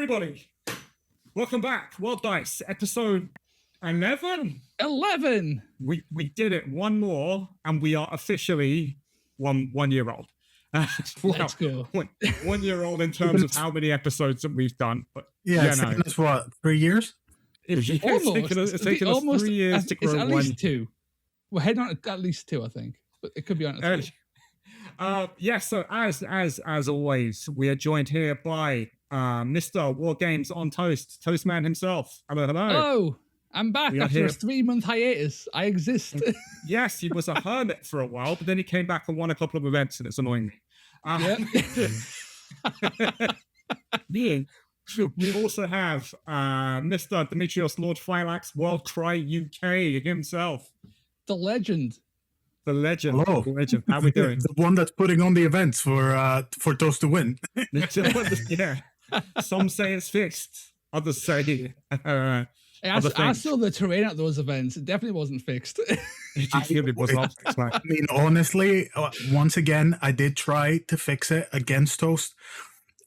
everybody. Welcome back. World Dice, episode 11. 11. We did it. One more, and we are officially one year old. Let's go. 1 year old in terms of how many episodes that we've done. But it's what, 3 years? It's taken us 3 years to grow it's at one. least 2. We're heading on at least 2, I think. But it could be on at 3. So as always, we are joined here by Mr. War Games on Toast, Toastman himself. Hello. Hello, I'm back after a 3-month hiatus. I exist. Yes, he was a hermit for a while, but then he came back and won a couple of events, and it's annoying me. We also have Mr. Demetrios Lord Phylax, Warcry UK himself. The legend. Hello. The legend. How we doing? The one that's putting on the events for Toast to win. Yeah. Some say it's fixed. Others say I saw the terrain at those events. It definitely wasn't fixed. It was not fixed. I mean, honestly, once again, I did try to fix it against Toast,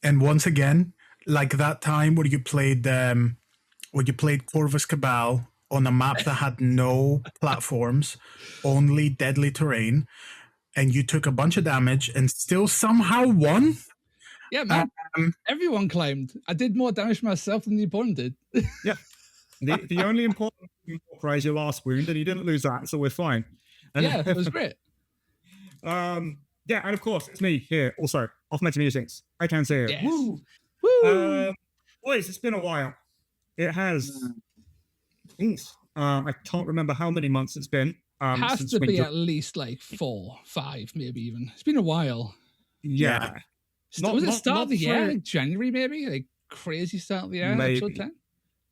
and once again, like that time where you played Corvus Cabal on a map that had no platforms, only deadly terrain, and you took a bunch of damage and still somehow won. Yeah, man. Everyone claimed. I did more damage myself than the opponent did. Yeah. The only important prize your last wound, and you didn't lose that, so we're fine. Yeah, it was great. And of course, it's me here, also, off Meta Musings. I can say it. Yes. Woo! Boys, it's been a while. It has. I can't remember how many months it's been. Has to be at least like 4, 5, maybe even. It's been a while. Yeah. Was it start of the year? Like January, maybe? Like crazy start of the year? Maybe. Episode 10?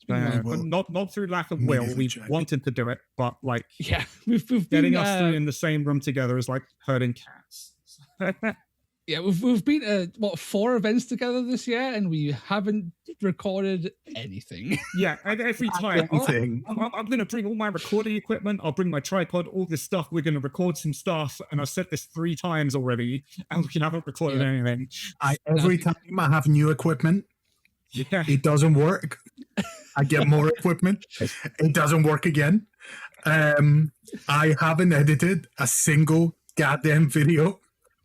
But not through lack of will. We wanted to do it, but like, we've getting been, us three in the same room together is like herding cats. We've been 4 events together this year, and we haven't recorded anything. Yeah, and every time I'm going to bring all my recording equipment. I'll bring my tripod, all this stuff. We're going to record some stuff, and I've said this 3 times already, and we haven't recorded anything. Every time I have new equipment, it doesn't work. I get more equipment, it doesn't work again. I haven't edited a single goddamn video,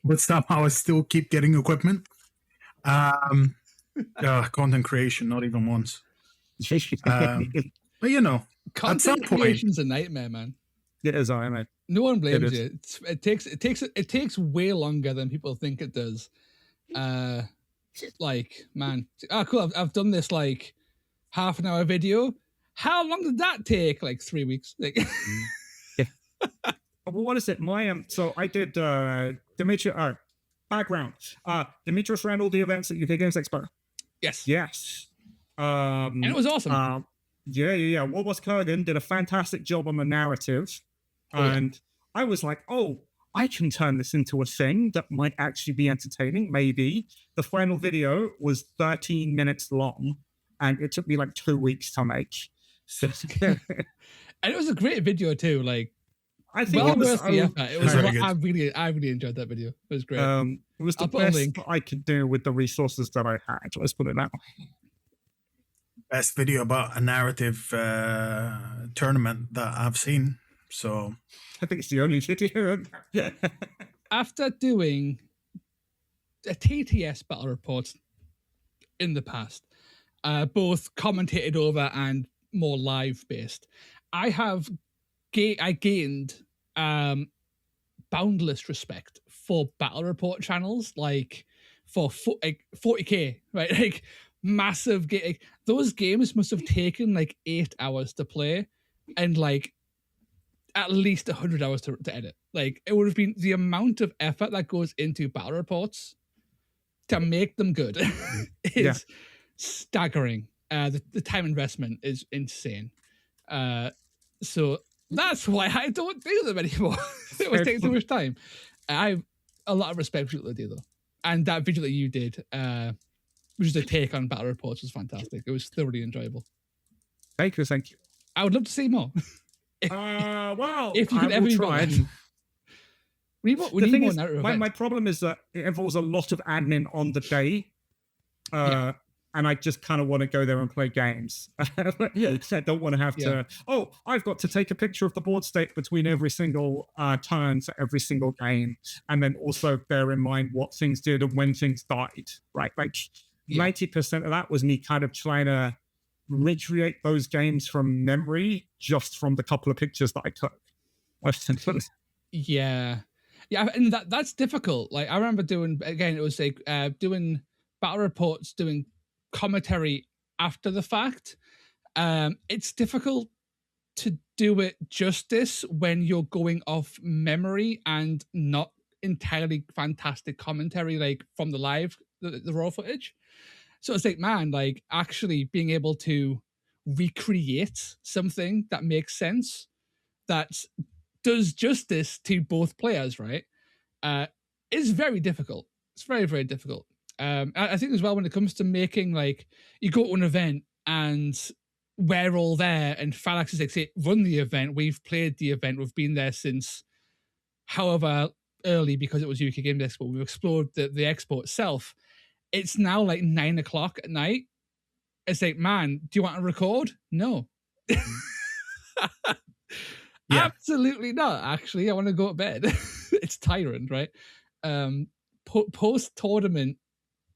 but somehow I still keep getting equipment. Content creation, not even once. But you know, content creation's a nightmare, man. It is, I mean. No one blames you. It takes way longer than people think it does. Cool. I've done this like half-an-hour video. How long did that take? Like 3 weeks. Well, what is it? So I did Demetrius. Background. Demetrius ran all the events at UK Games Expo. Yes. And it was awesome. Warboss Kurgan did a fantastic job on the narrative, and I was like, I can turn this into a thing that might actually be entertaining. Maybe. The final video was 13 minutes long, and it took me like 2 weeks to make. And it was a great video too. Like, I think it was the effort. It was I really enjoyed that video. It was great. It was the best I could do with the resources that I had. Let's put it that way. Best video about a narrative tournament that I've seen. So I think it's the only video. After doing a TTS battle reports in the past, both commentated over and more live based, I gained boundless respect for battle report channels, like for 40k, right? Like massive those games must have taken like 8 hours to play and like at least 100 hours to edit. Like it would have been the amount of effort that goes into battle reports to make them good is staggering. The time investment is insane. So that's why I don't do them anymore. It was taking too much time. I have a lot of respect for what they do, though. And that video that you did, which is a take on battle reports, was fantastic. It was thoroughly enjoyable. Thank you. I would love to see more. If you could ever be try. We need more narrative. My problem is that it involves a lot of admin on the day. and I just kind of want to go there and play games. I don't want to have to, I've got to take a picture of the board state between every single turn for every single game. And then also bear in mind what things did and when things died, right? Like 90% of that was me kind of trying to recreate those games from memory just from the couple of pictures that I took. Yeah, and that's difficult. Like I remember doing, again, it was like doing battle reports, doing commentary after the fact. It's difficult to do it justice when you're going off memory and not entirely fantastic commentary like from the live, the raw footage. So it's like, man, like actually being able to recreate something that makes sense, that does justice to both players, right? Is very difficult. It's very, very difficult. I think as well, when it comes to making, like, you go to an event and we're all there and Phylax is like, say, run the event. We've played the event. We've been there since however early, because it was UK Games Expo. We've explored the expo itself. It's now like 9 o'clock at night. It's like, man, do you want to record? No. Absolutely not. Actually, I want to go to bed. It's tyrant, right? Post-tournament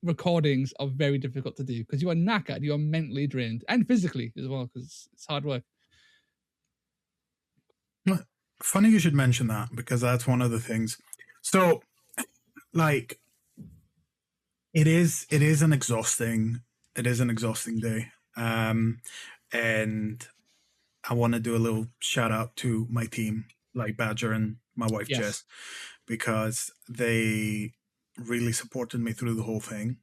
recordings are very difficult to do because you are knackered, you are mentally drained, and physically as well, because it's hard work. Funny you should mention that, because that's one of the things. So, like, it is an exhausting day. And I want to do a little shout out to my team, like Badger and my wife Jess, because they really supported me through the whole thing.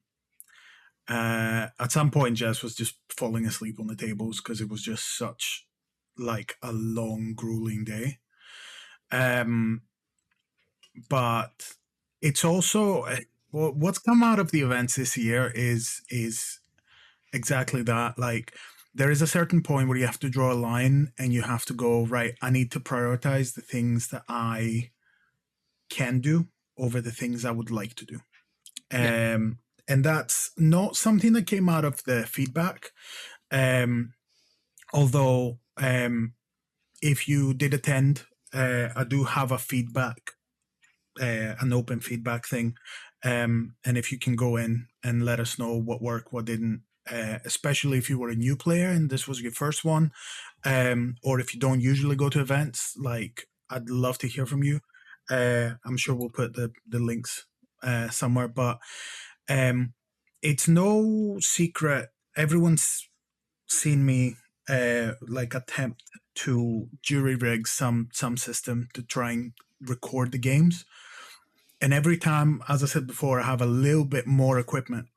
At some point, Jess was just falling asleep on the tables because it was just such like a long, grueling day. But it's also what's come out of the events this year is exactly that. Like, there is a certain point where you have to draw a line and you have to go, right, I need to prioritize the things that I can do over the things I would like to do. And that's not something that came out of the feedback. Although, if you did attend, I do have a feedback, an open feedback thing. And if you can go in and let us know what worked, what didn't, especially if you were a new player and this was your first one, or if you don't usually go to events, like, I'd love to hear from you. I'm sure we'll put the links somewhere, but it's no secret. Everyone's seen me like attempt to jury rig some system to try and record the games. And every time, as I said before, I have a little bit more equipment.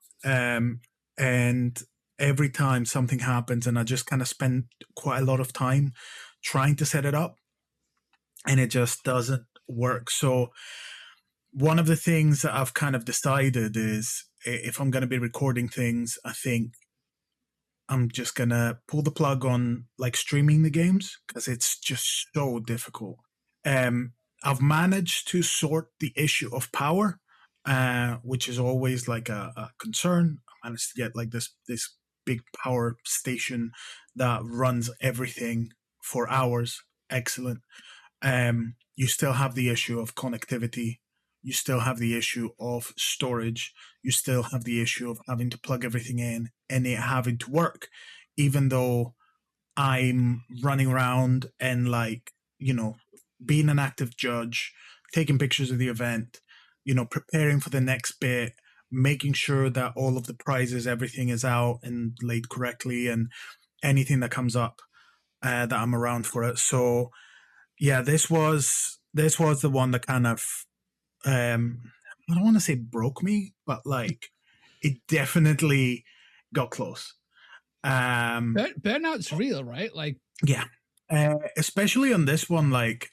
And every time something happens, and I just kind of spend quite a lot of time trying to set it up, and it just doesn't work. So one of the things that I've kind of decided is, if I'm going to be recording things, I think I'm just going to pull the plug on like streaming the games, because it's just so difficult. I've managed to sort the issue of power, which is always like a concern. I managed to get like this big power station that runs everything for hours. Excellent. You still have the issue of connectivity. You still have the issue of storage. You still have the issue of having to plug everything in and it having to work, even though I'm running around and, like, you know, being an active judge, taking pictures of the event, you know, preparing for the next bit, making sure that all of the prizes, everything is out and laid correctly, and anything that comes up that I'm around for it. So yeah, this was the one that kind of I don't want to say broke me, but like, it definitely got close. Burnout's real, right? Like, yeah, especially on this one. Like,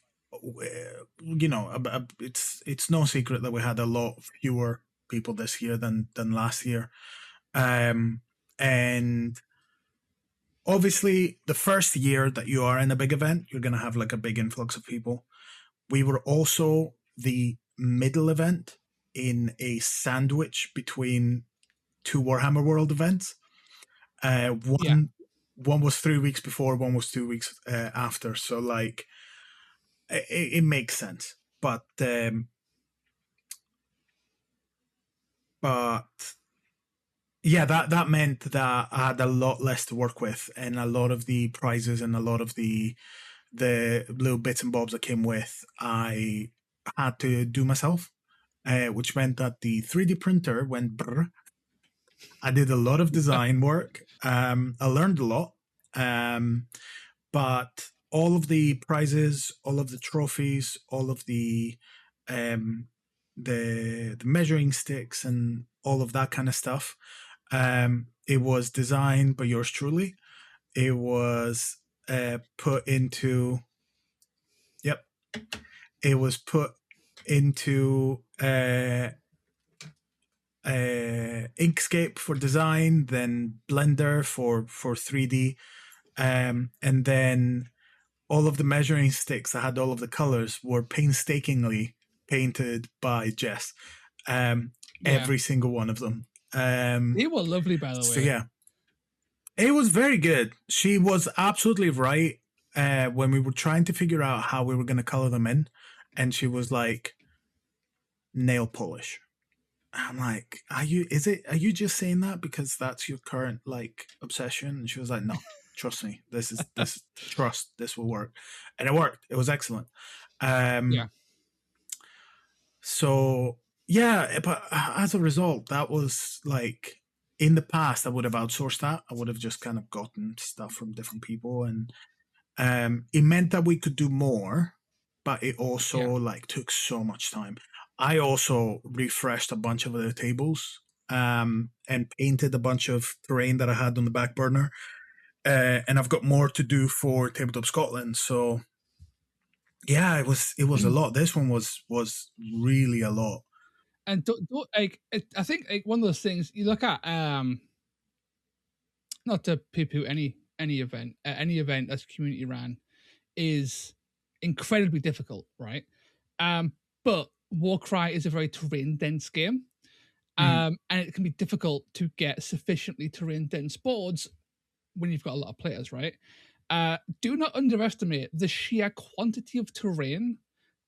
you know, it's no secret that we had a lot fewer people this year than last year, and obviously the first year that you are in a big event, you're gonna have like a big influx of people. We were also the middle event in a sandwich between two Warhammer World events. One was 3 weeks before, one was 2 weeks after. So like, it makes sense. But yeah, that meant that I had a lot less to work with, and a lot of the prizes and a lot of the little bits and bobs that came with, I had to do myself, which meant that the 3D printer went brr. I did a lot of design work. I learned a lot, but all of the prizes, all of the trophies, all of the measuring sticks, and all of that kind of stuff, it was designed by yours truly. It was put into. Yep. It was put into Inkscape for design, then Blender for 3D, and then all of the measuring sticks that had all of the colors were painstakingly painted by Jess. Every single one of them. They were lovely, by the way. So yeah, it was very good. She was absolutely right when we were trying to figure out how we were going to color them in, and she was like, nail polish. I'm like, are you just saying that because that's your current like obsession? And she was like, no, trust me, this trust, this will work. And it worked. It was excellent. So yeah, but as a result, that was like, in the past I would have outsourced that. I would have just kind of gotten stuff from different people, and it meant that we could do more, but it also like took so much time. I also refreshed a bunch of other tables and painted a bunch of terrain that I had on the back burner. And I've got more to do for Tabletop Scotland. So yeah, it was a lot. This one was really a lot. And don't like, I think like one of those things you look at, not to poo-poo any event that's community ran is incredibly difficult, right? But Warcry is a very terrain dense game. And it can be difficult to get sufficiently terrain dense boards when you've got a lot of players, right? Do not underestimate the sheer quantity of terrain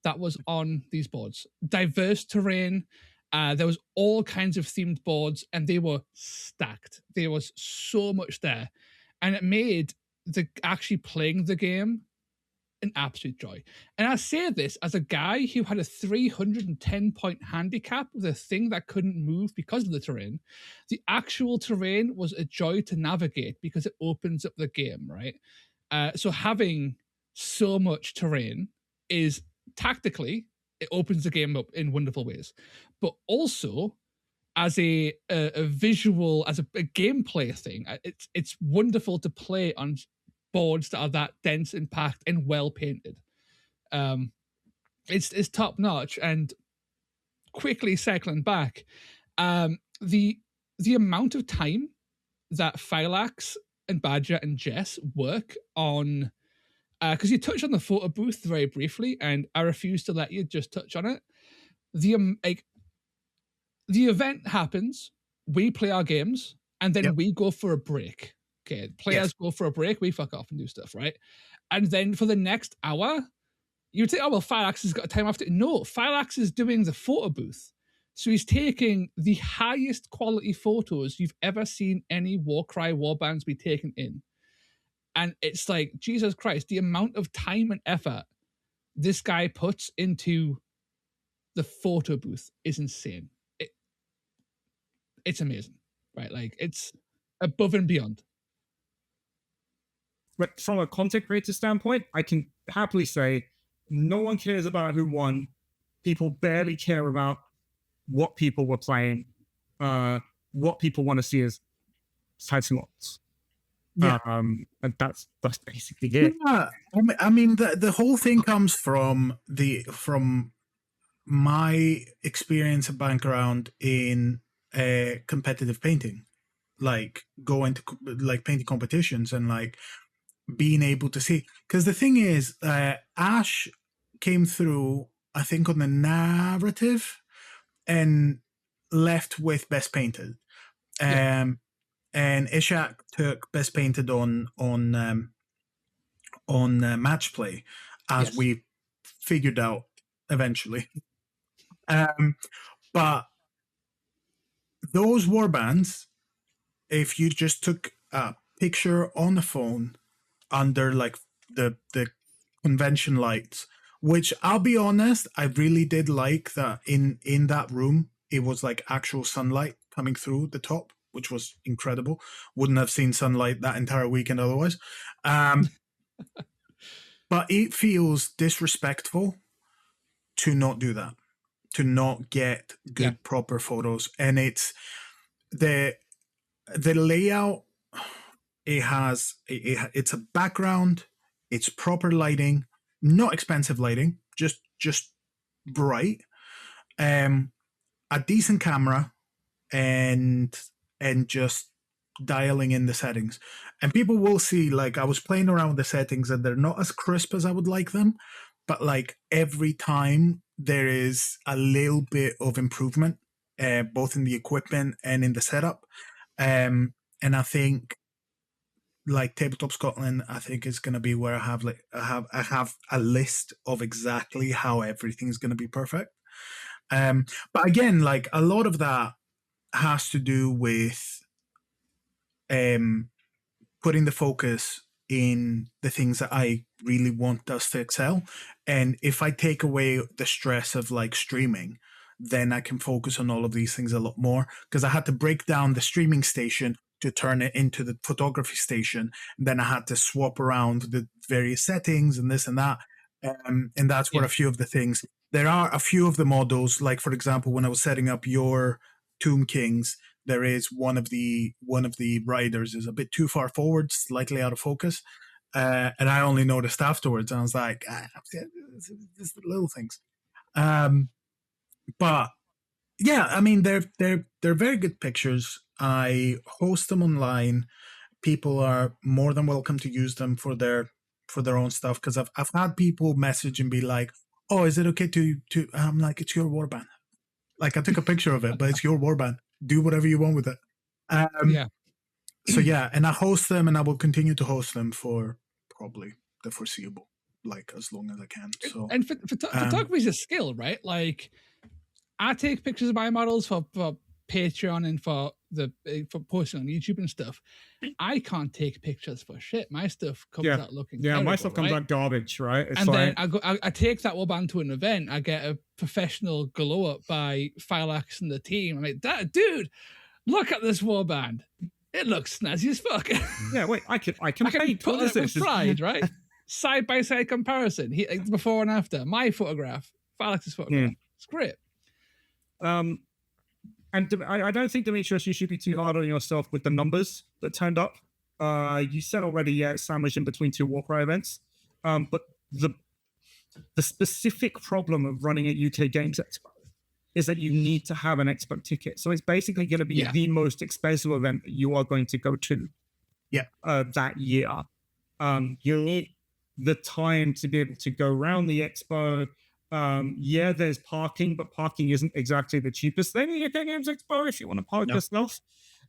that was on these boards. Diverse terrain. There was all kinds of themed boards, and they were stacked. There was so much there, and it made actually playing the game an absolute joy. And I say this as a guy who had a 310-point handicap with a thing that couldn't move because of the terrain. The actual terrain was a joy to navigate because it opens up the game, right? So having so much terrain is tactically, it opens the game up in wonderful ways. But also, as a visual, as a gameplay thing, it's wonderful to play on boards that are that dense and packed and well painted. It's top notch. And quickly circling back, the amount of time that Phylax and Badger and Jess work on, because you touched on the photo booth very briefly, and I refuse to let you just touch on it. The event happens, we play our games, and then we go for a break. Okay, players go for a break, we fuck off and do stuff, right? And then for the next hour, you would think, oh, well, Phylax has got a time after. No, Phylax is doing the photo booth. So he's taking the highest quality photos you've ever seen any Warcry warbands be taken in. And it's like, Jesus Christ, the amount of time and effort this guy puts into the photo booth is insane. It's amazing, right? Like, it's above and beyond. But from a content creator standpoint, I can happily say no one cares about who won. People barely care about what people were playing. What people want to see is exciting lots. Yeah. And that's basically it. Yeah. I mean, the whole thing comes from my experience and background in competitive painting, like going to like painting competitions and like being able to see. Because the thing is, Ash came through, I think, on the narrative and left with best painted. and Ishak took best painted on match play, as Yes. we figured out eventually. But those warbands, if you just took a picture on the phone under like the convention lights, which I'll be honest, I really did like that in that room it was like actual sunlight coming through the top, which was incredible. Wouldn't have seen sunlight that entire weekend otherwise. But it feels disrespectful to not do that, to not get good proper photos. And it's the layout. It's a background, it's proper lighting, not expensive lighting, just bright, a decent camera, and just dialing in the settings. And people will see, like, I was playing around with the settings and they're not as crisp as I would like them, but like every time there is a little bit of improvement, both in the equipment and in the setup. And I think like Tabletop Scotland, I think is going to be where I have a list of exactly how everything's going to be perfect. But again, like a lot of that has to do with putting the focus in the things that I really want us to excel. And if I take away the stress of like streaming, then I can focus on all of these things a lot more, because I had to break down the streaming station to turn it into the photography station. And then I had to swap around the various settings and this and that. And that's where a few of the things, there are a few of the models, like for example, when I was setting up your Tomb Kings, there is one of the riders is a bit too far forward, slightly out of focus. And I only noticed afterwards. And I was like, just the little things. But yeah, I mean, they're very good pictures. I host them online. People are more than welcome to use them for their own stuff, because I've had people message and be like, "Oh, is it okay to?" I'm like, "It's your warband. Like, I took a picture of it, but it's your warband. Do whatever you want with it." So yeah, and I host them, and I will continue to host them for probably the foreseeable, like as long as I can. So and photography is a skill, right? Like, I take pictures of my models for Patreon and for posting on YouTube and stuff. I can't take pictures for shit. My stuff comes out looking terrible, my stuff comes out garbage, right? It's and then I take that warband to an event. I get a professional glow up by Phylax and the team. I'm like, dude, look at this warband. It looks snazzy as fuck. Yeah, wait, I can paint. Put it with pride, right? Side by side comparison. Before and after. My photograph, Phylax's photograph. It's great. And I don't think, Demetrius, you should be too hard on yourself with the numbers that turned up. You said already, it's sandwiched in between two Warcry events. But the specific problem of running a UK Games Expo is that you need to have an Expo ticket. So it's basically going to be the most expensive event that you are going to go to that year. You need the time to be able to go around the Expo. There's parking, but parking isn't exactly the cheapest thing at UK Games Expo if you want to park yourself.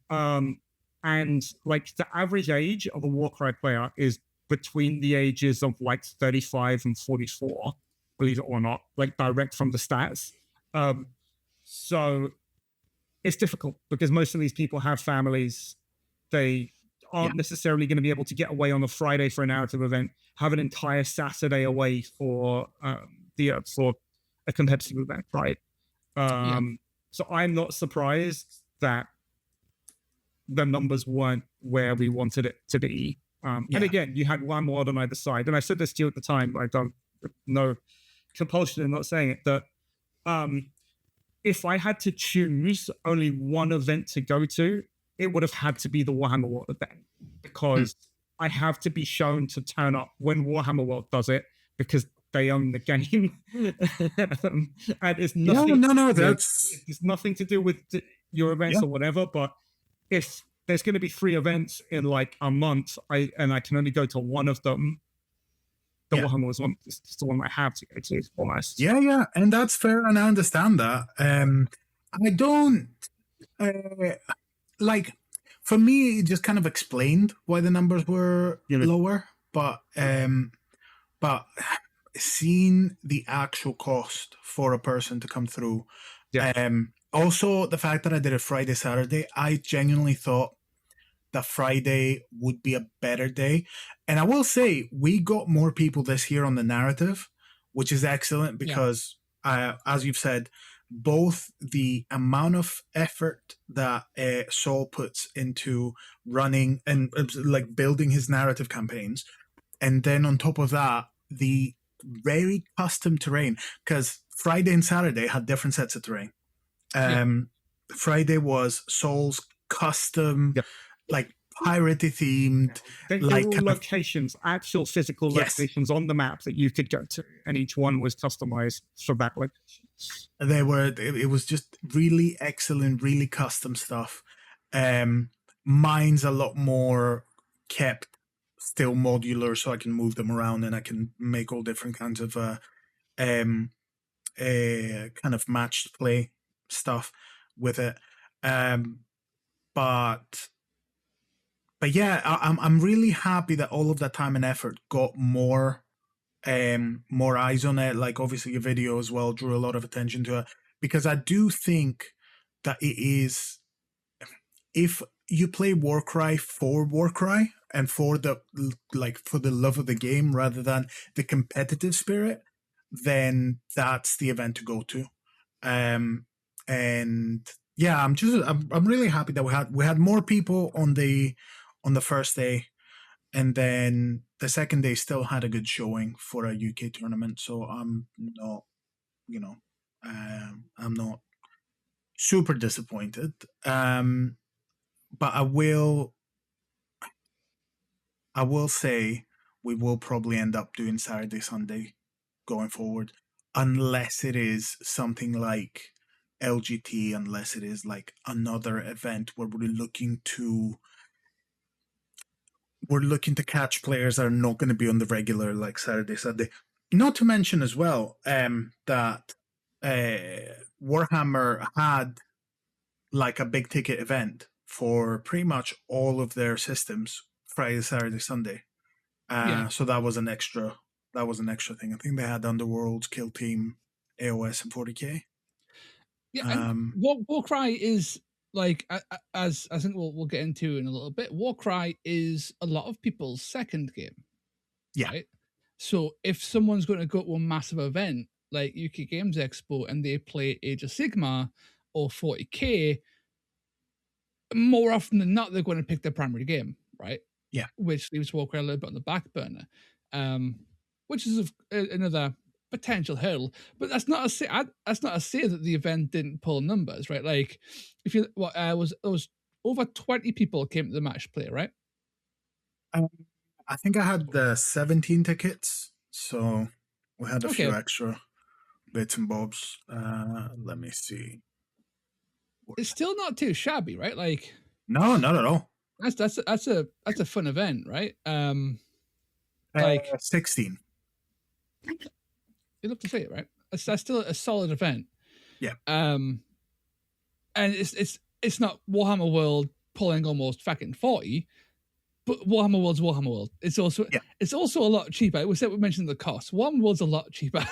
And like the average age of a Warcry player is between the ages of like 35 and 44, believe it or not, like direct from the stats. So it's difficult because most of these people have families. They aren't necessarily going to be able to get away on a Friday for a narrative event, have an entire Saturday away for for a competitive event, right? So I'm not surprised that the numbers weren't where we wanted it to be. And again, you had one word on either side. And I said this to you at the time, I don't no compulsion in not saying it, that if I had to choose only one event to go to, it would have had to be the Warhammer World event, because I have to be shown to turn up when Warhammer World does it, because they own the game. And it's nothing. It's nothing to do with your events or whatever. But if there's going to be 3 events in like a month, I can only go to one of them, the Warhammer was one. It's the one I have to go to, almost. Yeah, and that's fair, and I understand that. I don't like for me, it just kind of explained why the numbers were Yeah. lower, but seeing the actual cost for a person to come through, also the fact that I did it Friday, Saturday, I genuinely thought that Friday would be a better day. And I will say, we got more people this year on the narrative, which is excellent because, as you've said, both the amount of effort that Saul puts into running and like building his narrative campaigns, and then on top of that, the very custom terrain, because Friday and Saturday had different sets of terrain. Friday was Saul's custom, like piratey themed, They like were all locations, actual physical locations on the map that you could go to, and each one was customized for that location. They were. It was just really excellent, really custom stuff. Mine's a lot more kept still modular, so I can move them around and I can make all different kinds of kind of matched play stuff with it. But yeah, I'm really happy that all of that time and effort got more eyes on it. Like obviously your video as well drew a lot of attention to it, because I do think that it is, if you play Warcry for Warcry and for the love of the game rather than the competitive spirit, then that's the event to go to. And yeah, I'm really happy that we had more people on the first day, and then the second day still had a good showing for a UK tournament. So I'm not, I'm not super disappointed. But I will say we will probably end up doing Saturday, Sunday going forward, unless it is something like LGT, unless it is like another event where we're looking to catch players that are not going to be on the regular like Saturday, Sunday. Not to mention as well that Warhammer had like a big ticket event for pretty much all of their systems Friday, Saturday, Sunday. So that was an extra thing. I think they had Underworlds, Kill Team, AOS, and 40K. Yeah, and Warcry is like, as I think we'll get into in a little bit, Warcry is a lot of people's second game. Yeah. Right? So if someone's going to go to a massive event like UK Games Expo and they play Age of Sigmar or 40K, more often than not, they're going to pick their primary game, right? Yeah. Which leaves Warcry a little bit on the back burner, which is another potential hurdle. But that's not to say that the event didn't pull numbers, right? Like, if you was over 20 people came to the match play, right? I think I had 17 tickets, so we had a few extra bits and bobs. Let me see. It's still not too shabby, right? Like, no, not at all. That's a fun event, right? Like 16. You'd love to see it, right? That's still a solid event. Yeah. And it's not Warhammer World pulling almost fucking 40, but Warhammer World's Warhammer World. It's also a lot cheaper. We mentioned the cost. Warhammer World's a lot cheaper.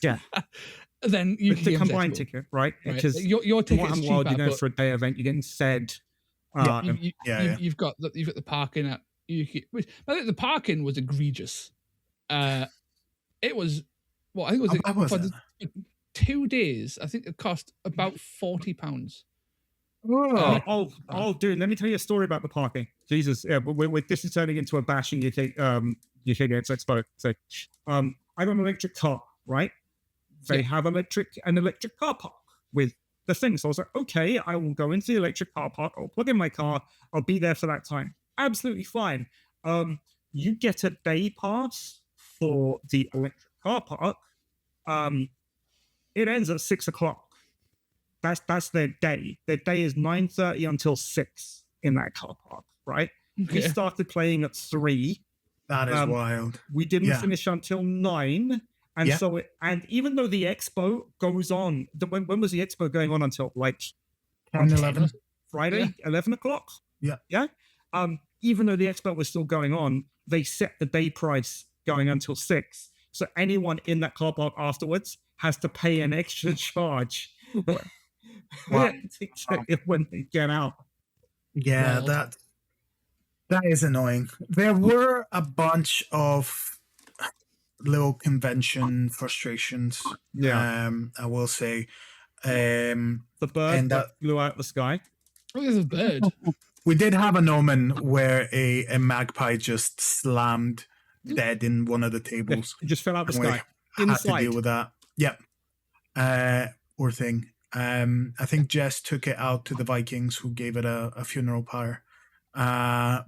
Yeah. Than you the combined ticket, right? Because your ticket's Warhammer cheaper. World, you're going for a day event, you're getting said. You've got the parking at UK. I think the parking was egregious. It was I think it was for 2 days. I think it cost about £40. Dude, let me tell you a story about the parking. Jesus, yeah, this is turning into a bashing UK Games Expo. So, I have an electric car, right? They have an electric car park with the thing. So I was like, okay, I will go into the electric car park. I'll plug in my car. I'll be there for that time. Absolutely fine. You get a day pass for the electric car park. It ends at 6 o'clock. That's their day. Their day is 9:30 until 6 in that car park, right? Okay. We started playing at 3. That is wild. We didn't finish until 9. And and even though the expo goes on, when was the expo going on until like 10, 11? Friday, 11 o'clock? Yeah. Even though the expo was still going on, they set the day price going until 6. So anyone in that car park afterwards has to pay an extra charge when they get out. Yeah, Wild. that is annoying. There were a bunch of little convention frustrations. Yeah. I will say. The bird And that flew out the sky. Oh, there's a bird. We did have an omen where a magpie just slammed dead in one of the tables. It just fell out the And we sky. had to deal with that. Yep. Poor thing. I think Jess took it out to the Vikings, who gave it a funeral pyre. Yeah.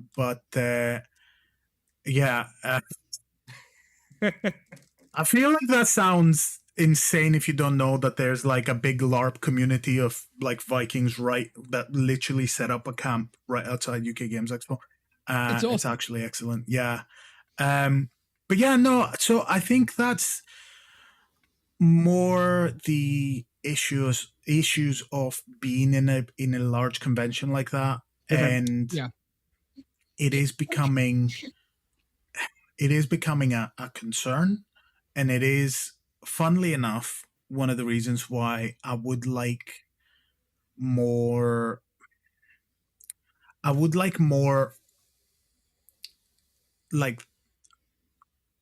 I feel like that sounds insane if you don't know that there's like a big LARP community of like Vikings that literally set up a camp right outside UK Games Expo. It's awesome. It's actually excellent. Yeah. But yeah, no, so I think that's more the issues of being in a large convention like that. And it is becoming a concern, and it is, funnily enough, one of the reasons why I would like more like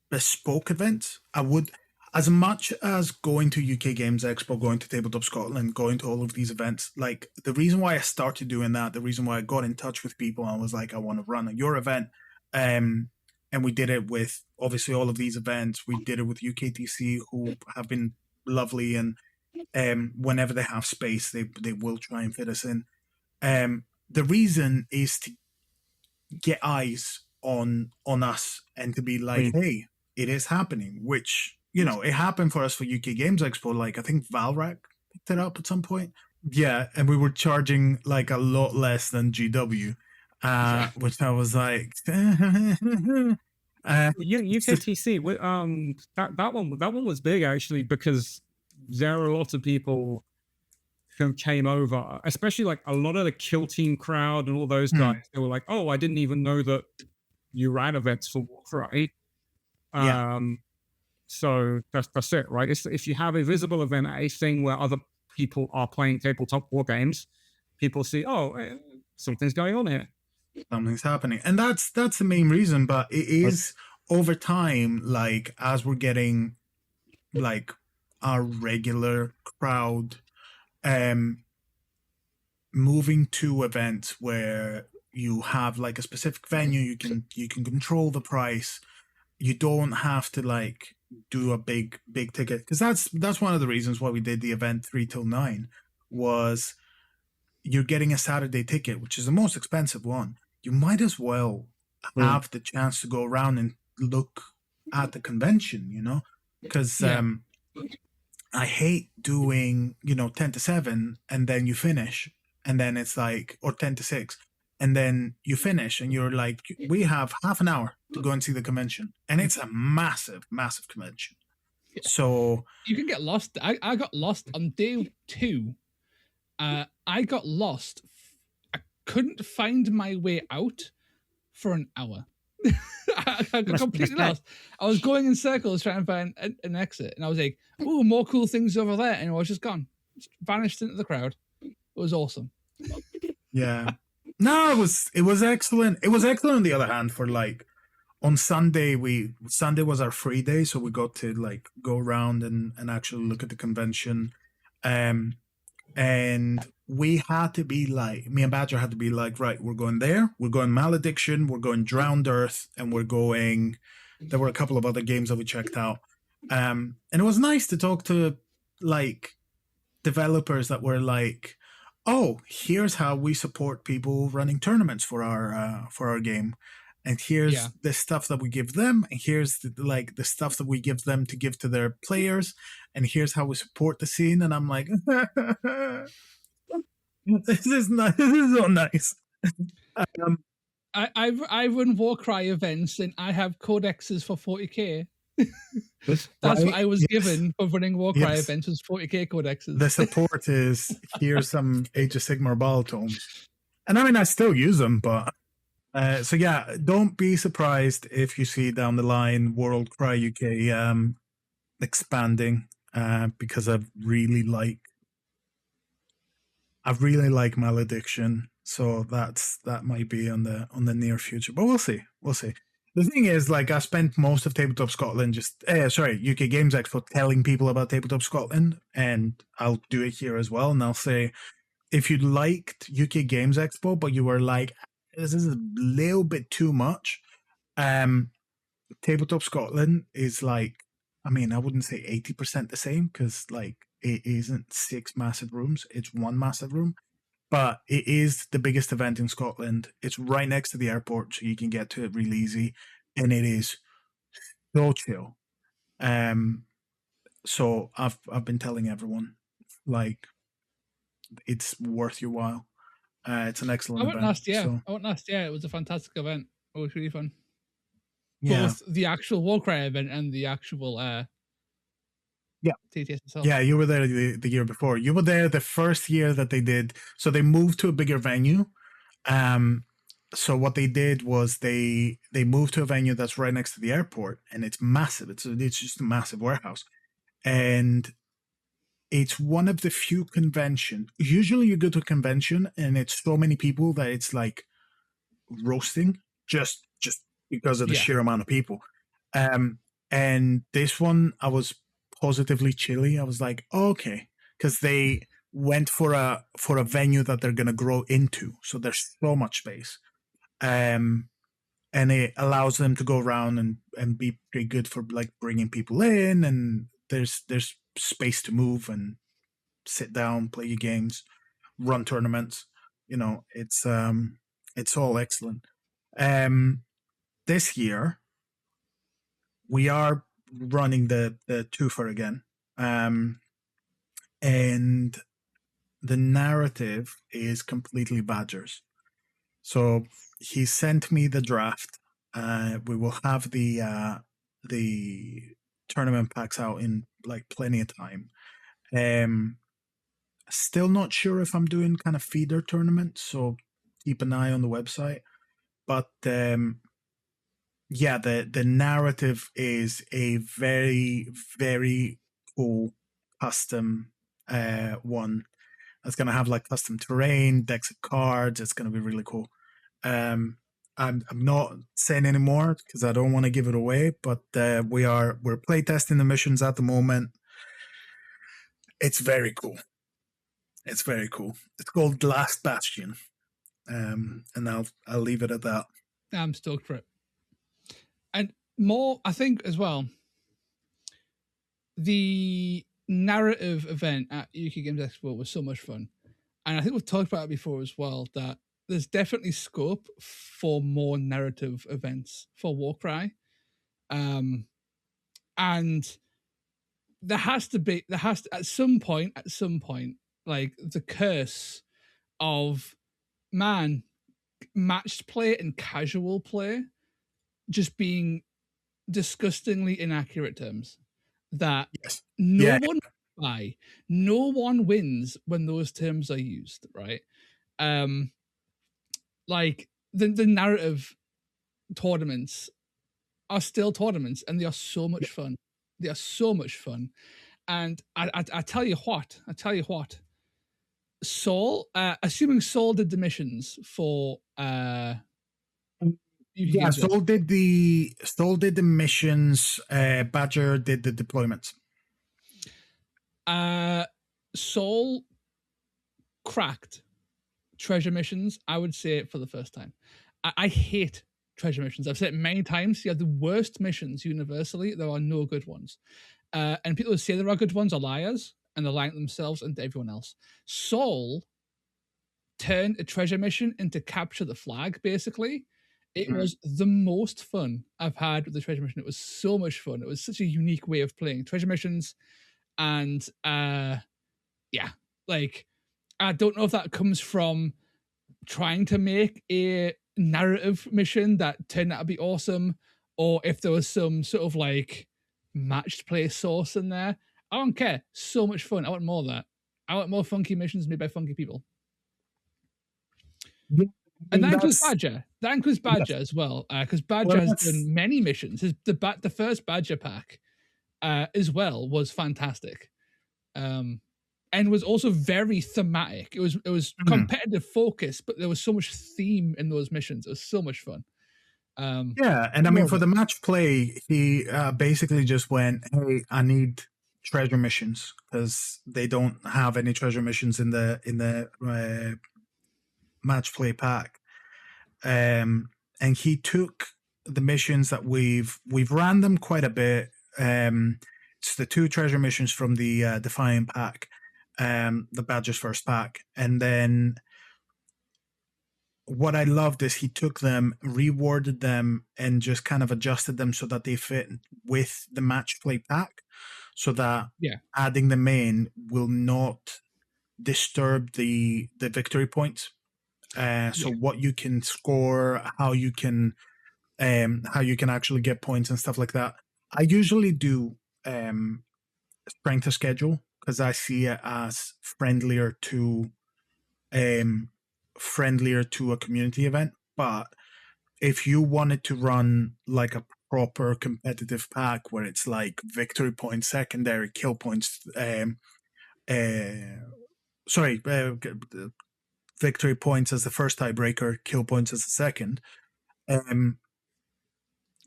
bespoke events. I would, as much as going to UK Games Expo, going to Tabletop Scotland, going to all of these events, like the reason why I started doing that, the reason why I got in touch with people and was like, I want to run your event, and we did it with obviously all of these events. We did it with UKTC, who have been lovely, and whenever they have space, they will try and fit us in. The reason is to get eyes on us and to be like, hey, it is happening, which, you know, it happened for us for UK Games Expo. Like, I think Valrac picked it up at some point. Yeah, and we were charging like a lot less than GW, which I was like, UKTC. That one was big actually, because there are a lot of people who came over, especially like a lot of the Kill Team crowd and all those guys. They were like, "Oh, I didn't even know that you ran events for Warcry." So that's it, right? If you have a visible event at a thing where other people are playing tabletop war games, people see, oh, something's going on here. Something's happening. And that's the main reason. But it is over time, like as we're getting like our regular crowd moving to events where you have like a specific venue, you can control the price. You don't have to like do a big ticket, because that's one of the reasons why we did the event 3 till 9 was you're getting a Saturday ticket, which is the most expensive one. You might as well have the chance to go around and look at the convention, you know, because I hate doing, 10 to 7 and then you finish and then it's like, or 10 to 6 and then you finish and you're like, we have half an hour to go and see the convention. And it's a massive, massive convention. Yeah. So you can get lost. I got lost on day 2. I got lost. I couldn't find my way out for an hour. I got completely lost. I was going in circles trying to find an exit, and I was like, "Oh, more cool things over there," and I was just gone, just vanished into the crowd. It was awesome. Yeah, no, it was excellent. It was excellent. On the other hand, for like on Sunday, Sunday was our free day, so we got to like go around and actually look at the convention, and we had to be like, me and Badger had to be like, right, we're going there, we're going Malediction, we're going Drowned Earth, and there were a couple of other games that we checked out. And it was nice to talk to like developers that were like, oh, here's how we support people running tournaments for our game. And here's the stuff that we give them, and here's the stuff that we give them to give to their players, and here's how we support the scene. And I'm like, this is so nice. I run Warcry events, and I have codexes for 40k. That's what I was given for running Warcry events, was 40k codexes. The support is, here's some Age of Sigmar Battle Tomes. And I mean, I still use them, but so yeah, don't be surprised if you see down the line Warcry UK expanding because I really like Malediction, so that might be on the near future, but we'll see. We'll see. The thing is, like, I spent most of Tabletop Scotland UK Games Expo telling people about Tabletop Scotland, and I'll do it here as well. And I'll say, if you liked UK Games Expo, but you were like, this is a little bit too much, Tabletop Scotland is like, I mean, I wouldn't say 80% the same because like it isn't 6 massive rooms, it's 1 massive room, but it is the biggest event in Scotland. It's right next to the airport, so you can get to it really easy, and it is so chill. So I've been telling everyone, like, it's worth your while. It's an excellent event. I went last year. So, I went last year. It was a fantastic event. It was really fun. yeah. Both the actual Warcry event and the actual TTS itself. Yeah, you were there the year before. You were there the first year that they did. So they moved to a bigger venue. So what they did was they moved to a venue that's right next to the airport, and it's massive. It's just a massive warehouse, and it's one of the few convention. Usually, you go to a convention and it's so many people that it's like roasting just because of the sheer amount of people. And this one, I was positively chilly. I was like, oh, okay, because they went for a venue that they're gonna grow into, so there's so much space, and it allows them to go around and be pretty good for like bringing people in, and there's space to move and sit down, play your games, run tournaments. You know, it's all excellent. This year we are running the twofer again, and the narrative is completely Badgers. So he sent me the draft. We will have the tournament packs out in like plenty of time. Still not sure if I'm doing kind of feeder tournaments, so keep an eye on the website. But yeah, the narrative is a very, very cool custom one. It's going to have like custom terrain, decks of cards. It's going to be really cool. I'm not saying any more because I don't want to give it away, but we're playtesting the missions at the moment. It's very cool. It's very cool. It's called Last Bastion, and I'll leave it at that. I'm stoked for it. And more, I think as well, the narrative event at UK Games Expo was so much fun. And I think we've talked about it before as well, that there's definitely scope for more narrative events for Warcry. And there has to at some point, like the curse of matched play and casual play just being disgustingly inaccurate terms that no one wins when those terms are used, right? Like the narrative tournaments are still tournaments, and they are so much fun. They are so much fun. And I tell you what, Saul, assuming Saul did the missions for Saul did the missions, Badger did the deployments. Saul cracked treasure missions, I would say, for the first time. I hate treasure missions. I've said it many times. You have the worst missions universally. There are no good ones. And people who say there are good ones are liars, and they're lying to themselves and to everyone else. Saul turned a treasure mission into capture the flag, basically. It was the most fun I've had with the treasure mission. It was so much fun. It was such a unique way of playing treasure missions. And yeah, like, I don't know if that comes from trying to make a narrative mission that turned out to be awesome, or if there was some sort of like matched play source in there. I don't care. So much fun. I want more of that. I want more funky missions made by funky people. Yeah, I And mean, that includes that's Badger. That includes Badger as well, because Badger well, has that's done many missions. The first Badger pack as well was fantastic, and was also very thematic. It was competitive focused, but there was so much theme in those missions. It was so much fun. yeah. And I mean, More of for it. the match play, he basically just went, "Hey, I need treasure missions because they don't have any treasure missions in the match play pack." And he took the missions that we've ran them quite a bit. It's the 2 treasure missions from the Defiant pack, the Badger's first pack, and then what I loved is he took them, reworded them, and just kind of adjusted them so that they fit with the match play pack, so that Yeah. adding them in will not disturb the victory points. So Yeah. what you can score, how you can actually get points and stuff like that. I usually do strength of schedule because I see it as um, friendlier to a community event. But if you wanted to run like a proper competitive pack where it's like victory points, secondary kill points, sorry, victory points as the first tiebreaker, kill points as the second.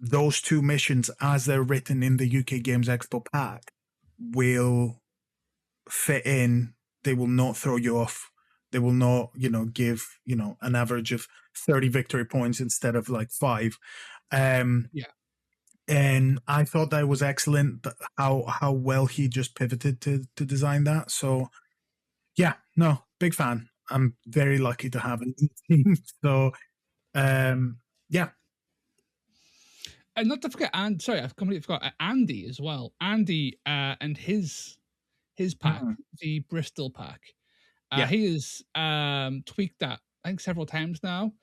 Those 2 missions, as they're written in the UK Games Expo pack, will fit in. They will not throw you off. They will not, give, an average of 30 victory points instead of like 5. Yeah. And I thought that was excellent, how well he just pivoted to design that. So, yeah, no, big fan. I'm very lucky to have a new team. So, yeah. And not to forget, and sorry, I've completely forgot Andy as well. Andy and his pack, Mhm. the Bristol pack. Yeah. He has tweaked that, I think, several times now.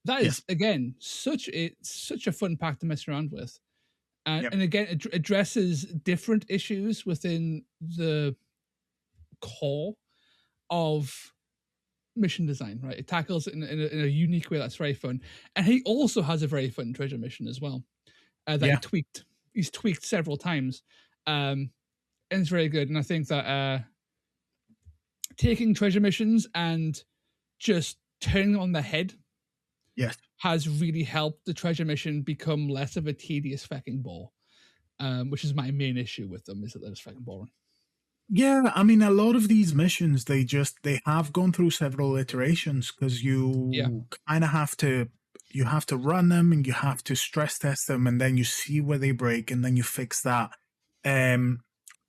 That Yes. is again such a fun pack to mess around with, Yep. and again it addresses different issues within the core of mission design. Right, it tackles it in a unique way that's very fun, and he also has a very fun treasure mission as well that Yeah. he tweaked. He's tweaked several times, and it's very good. And I think that taking treasure missions and just turning them on their head Yes. has really helped the treasure mission become less of a tedious fucking bore, which is my main issue with them, is that they're just fucking boring. Yeah, I mean, a lot of these missions, they have gone through several iterations because you kind of have to run them and you have to stress test them, and then you see where they break and then you fix that.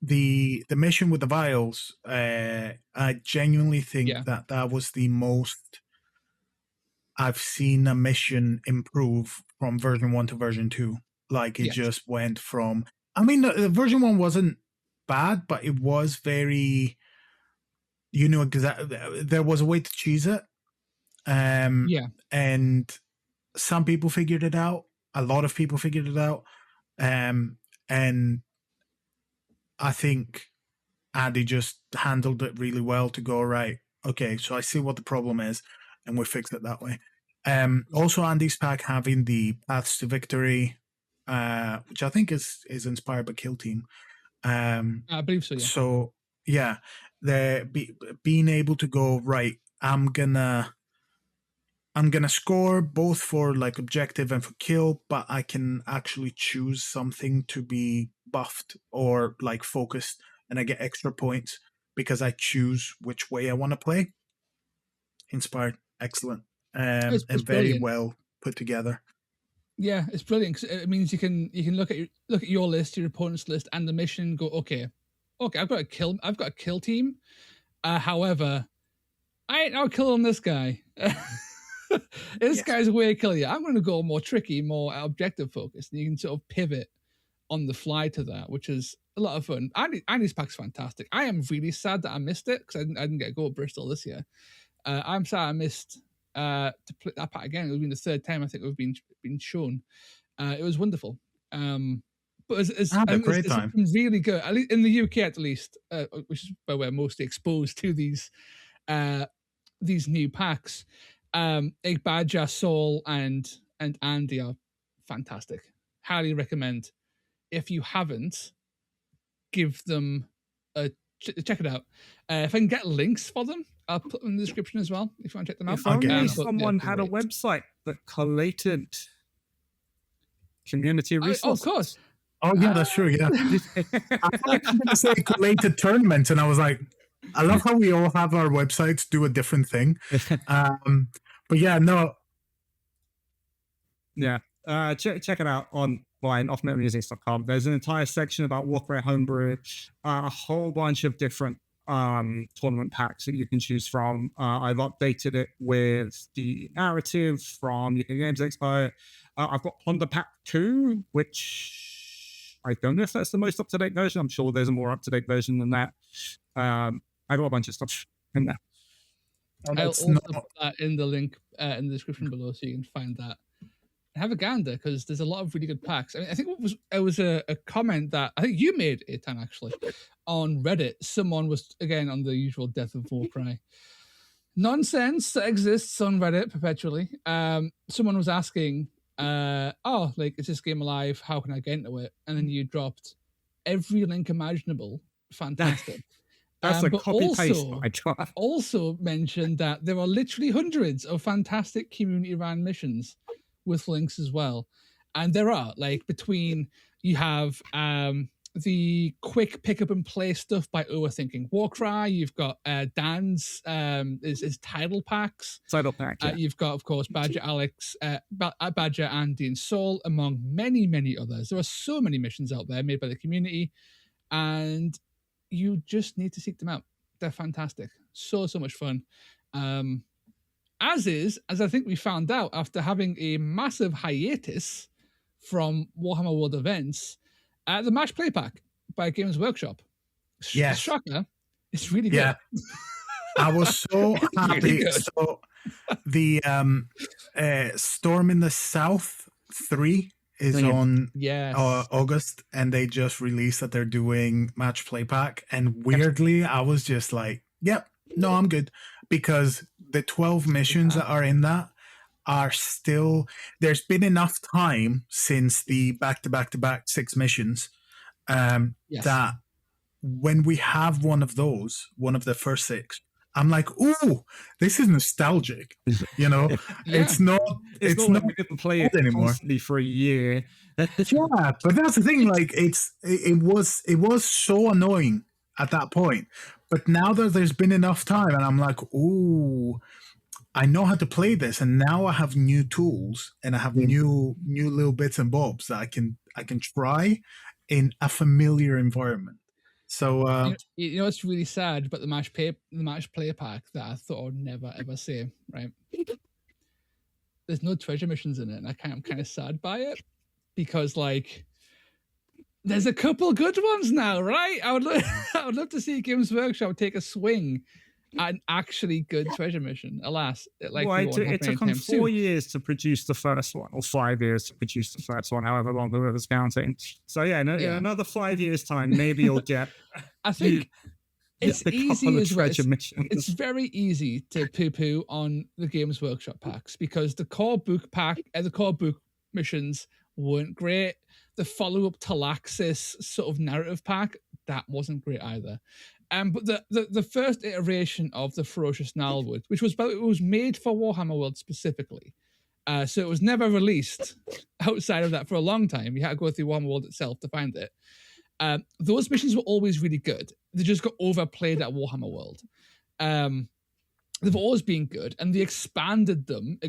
The mission with the vials, I genuinely think that was the most I've seen a mission improve from version 1 to version 2. Like it just went from, I mean, the version 1 wasn't bad, but it was very, there was a way to cheese it. And some people figured it out. A lot of people figured it out. And I think Andy just handled it really well to go, right, okay, so I see what the problem is, and we fix it that way. Also, Andy's pack having the paths to victory, which I think is inspired by Kill Team. I believe so. Yeah. So yeah, being able to go, right, I'm gonna score both for like objective and for kill, but I can actually choose something to be buffed or like focused, and I get extra points because I choose which way I want to play. Inspired, excellent, It's and very brilliant. well put together. Yeah, it's brilliant because it means you can look at your list, your opponent's list, and the mission. And go, okay, I've got a kill team. However, I ain't now killing this guy. This guy's way kill you. I'm going to go more tricky, more objective focused, and you can sort of pivot on the fly to that, which is a lot of fun. Andy's pack's fantastic. I am really sad that I missed it because I didn't get to go to Bristol this year. I'm sad I missed to play that pack again. It would have been the third time I think we've been shown. It was wonderful. But it's been really good, at least in the UK at least, which is where we're mostly exposed to these new packs. Egg Badger, Soul, and Andy are fantastic. Highly recommend. If you haven't, give them a check it out. If I can get links for them, I'll put them in the description as well. If you want to check them out. If only Okay. someone had a website that collated community resources. Oh, of course. Oh yeah, that's true. Yeah, I thought you were going to say collated tournaments, and I was like, I love how we all have our websites do a different thing. But yeah, no. Yeah, check it out online off metamusings.com. There's an entire section about Warcry homebrew, a whole bunch of different tournament packs that you can choose from. I've updated it with the narrative from UK Games Expo. I've got Ponder Pack 2, which I don't know if that's the most up-to-date version. I'm sure there's a more up-to-date version than that. I got a bunch of stuff in there. I'll also put that in the link in the description below, so you can find that. Have a gander, because there's a lot of really good packs. I mean, I think it was a comment that I think you made, Eitan, actually, on Reddit. Someone was, again, on the usual death of Warcry nonsense that exists on Reddit perpetually. Someone was asking, is this game alive? How can I get into it? And then you dropped every link imaginable. Fantastic. That's a but copy-paste. Also mentioned that there are literally hundreds of fantastic community-ran missions with links as well. And there are, like, between, you have the quick pick up and play stuff by Overthinking Warcry. You've got Dan's is title packs. Title pack. Yeah. You've got, of course, Badger Alex, Badger, Andy, and Soul, among many, many others. There are so many missions out there made by the community, and you just need to seek them out. They're fantastic. So much fun. As I think we found out after having a massive hiatus from Warhammer World events, the Match Play Pack by Games Workshop. Yes. Shocker. It's really good. Yeah. I was so happy. Really So the Storm in the South 3 is on August, and they just released that they're doing Match Play Pack. And weirdly, I was just like, yep, no, I'm good. Because the 12 missions that are in that are still, there's been enough time since the back-to-back-to-back 6 missions that when we have one of those, one of the first 6, I'm like, ooh, this is nostalgic. You know, it's not we didn't play it anymore constantly for a year. Yeah, but that's the thing. Like, it was so annoying at that point. But now that there's been enough time, and I'm like, ooh, I know how to play this, and now I have new tools, and I have new little bits and bobs that I can try in a familiar environment. So you know what's really sad about the match play pack that I thought I would never ever say, right? There's no treasure missions in it, and I'm kind of sad by it, because like there's a couple good ones now, right? I would love to see Games Workshop take a swing at an actually good treasure mission. Alas, it took them 4 years to produce the first one, or 5 years to produce the first one, however long the was counting. So in another 5 years' time, maybe you'll get. I think it's easy as well. Missions. It's very easy to poo-poo on the Games Workshop packs, because the core book missions weren't great. The follow-up to Laxis sort of narrative pack, that wasn't great either. But the first iteration of the Ferocious Gnarlwood, which was made for Warhammer World specifically, so it was never released outside of that for a long time. You had to go through Warhammer World itself to find it. Those missions were always really good. They just got overplayed at Warhammer World. They've always been good, and they expanded them,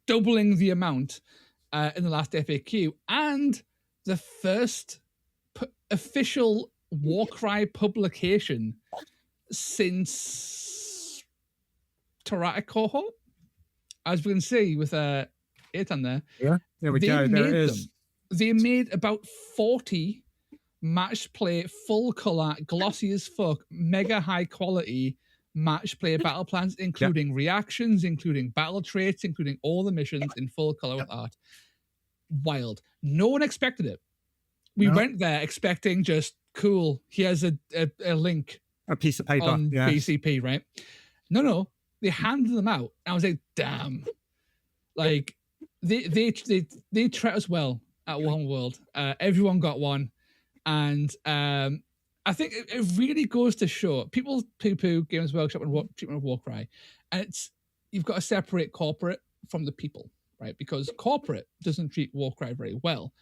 doubling the amount in the last FAQ, and the first official Warcry publication since Tyrannic Cohort, as we can see with Eitan there. Yeah, there we go. There it is. They made about 40 match play, full color, glossy as fuck, mega high quality match play battle plans, including reactions, including battle traits, including all the missions in full color with art. Wild. No one expected it. We went there expecting just cool. Here's a link, a piece of paper on BCP, right? No. they handed them out. And I was like, damn. Like, they treat us well at Warhammer World. Everyone got one. And I think it really goes to show, people poo-poo Games Workshop and treatment of Warcry. And you've got to separate corporate from the people, right? Because corporate doesn't treat Warcry very well.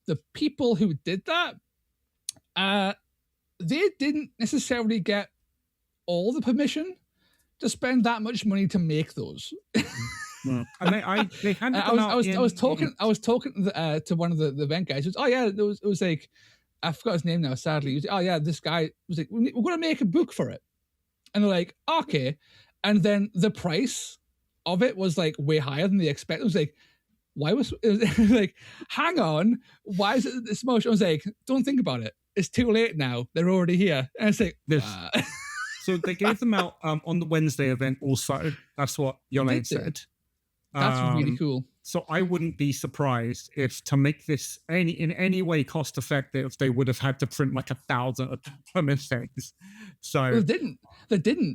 The people who did that, they didn't necessarily get all the permission to spend that much money to make those. And they handed them out. I was talking to one of the event guys. It was, oh yeah, it was like, I forgot his name now, sadly. Was, oh yeah, this guy was like, we're going to make a book for it. And they're like, okay. And then the price of it was like way higher than they expected. It was like, why was it was like, hang on, why is it this much? I was like, don't think about it. It's too late now. They're already here. And it's like, So they gave them out on the Wednesday event also. That's what Yolane said. That's really cool. So I wouldn't be surprised if, to make this in any way cost effective, they would have had to print like 1,000 things. So they didn't.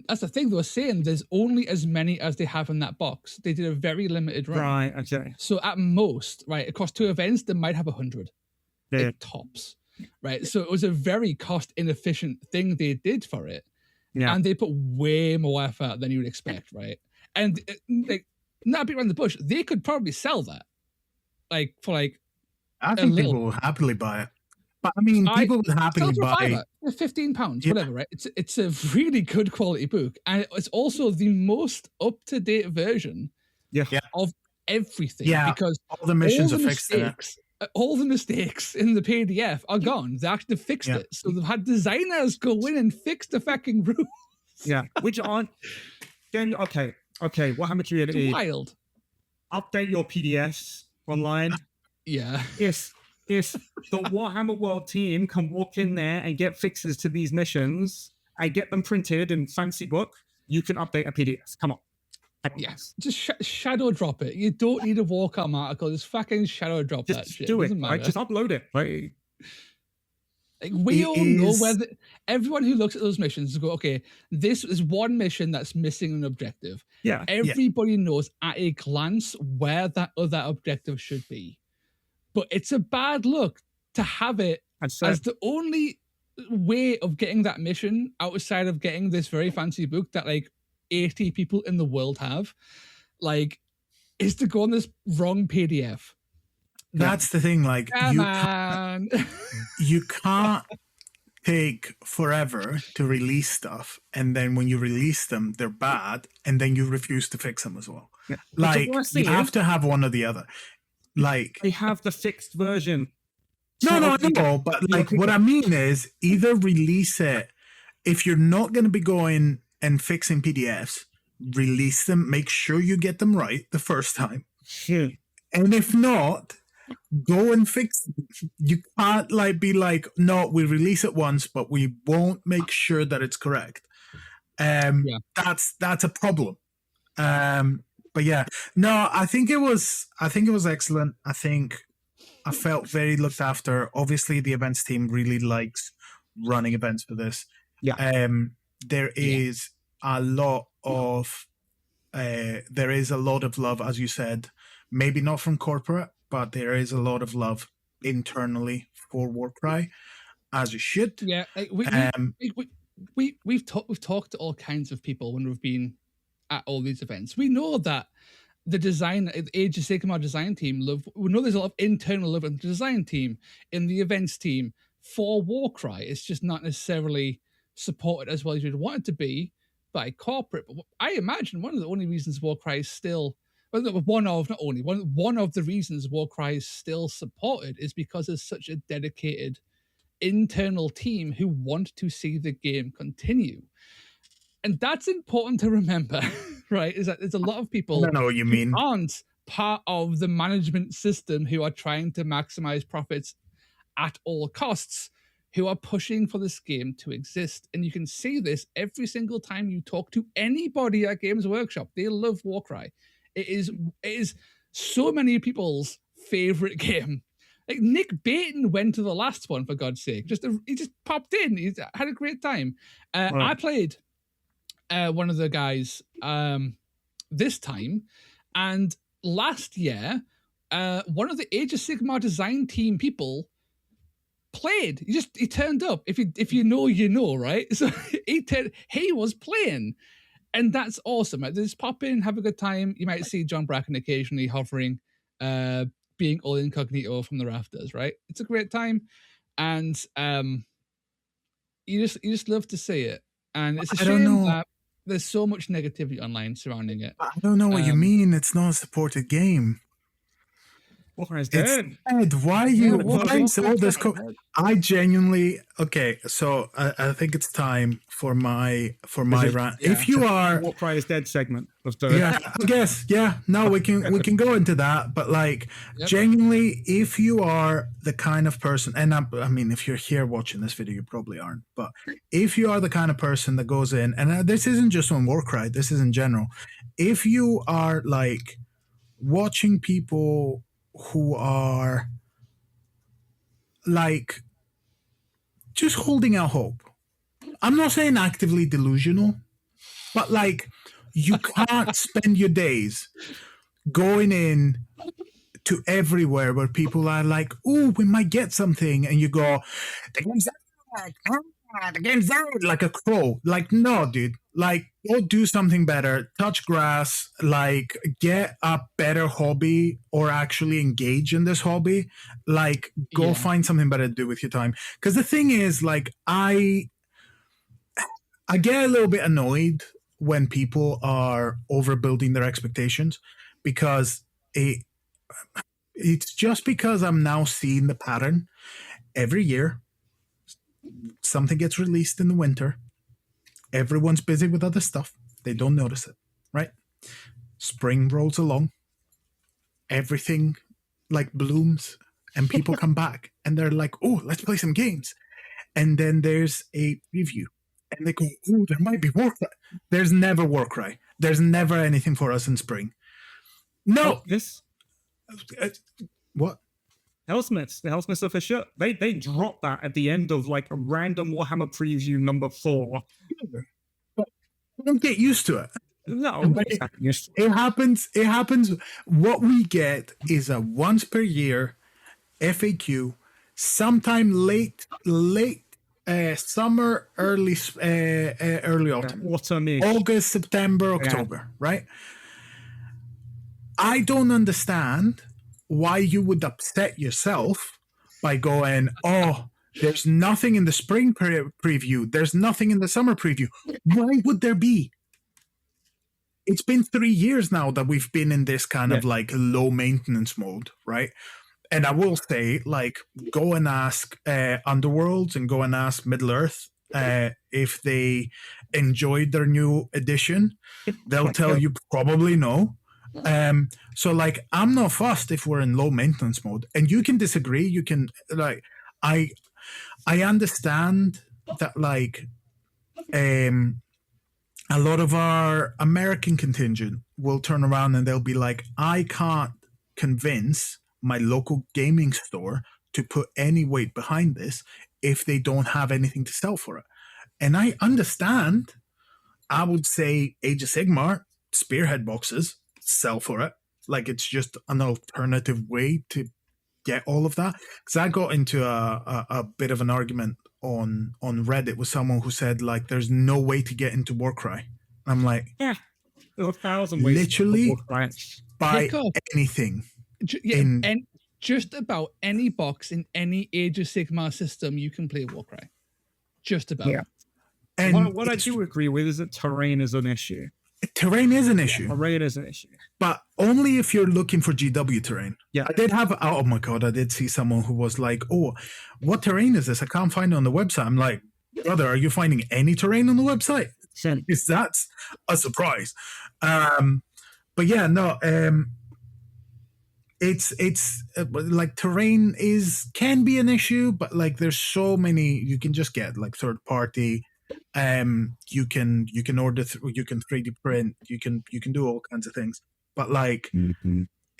That's the thing. They were saying there's only as many as they have in that box. They did a very limited run. Right. Okay. So at most, right, across 2 events, they might have 100. Yeah. Like, tops. Right. So it was a very cost inefficient thing they did for it. Yeah. And they put way more effort than you would expect. Right. And like, not a bit around the bush, they could probably sell that, like, for like. I think people will happily buy it. But I mean, people would happily buy it. £15, whatever, right? It's a really good quality book, and it's also the most up to date version of everything. Yeah, because all the missions are fixed in it. All the mistakes in the PDF are gone. They actually fixed it, so they've had designers go in and fix the fucking rules. Yeah, which aren't. Then okay, what happened to you? It's wild. Update your PDFs online. Yeah. If the Warhammer World team can walk in there and get fixes to these missions and get them printed in fancy book, you can update a PDF. Come on. Yes. Just shadow drop it. You don't need a Warcom article. Just fucking shadow drop that shit. Do it. Right? Just upload it. Right? Like, we all know whether everyone who looks at those missions go, okay, this is one mission that's missing an objective. Yeah. Everybody knows at a glance where that other objective should be. But it's a bad look to have it as the only way of getting that mission outside of getting this very fancy book that like 80 people in the world have, like, is to go on this wrong PDF. That's the thing, like, you can't take forever to release stuff, and then when you release them, they're bad, and then you refuse to fix them as well. Yeah. Like, you have to have one or the other. Like, they have the fixed version. No, but like, what I mean is, either release it, if you're not going to be going and fixing PDFs, release them, make sure you get them right the first time. Sure. And if not, go and fix it. You can't like be like, no, we release it once, but we won't make sure that it's correct. That's a problem. But yeah, no, I think it was excellent. I think I felt very looked after. Obviously, the events team really likes running events for this. Yeah. There is a lot of love, as you said, maybe not from corporate, but there is a lot of love internally for Warcry, as you should. Yeah, we've talked to all kinds of people when we've been at all these events. We know that the design, Age of Sigmar design team we know there's a lot of internal love in the design team, in the events team for Warcry. It's just not necessarily supported as well as you'd want it to be by corporate. But I imagine one of the only reasons Warcry is still, one of the reasons Warcry is still supported is because there's such a dedicated internal team who want to see the game continue. And that's important to remember, right? Is that there's a lot of people who aren't part of the management system who are trying to maximize profits at all costs, who are pushing for this game to exist. And you can see this every single time you talk to anybody at Games Workshop. They love Warcry. It is so many people's favorite game. Like, Nick Baton went to the last one, for God's sake. He just popped in. He had a great time. I played one of the guys this time, and last year, one of the Age of Sigmar design team people played. He turned up. If you know, you know, right? So he was playing, and that's awesome. Just pop in, have a good time. You might see John Bracken occasionally hovering, being all incognito from the rafters. Right? It's a great time, and you just love to see it. And it's a shame that there's so much negativity online surrounding it. I don't know what you mean. It's not a supported game. Warcry's dead. Why are you? Why all this? I genuinely So I think it's time for my rant. Yeah, if you are Warcry is dead segment of the I guess no, we can go into that, but like genuinely, if you are the kind of person, and I mean, if you're here watching this video, you probably aren't, but if you are the kind of person that goes in, and this isn't just on Warcry, this is in general. If you are like watching people who are like just holding out hope. I'm not saying actively delusional, but like you can't spend your days going in to everywhere where people are like, "Oh, we might get something," and you go, "The game's out, the game's out," like a crow. Like, no, dude. Like, go do something better. Touch grass. Like, get a better hobby or actually engage in this hobby. Like, go find something better to do with your time. Because the thing is, like, I get a little bit annoyed when people are overbuilding their expectations, because it's just because I'm now seeing the pattern. Every year, something gets released in the winter. Everyone's busy with other stuff. They don't notice it, right? Spring rolls along. Everything like blooms, and people come back and they're like, "Oh, let's play some games." And then there's a preview and they go, "Oh, there might be Warcry." There's never Warcry. There's never anything for us in spring. No. What? Hellsmiths, the Hellsmiths official, they dropped that at the end of like a random Warhammer preview number 4. But don't get used to it. No, it happens. It happens. What we get is a once per year FAQ, sometime late summer, early autumn, August, September, October, right? I don't understand why you would upset yourself by going, "Oh, there's nothing in the spring preview. There's nothing in the summer preview." Why would there be? It's been 3 years now that we've been in this kind of like low maintenance mode, right? And I will say, like, go and ask Underworlds and go and ask Middle Earth if they enjoyed their new edition. They'll tell you probably no. So like, I'm not fussed if we're in low maintenance mode, and you can disagree. You can like, I understand that like, a lot of our American contingent will turn around and they'll be like, "I can't convince my local gaming store to put any weight behind this if they don't have anything to sell for it." And I understand. I would say Age of Sigmar Spearhead boxes sell for it. Like, it's just an alternative way to get all of that. Because I got into a bit of an argument on Reddit with someone who said, like, there's no way to get into Warcry. I'm like, there are 1,000 ways literally to buy anything. And just about any box in any Age of Sigmar system, you can play Warcry. Just about. Yeah. And what I do agree with is that terrain is an issue. Terrain is an issue. Terrain is an issue. But only if you're looking for GW terrain. Yeah. I did have, oh my God, I did see someone who was like, "Oh, what terrain is this? I can't find it on the website." I'm like, "Brother, are you finding any terrain on the website?" Is that a surprise? But yeah, no, it's like terrain can be an issue, but like there's so many you can just get, like third party. You can order, you can 3D print, you can do all kinds of things, but like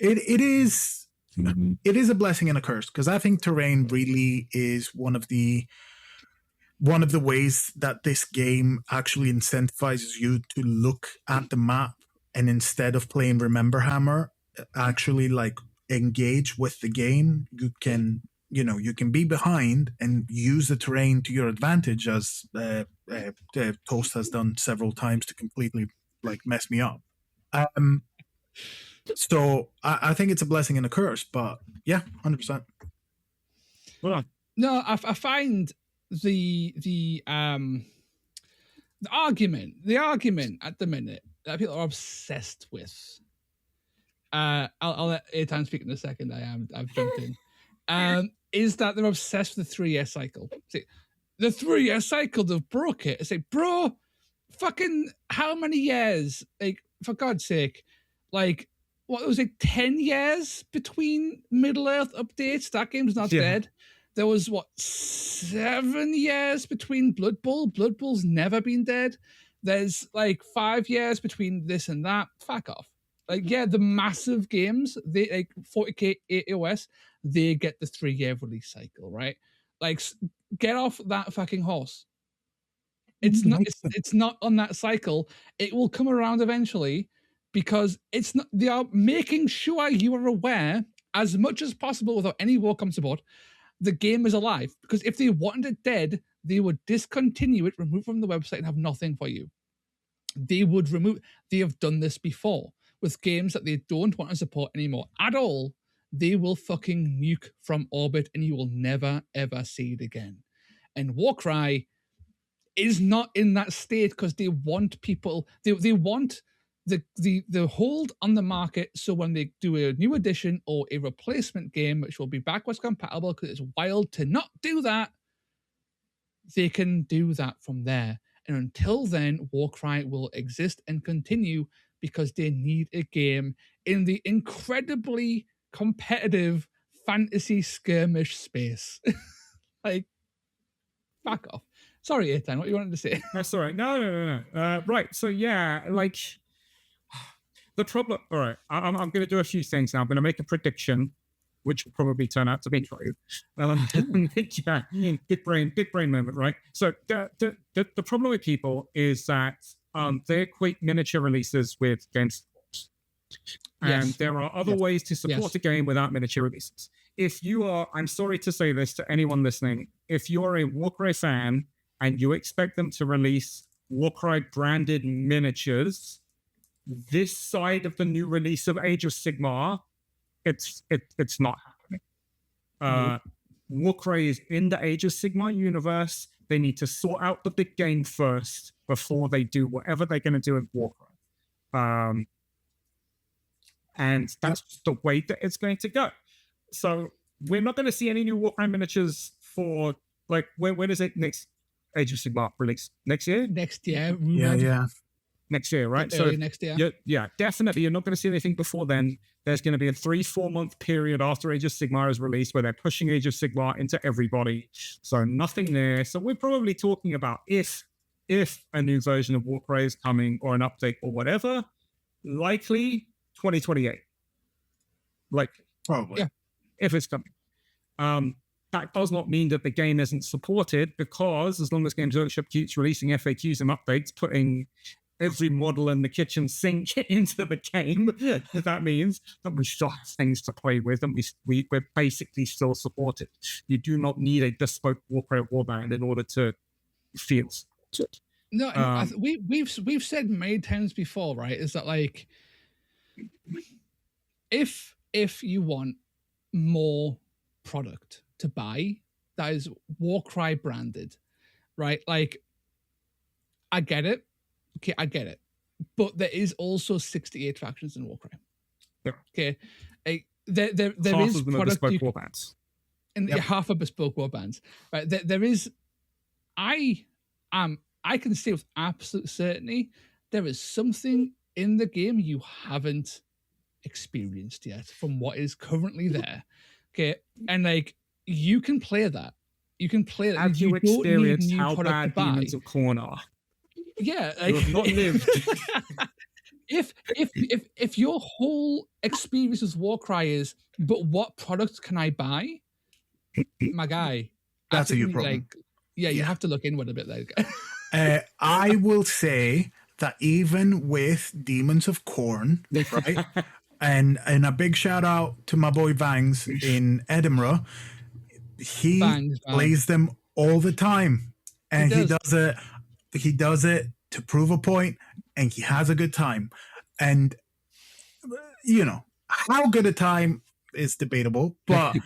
it is a blessing and a curse, because I think terrain really is one of the one of the ways that this game actually incentivizes you to look at the map and instead of playing Remember Hammer, actually like engage with the game. You can be behind and use the terrain to your advantage, as Toast has done several times to completely like mess me up. So I think it's a blessing and a curse, but yeah, 100%. Well, No, I find the argument at the minute that people are obsessed with. I'll let Aitan speak in a second. I've jumped in. Is that they're obsessed with the 3-year cycle? See, the 3-year cycle, they've broke it. It's like, bro, fucking how many years? Like, for God's sake, like, what was it, 10 years between Middle Earth updates? That game's not dead. There was, 7 years between Blood Bowl? Blood Bowl's never been dead. There's, 5 years between this and that. Fuck off. The massive games, they 40k AOS, they get the 3-year release cycle, right? Get off that fucking horse. It's not on that cycle. It will come around eventually because it's not. They are making sure you are aware as much as possible without any Warcom support. The game is alive, because if they wanted it dead, they would discontinue it, remove it from the website, and have nothing for you. They have done this before with games that they don't want to support anymore at all. They will fucking nuke from orbit and you will never ever see it again. And Warcry is not in that state because they want people, they want the hold on the market, so when they do a new edition or a replacement game which will be backwards compatible, because it's wild to not do that, they can do that from there. And until then, Warcry will exist and continue because they need a game in the incredibly competitive fantasy skirmish space. Fuck off. Sorry, Aitan, what you wanted to say? That's all right. No. Right. So yeah, the problem. All right. I'm going to do a few things now. I'm going to make a prediction, which will probably turn out to be true. Yeah, big brain moment, right? So the problem with people is that they equate miniature releases with game support. And there are other ways to support a game without miniature releases. If you are, I'm sorry to say this to anyone listening, if you're a Warcry fan and you expect them to release Warcry branded miniatures this side of the new release of Age of Sigmar, it's not happening. Warcry is in the Age of Sigmar universe. They need to sort out the big game first before they do whatever they're going to do with Warcry. And that's the way that it's going to go. So we're not going to see any new Warcry miniatures for, when is it next Age of Sigmar release? Next year? Next year. Yeah. Next year, right? So next year. Yeah, definitely. You're not going to see anything before then. There's going to be a 3-4 month period after Age of Sigmar is released where they're pushing Age of Sigmar into everybody. So nothing there. So we're probably talking about if a new version of Warcry is coming or an update or whatever, likely 2028. Probably. Yeah, if it's coming. That does not mean that the game isn't supported, because as long as Games Workshop keeps releasing FAQs and updates, putting every model in the kitchen sink into the game, that means that we still have things to play with, and we're basically still supported. You do not need a bespoke Warcry warband in order to feel supported. No, we've said many times before, right? Is that if you want more product to buy that is Warcry branded, right? I get it. Okay, I get it. But there is also 68 factions in Warcry. Yeah. Okay. There half is of them product are bespoke warbands. And half are bespoke warbands. Right. There is I can say with absolute certainty there is something in the game you haven't experienced yet from what is currently there. Okay. And you can play that. You can play that. Have you experienced how bad Demons of Khorne are? Yeah. You have not lived. If your whole experience with Warcry is, but what product can I buy? My guy. That's a you problem. Yeah, you Yeah. have to look inward a bit there. I will say that even with Demons of Corn, right? and a big shout out to my boy Vangs in Edinburgh. He Bangs, man. plays them all the time, and he does. does it. He does it to prove a point, and he has a good time. And you know how good a time is debatable, but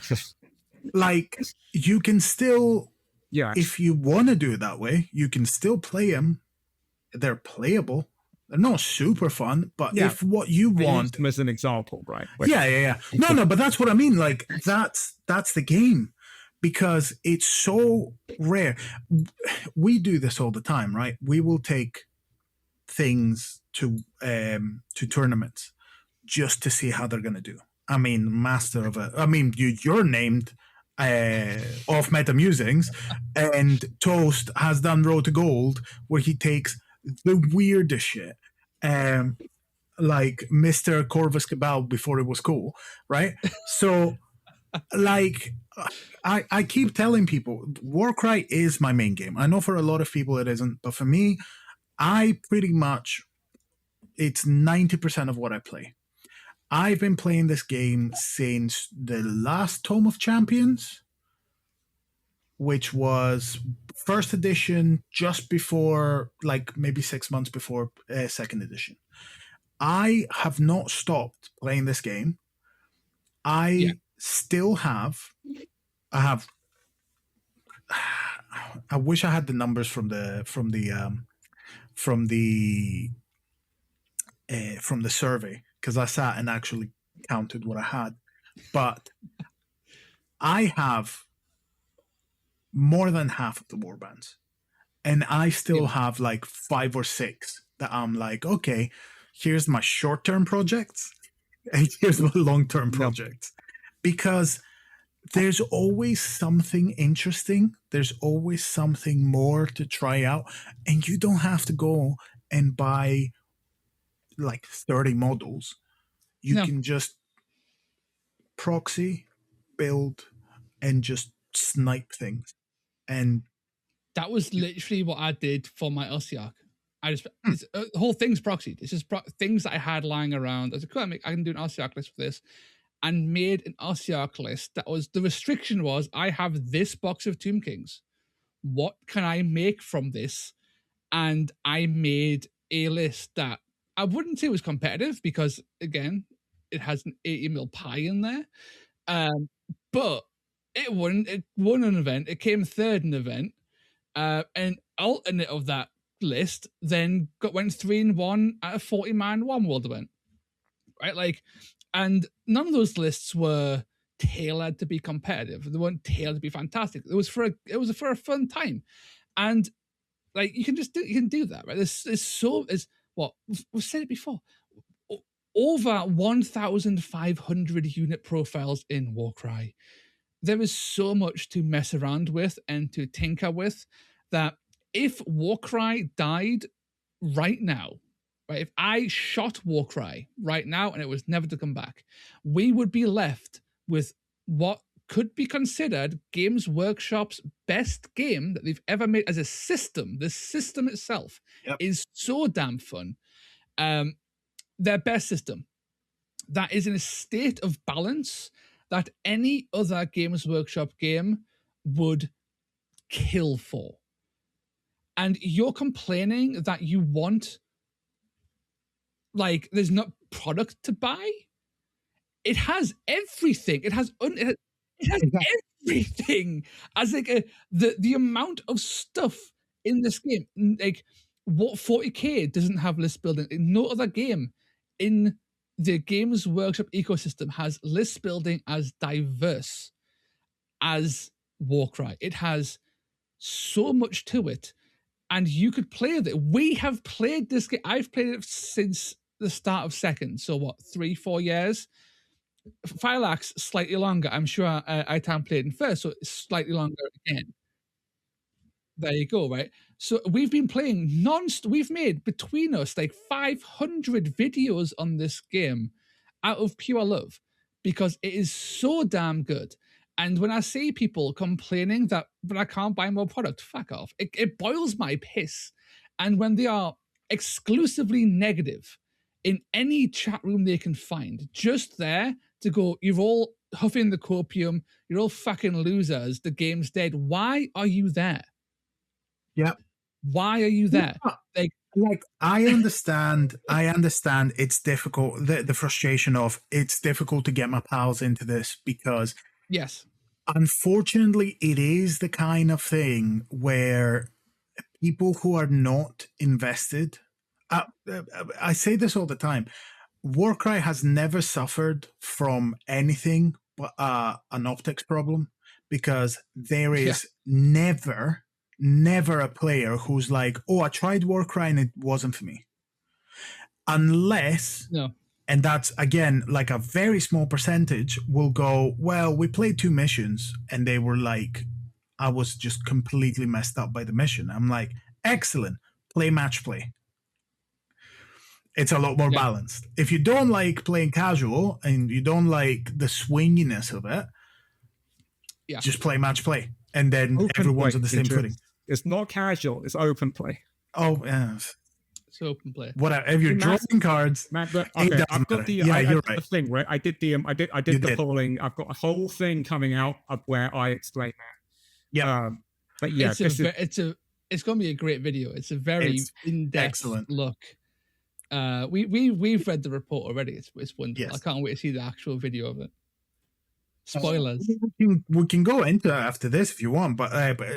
like you can still, Yeah. if you want to do it that way, you can still play them. They're playable. They're not super fun, but Yeah. if what you I used want, them as an example, right? yeah. No, but that's what I mean. Like that's the game, because it's so rare. We do this all the time, right? We will take things to tournaments just to see how they're going to do. I mean, master of it. I mean, you're named off Meta Musings, and Toast has done Road to Gold, where he takes the weirdest shit, like Mr. Corvus Cabal before it was cool, right? So, like, I keep telling people, Warcry is my main game. I know for a lot of people it isn't, but for me, I pretty much, it's 90% of what I play. I've been playing this game since the last Tome of Champions, which was first edition, just before, like maybe 6 months before second edition. I have not stopped playing this game. I still have. I wish I had the numbers from the survey, because I sat and actually counted what I had. But I have more than half of the warbands, and I still have like 5 or 6 that I'm like, okay, here's my short-term projects and here's my long-term projects. Because there's always something interesting. There's always something more to try out. And you don't have to go and buy like 30 models. You can just proxy, build, and just snipe things. And that was literally what I did for my Ossiarch. I just the whole thing's proxied. It's just things that I had lying around. I was like, cool, I can do an Ossiarch list for this, and made an Ossiarch list. That was the restriction. Was I have this box of Tomb Kings? What can I make from this? And I made a list that I wouldn't say was competitive, because again, it has an 80 mil pie in there. But it won an event. It came third in the event. An alternate of that list then went 3-1 at a 40-man one world event, right? Like, and none of those lists were tailored to be competitive. They weren't tailored to be fantastic. It was for a fun time, and like you can do that, right? We've said it before. Over 1,500 unit profiles in Warcry. There is so much to mess around with and to tinker with, that if Warcry died right now, right, if I shot Warcry right now and it was never to come back, we would be left with what could be considered Games Workshop's best game that they've ever made as a system. The system itself is so damn fun. Their best system that is in a state of balance that any other Games Workshop game would kill for. And you're complaining that you want, like, there's not product to buy? It has everything. It has everything. As like the amount of stuff in this game, like what 40k doesn't have list building. No other game in the Games Workshop ecosystem has list building as diverse as Warcry. It has so much to it, and you could play it. We have played this game. I've played it since the start of second. So what, 3-4 years? Phylax slightly longer. I'm sure Itan played in first, so it's slightly longer again. There you go, right? So we've been playing we've made between us like 500 videos on this game out of pure love, because it is so damn good. And when I see people complaining that, but I can't buy more product, fuck off. It boils my piss. And when they are exclusively negative in any chat room they can find, just there to go, you're all huffing the copium, you're all fucking losers, the game's dead. Why are you there? Yeah. Why are you there? Like I understand it's difficult, the frustration of it's difficult to get my pals into this because yes, unfortunately it is the kind of thing where people who are not invested, I say this all the time, Warcry has never suffered from anything but an optics problem, because there is never a player who's like, oh, I tried Warcry and it wasn't for me. Unless, and that's again like a very small percentage, will go, well, we played 2 missions and they were like, I was just completely messed up by the mission. I'm like, excellent, play match play. It's a lot more balanced. If you don't like playing casual and you don't like the swinginess of it, just play match play. And then open everyone's on the same footing. It's not casual, it's open play. Oh, yes. It's open play. Whatever. If you're drawing cards, okay, I've got the you're right. The thing, right? I did the polling. I've got a whole thing coming out of where I explain that. Yeah. But yeah, it's going to be a great video. It's a very in-depth look. We've read the report already. It's wonderful. Yes. I can't wait to see the actual video of it. Spoilers. We can go into it after this if you want, but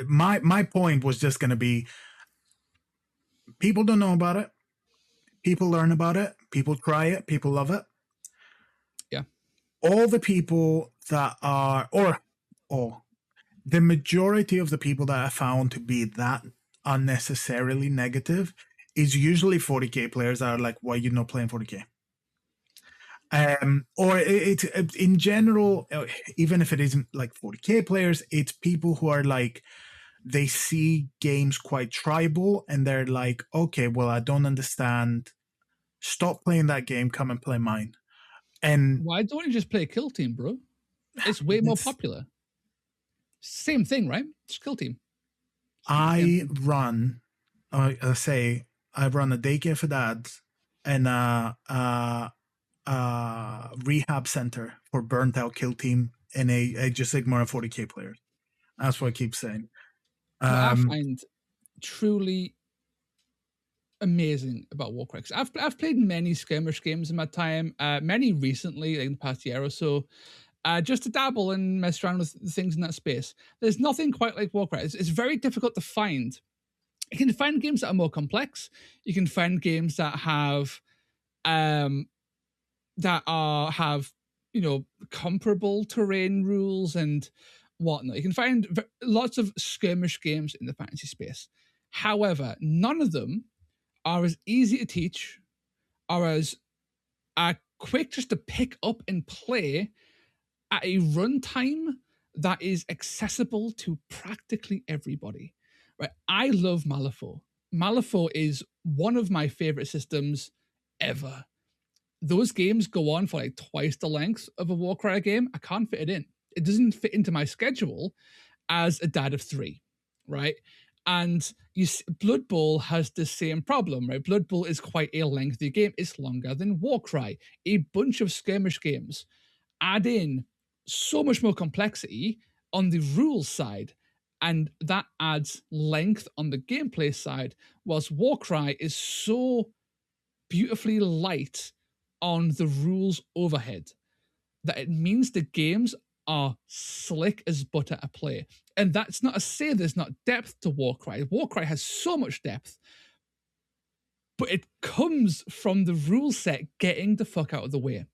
my point was just going to be, people don't know about it. People learn about it. People try it. People love it. Yeah. All the people that are, or the majority of the people that are found to be that unnecessarily negative is usually 40k players that are like, why are you not playing 40k? Or it's in general, even if it isn't like 40k players, it's people who are like, they see games quite tribal and they're like, okay, well, I don't understand. Stop playing that game. Come and play mine. And why don't you just play Kill Team, bro? It's way more popular. Same thing, right? Just Kill Team. I run a daycare for dads and rehab center for burnt out Kill Team and a just ignore 40k players. That's what I keep saying. I find truly amazing about Warcry. I've played many skirmish games in my time, many recently, like in the past year or so, just to dabble and mess around with things in that space. There's nothing quite like Warcry. It's very difficult to find. You can find games that are more complex. You can find games that have comparable terrain rules and whatnot. You can find lots of skirmish games in the fantasy space. However, none of them are as easy to teach, are as quick just to pick up and play at a runtime that is accessible to practically everybody. Right? I love Malifaux. Malifaux is one of my favorite systems ever. Those games go on for like twice the length of a Warcry game. I can't fit it in. It doesn't fit into my schedule as a dad of 3, right? And Blood Bowl has the same problem, right? Blood Bowl is quite a lengthy game. It's longer than Warcry. A bunch of skirmish games add in so much more complexity on the rules side, and that adds length on the gameplay side, whilst Warcry is so beautifully light on the rules overhead that it means the games are slick as butter to play. And that's not to say there's not depth to Warcry. Warcry has so much depth, but it comes from the rule set getting the fuck out of the way.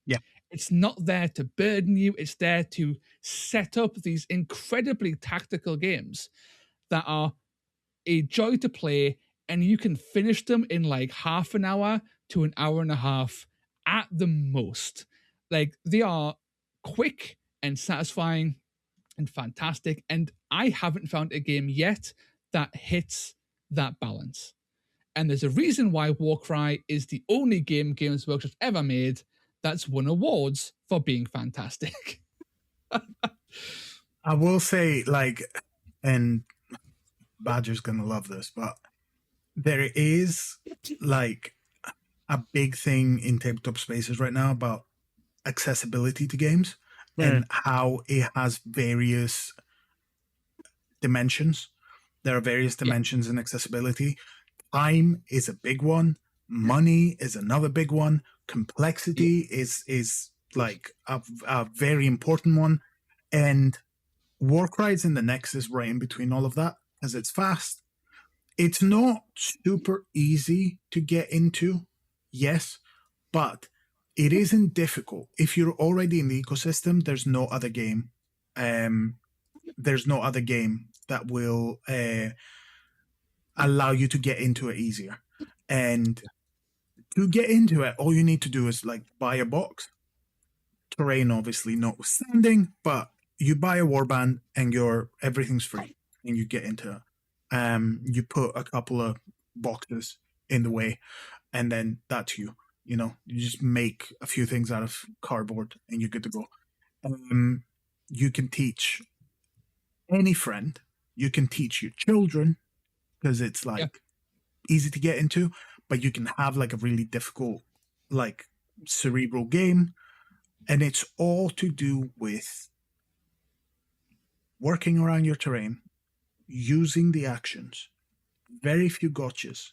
Yeah. It's not there to burden you. It's there to set up these incredibly tactical games that are a joy to play, and you can finish them in like half an hour to an hour and a half at the most. Like, they are quick and satisfying and fantastic, and I haven't found a game yet that hits that balance. And there's a reason why Warcry is the only game Games Workshop's ever made that's won awards for being fantastic. I will say, like, and Badger's gonna love this, but there is like a big thing in tabletop spaces right now about accessibility to games and how it has various dimensions. There are various dimensions in accessibility. Time is a big one. Money is another big one. Complexity is like a very important one. And Warcry is in the nexus right in between all of that because it's fast. It's not super easy to get into, yes, but it isn't difficult. If you're already in the ecosystem, there's no other game. There's no other game that will allow you to get into it easier. And to get into it, all you need to do is like buy a box. Terrain, obviously, notwithstanding, but you buy a warband and everything's free, and you get into it. You put a couple of boxes in the way, and then that's you. You know, you just make a few things out of cardboard, and you're good to go. You can teach any friend. You can teach your children because it's like easy to get into, but you can have like a really difficult, like cerebral game, and it's all to do with working around your terrain, using the actions, very few gotchas.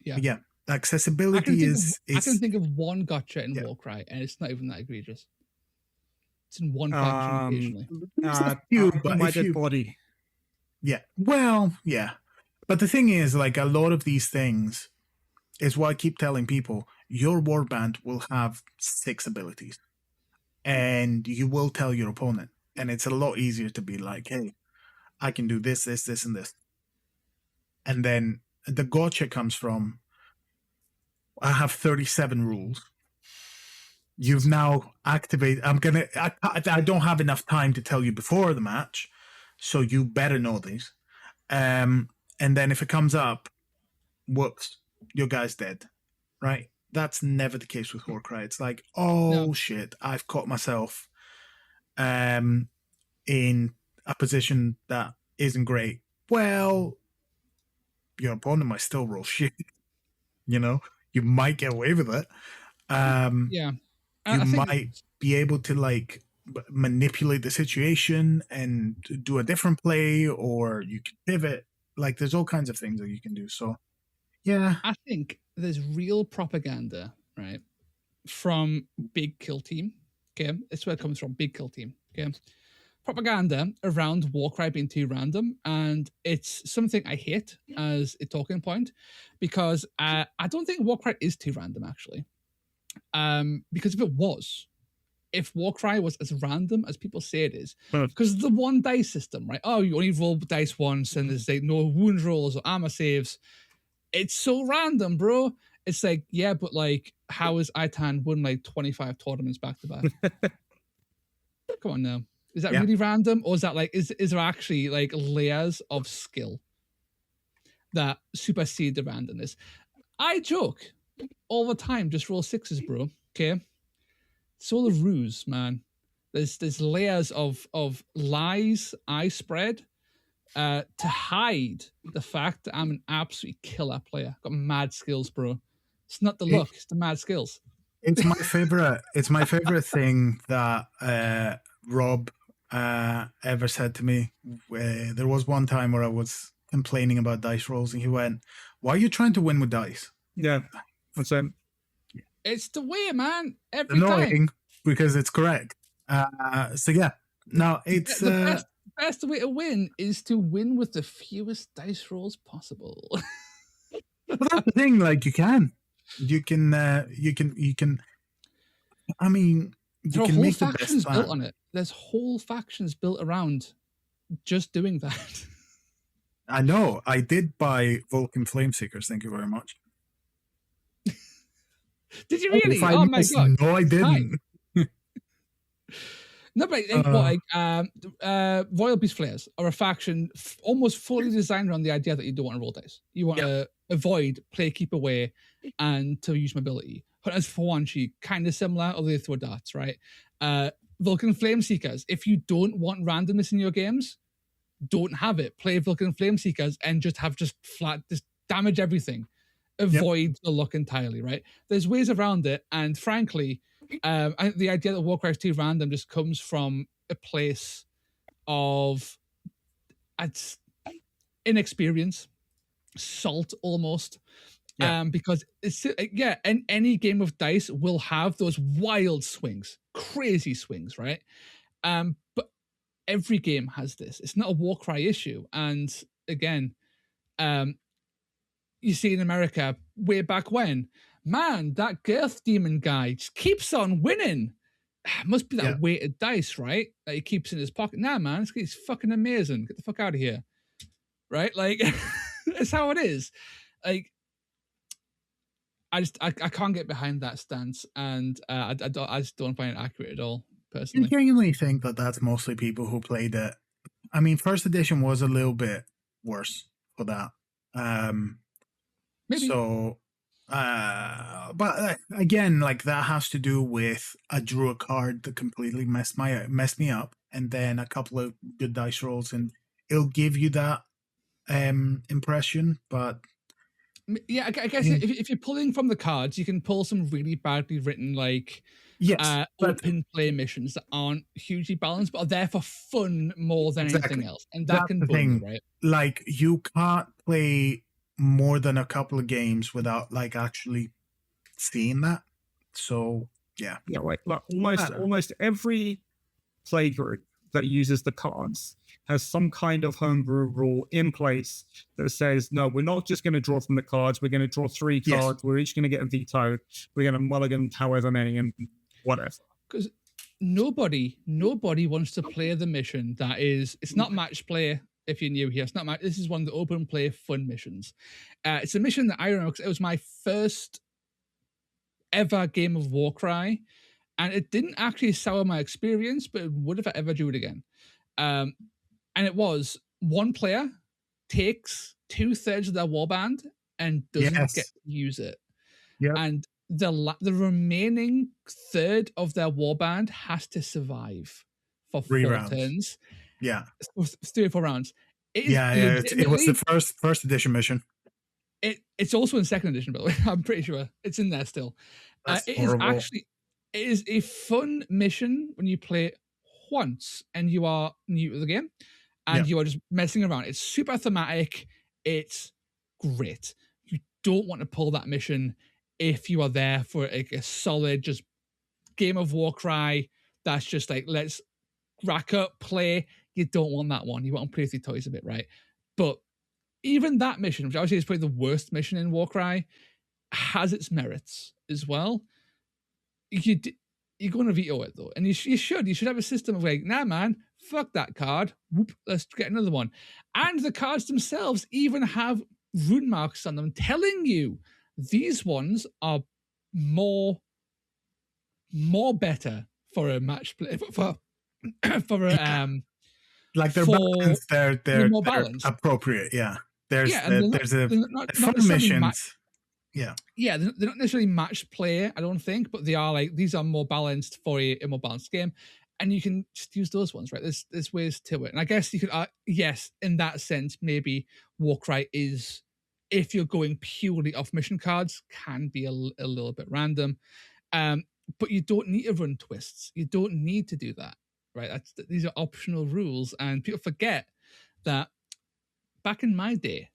Yeah. Accessibility I can think of one gotcha in Warcry, and it's not even that egregious. It's in one faction occasionally. My dead body. Yeah. Well, yeah. But the thing is, like, a lot of these things is what I keep telling people. Your warband will have 6 abilities, and you will tell your opponent. And it's a lot easier to be like, hey, I can do this, this, this, and this. And then the gotcha comes from, I have 37 rules. You've now activated. I don't have enough time to tell you before the match, so you better know these. And then if it comes up, whoops, your guy's dead, right? That's never the case with Warcry. It's like, shit, I've caught myself in a position that isn't great. Well, your opponent might still roll shit. You know, you might get away with it. You might be able to like manipulate the situation and do a different play, or you can pivot. Like, there's all kinds of things that you can do. So, yeah. I think there's real propaganda, right, from Big Kill Team. Okay, that's where it comes from. Big Kill Team. Okay, propaganda around Warcry being too random, and it's something I hate as a talking point because I don't think Warcry is too random actually. Because if Warcry was as random as people say it is, because the one dice system, right? Oh, you only roll dice once, and there's like no wound rolls or armor saves. It's so random, bro. It's like, yeah, but like, how is Itan won like 25 tournaments back to back? Come on now. Is that really random? Or is that like, is there actually like layers of skill that supersede the randomness? I joke all the time, just roll 6s, bro. Okay. It's all a ruse, man. There's layers of lies I spread to hide the fact that I'm an absolute killer player. Got mad skills, bro. It's not the luck, it's the mad skills. It's my favorite. It's my favorite thing that Rob ever said to me. There was one time where I was complaining about dice rolls, and he went, "Why are you trying to win with dice?" Yeah, that's it. It's the way, man. Every annoying time. Because it's correct. So yeah, no, it's the best way to win is to win with the fewest dice rolls possible. But that's the thing. Like, you can. I mean, you can make the best built on it. There's whole factions built around just doing that. I know. I did buy Vulcan Flameseekers. Thank you very much. Did you really? Oh my god! No, I didn't. No, but Royal Beast Flayers are a faction almost fully designed around the idea that you don't want to roll dice. You want to avoid, play, keep away, and to use mobility. Hunters for One, she kind of similar, although they throw darts, right? Vulcan Flame Seekers. If you don't want randomness in your games, don't have it. Play Vulcan Flame Seekers and just damage everything. Avoid the luck entirely, right? There's ways around it, and frankly, I think the idea that Warcry is too random just comes from a place of inexperience, salt almost. Because it's and any game of dice will have those wild swings, crazy swings, right? But every game has this. It's not a Warcry issue. And again, you see in America way back when, man, that Girth Demon guy just keeps on winning. Must be that weighted dice, right? That he keeps in his pocket. Nah, man, it's fucking amazing. Get the fuck out of here, right? Like, that's how it is. Like, I can't get behind that stance, and I just don't find it accurate at all, personally. I genuinely think that that's mostly people who played it. I mean, first edition was a little bit worse for that. Maybe. So, but again, like that has to do with I drew a card that completely messed me up, and then a couple of good dice rolls, and it'll give you that impression, but. Yeah, I guess if you're pulling from the cards, you can pull some really badly written, like, open play missions that aren't hugely balanced, but are there for fun more than anything else. And that can bum you, right? Like, you can't play more than a couple of games without, like, actually seeing that. So, yeah. Yeah, like almost every playgroup that uses the cards has some kind of homebrew rule in place that says, no, we're not just going to draw from the cards. We're going to draw 3 cards. We're each going to get a veto. We're going to mulligan however many and whatever. Because nobody wants to play the mission that is, it's not match play. If you're new here, it's not match. This is one of the open play fun missions. It's a mission that I remember because it was my first ever game of Warcry. And it didn't actually sour my experience, but it would if I ever do it again. And it was one player takes 2/3 of their warband and doesn't get to use it. Yep. And the remaining third of their warband has to survive for 4 turns. Yeah. 3 or 4 rounds. It was the first edition mission. It's also in second edition, by the way. I'm pretty sure it's in there still. It is a fun mission when you play it once and you are new to the game and you are just messing around. It's super thematic. It's great. You don't want to pull that mission if you are there for like a solid just game of Warcry. That's just like, let's rack up, play. You don't want that one. You want to play with your toys a bit, right? But even that mission, which obviously is probably the worst mission in Warcry, has its merits as well. You're going to veto it though, and you should have a system of like, nah, man, fuck that card. Whoop, let's get another one. And the cards themselves even have rune marks on them, telling you these ones are more better for a match play for like they're balanced. They're more balanced. Appropriate. Yeah. There's fun missions. Yeah, they're not necessarily match play, I don't think, but they are like, these are more balanced for a more balanced game, and you can just use those ones, right? There's ways to it, and I guess you could, yes, in that sense, maybe Warcry is, if you're going purely off mission cards, can be a little bit random, but you don't need to run twists. You don't need to do that, right? These are optional rules, and people forget that back in my day,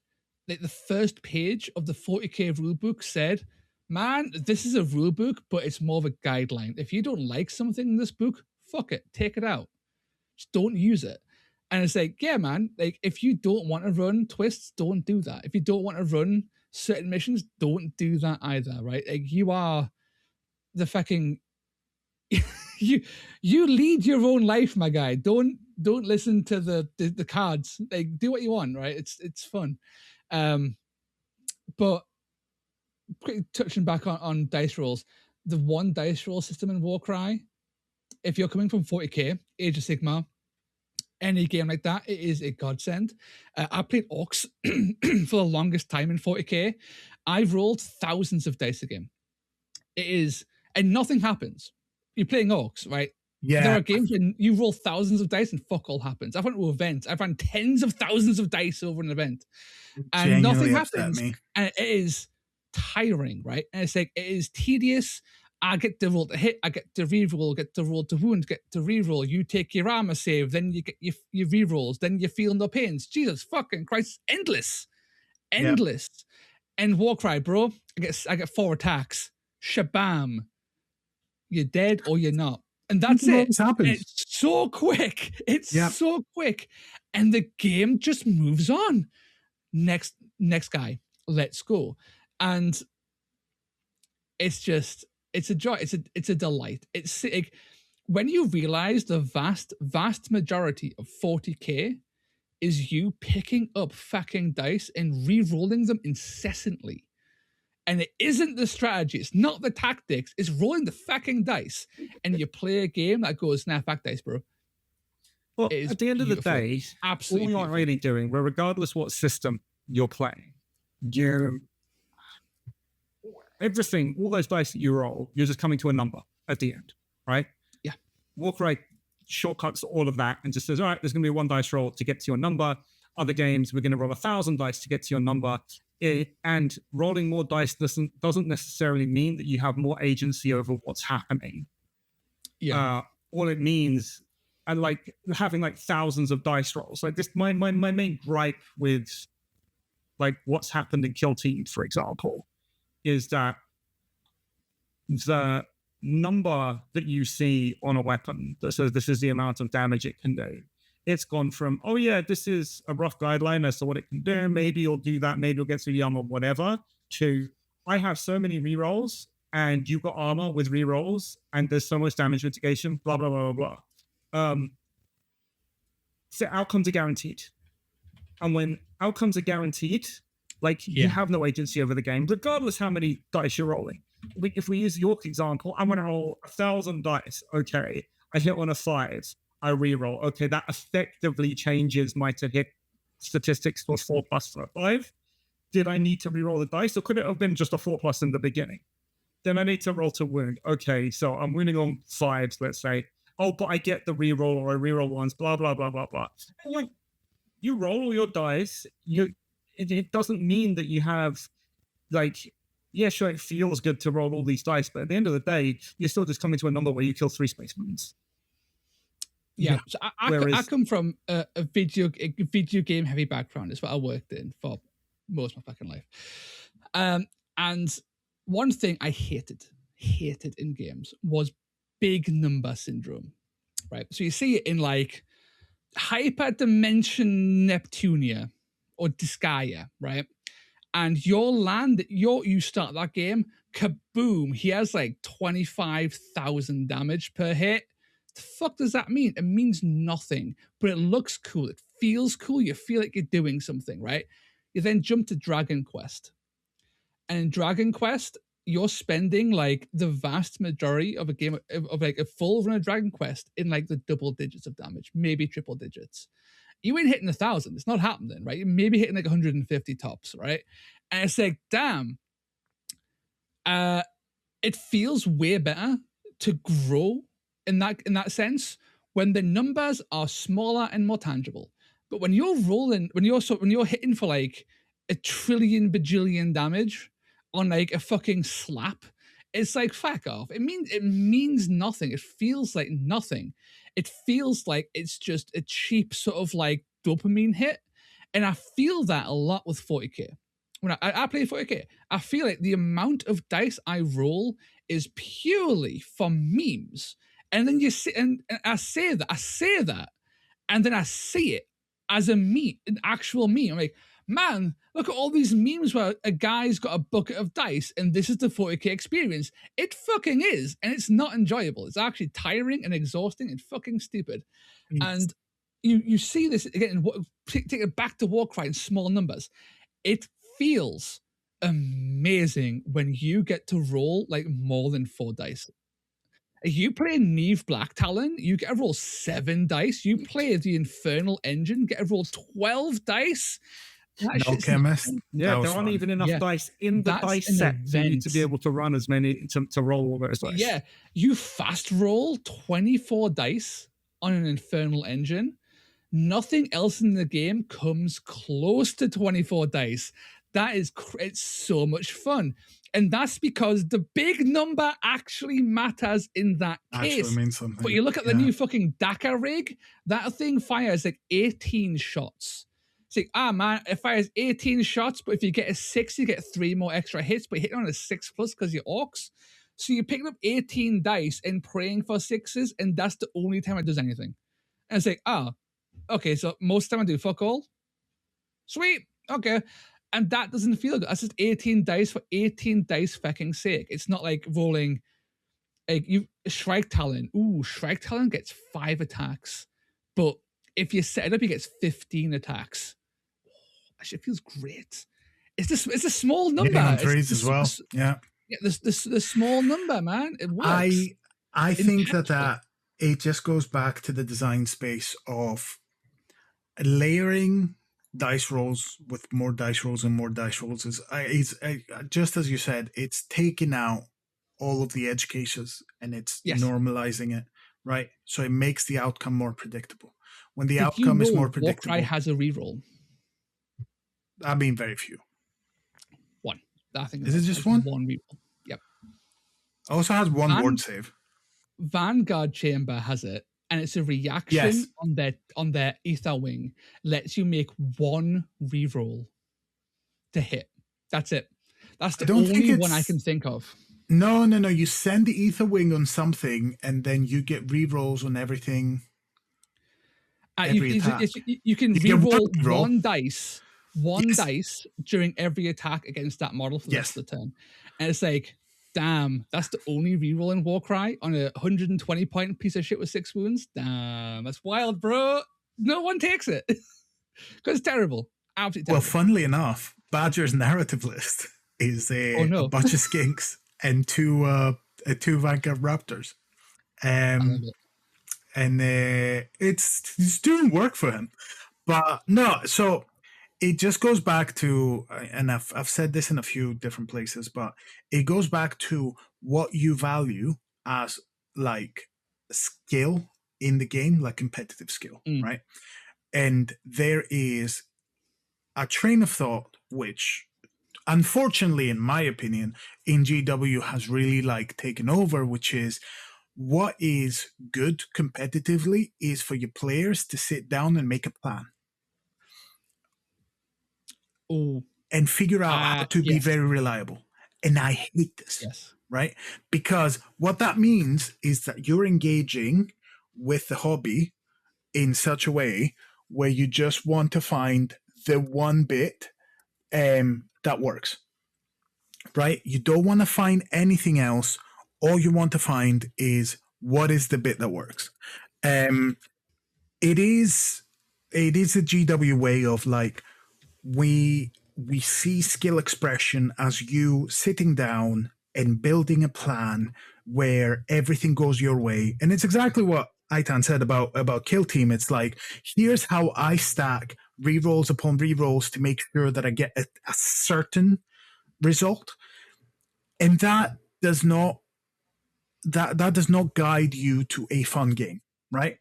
like the first page of the 40k rulebook said, man, this is a rulebook, but it's more of a guideline. If you don't like something in this book, fuck it, take it out. Just don't use it. And it's like, yeah, man, like if you don't want to run twists, don't do that. If you don't want to run certain missions, don't do that either, right? Like you are the fucking you lead your own life, my guy. Don't listen to the cards. Like do what you want, right? It's fun. But touching back on dice rolls, the one dice roll system in Warcry, if you're coming from 40k, Age of Sigmar, any game like that, it is a godsend. I played Orcs for the longest time in 40k. I've rolled thousands of dice a game. It is, and nothing happens. You're playing Orcs, right? There are games when you roll thousands of dice and fuck all happens. I've went to events. I've run tens of thousands of dice over an event, and nothing happens. And it is tiring, right? And it's like, it is tedious. I get to roll to hit, I get to reroll, get to roll to wound, get to reroll. You take your armor save, then you get your rerolls, then you feel no pains. Jesus fucking Christ, endless. And Warcry, bro, I get 4 attacks. Shabam. You're dead or you're not. And that's it. It's so quick. It's so quick. And the game just moves on. Next guy, let's go. And it's just, it's a joy. It's a delight. It's like, when you realize the vast majority of 40k is you picking up fucking dice and re-rolling them incessantly. And it isn't the strategy, it's not the tactics, it's rolling the fucking dice. And you play a game that goes, nah, fuck dice, bro. Well, at the end of the day, absolutely all you're really doing, well, regardless what system you're playing, everything, all those dice that you roll, you're just coming to a number at the end, right? Yeah. Warcry shortcuts all of that and just says, all right, there's going to be 1 dice roll to get to your number. Other games, we're going to roll 1,000 dice to get to your number. And rolling more dice doesn't necessarily mean that you have more agency over what's happening. Yeah. All it means, and like having like thousands of dice rolls, like this, my main gripe with like what's happened in Kill Team, for example, is that the number that you see on a weapon that says this is the amount of damage it can do, it's gone from, oh yeah, this is a rough guideline as to what it can do, maybe you'll do that, maybe you'll get through the armor, whatever, to I have so many rerolls and you've got armor with rerolls and there's so much damage mitigation, blah blah blah blah blah. So outcomes are guaranteed, and when outcomes are guaranteed, like you have no agency over the game, regardless how many dice you're rolling. If we use York example, I'm going to roll 1,000 dice. Okay, I hit on a 5. I reroll. Okay, that effectively changes my to hit statistics for 4+ for a 5. Did I need to reroll the dice, or could it have been just a 4+ in the beginning? Then I need to roll to wound. Okay, so I'm wounding on 5s, let's say. Oh, but I get the reroll, or I reroll ones, blah, blah, blah, blah, blah. And like, you roll all your dice, it doesn't mean that you have, like, yeah, sure, it feels good to roll all these dice, but at the end of the day, you're still just coming to a number where you kill 3 space marines. Yeah, so I come from a video game heavy background. It's what I worked in for most of my fucking life. And one thing I hated in games was big number syndrome, right? So you see it in like Hyperdimension Neptunia or Disgaea, right? And you start that game, kaboom, he has like 25,000 damage per hit. The fuck does that mean? It means nothing, but it looks cool. It feels cool. You feel like you're doing something, right? You then jump to Dragon Quest. And in Dragon Quest, you're spending like the vast majority of a game of like a full run of Dragon Quest in like the double digits of damage, maybe triple digits. You ain't hitting 1,000. It's not happening, right? You're maybe hitting like 150 tops, right? And it's like, damn, it feels way better to grow in that sense when the numbers are smaller and more tangible. But when you're rolling, when you're hitting for like a trillion bajillion damage on like a fucking slap, it's like, fuck off. It means nothing. It feels like nothing. It feels like it's just a cheap sort of like dopamine hit. And I feel that a lot with 40k. When I play 40k, I feel like the amount of dice I roll is purely for memes. And then you see, and I say that, and then I see it as a meme, an actual meme. I'm like, man, look at all these memes where a guy's got a bucket of dice and this is the 40k experience. It fucking is, and it's not enjoyable. It's actually tiring and exhausting and fucking stupid. And you see this again, take it back to Warcry in small numbers. It feels amazing when you get to roll like more than 4 dice. If you play Neve Black Talon, you get to roll 7 dice. You play the Infernal Engine, get to roll 12 dice. That shit's an Alchemist. event. Yeah, That was there aren't fun. even enough Yeah, dice in the that's dice an set for you to be event. able to run as many to roll all those dice. Yeah, you fast roll 24 dice on an infernal engine. Nothing else in the game comes close to 24 dice. That is, it's so much fun. And that's because the big number actually matters in that Actually case. means something. But you look at the new fucking Dakar rig, that thing fires like 18 shots. It's like, man, it fires 18 shots, but if you get a 6, you get 3 more extra hits, but you hit on a 6 plus because you're orcs. So you're picking up 18 dice and praying for 6s, and that's the only time it does anything. And it's like, okay, so most of the time I do fuck all. Sweet, okay. And that doesn't feel good. That's just 18 dice for 18 dice fucking sake. It's not like rolling like you Shrike Talon. Ooh, Shrike Talon gets 5 attacks. But if you set it up, he gets 15 attacks. Oh, that shit feels great. It's a small number. On threes as well. Yeah. Yeah, the small number, man. It works. I think that it just goes back to the design space of layering dice rolls with more dice rolls and more dice rolls is just as you said, it's taking out all of the edge cases and it's normalizing it, right? So it makes the outcome more predictable. When the outcome is more predictable, Warcry has a reroll. I mean, very few. One. I think is it just one? One reroll. Yep. Also has one ward save. Vanguard Chamber has it. And it's a reaction on their ether wing, lets you make 1 reroll to hit. That's it. That's the only one I can think of. No. You send the ether wing on something, and then you get rerolls on everything. Every attack. You can reroll 1 dice, dice during every attack against that model for the rest of the turn. And it's like, damn, that's the only reroll in Warcry on a 120 point piece of shit with 6 wounds. Damn, that's wild, bro. No one takes it because it's terrible. Absolutely terrible. Well, funnily enough, Badger's narrative list is a bunch of skinks and 2 Vanguard Raptors. And it's doing work for him. But no, so it just goes back to, and I've said this in a few different places, but it goes back to what you value as like skill in the game, like competitive skill, right? And there is a train of thought, which unfortunately, in my opinion, in GW has really like taken over, which is what is good competitively is for your players to sit down and make a plan. And figure out how to be very reliable. And I hate this, right? Because what that means is that you're engaging with the hobby in such a way where you just want to find the one bit that works, right? You don't want to find anything else. All you want to find is what is the bit that works. It is a GW way of like, we see skill expression as you sitting down and building a plan where everything goes your way. And it's exactly what Aitan said about Kill Team. It's like, here's how I stack rerolls upon rerolls to make sure that I get a certain result. And that does not guide you to a fun game, right?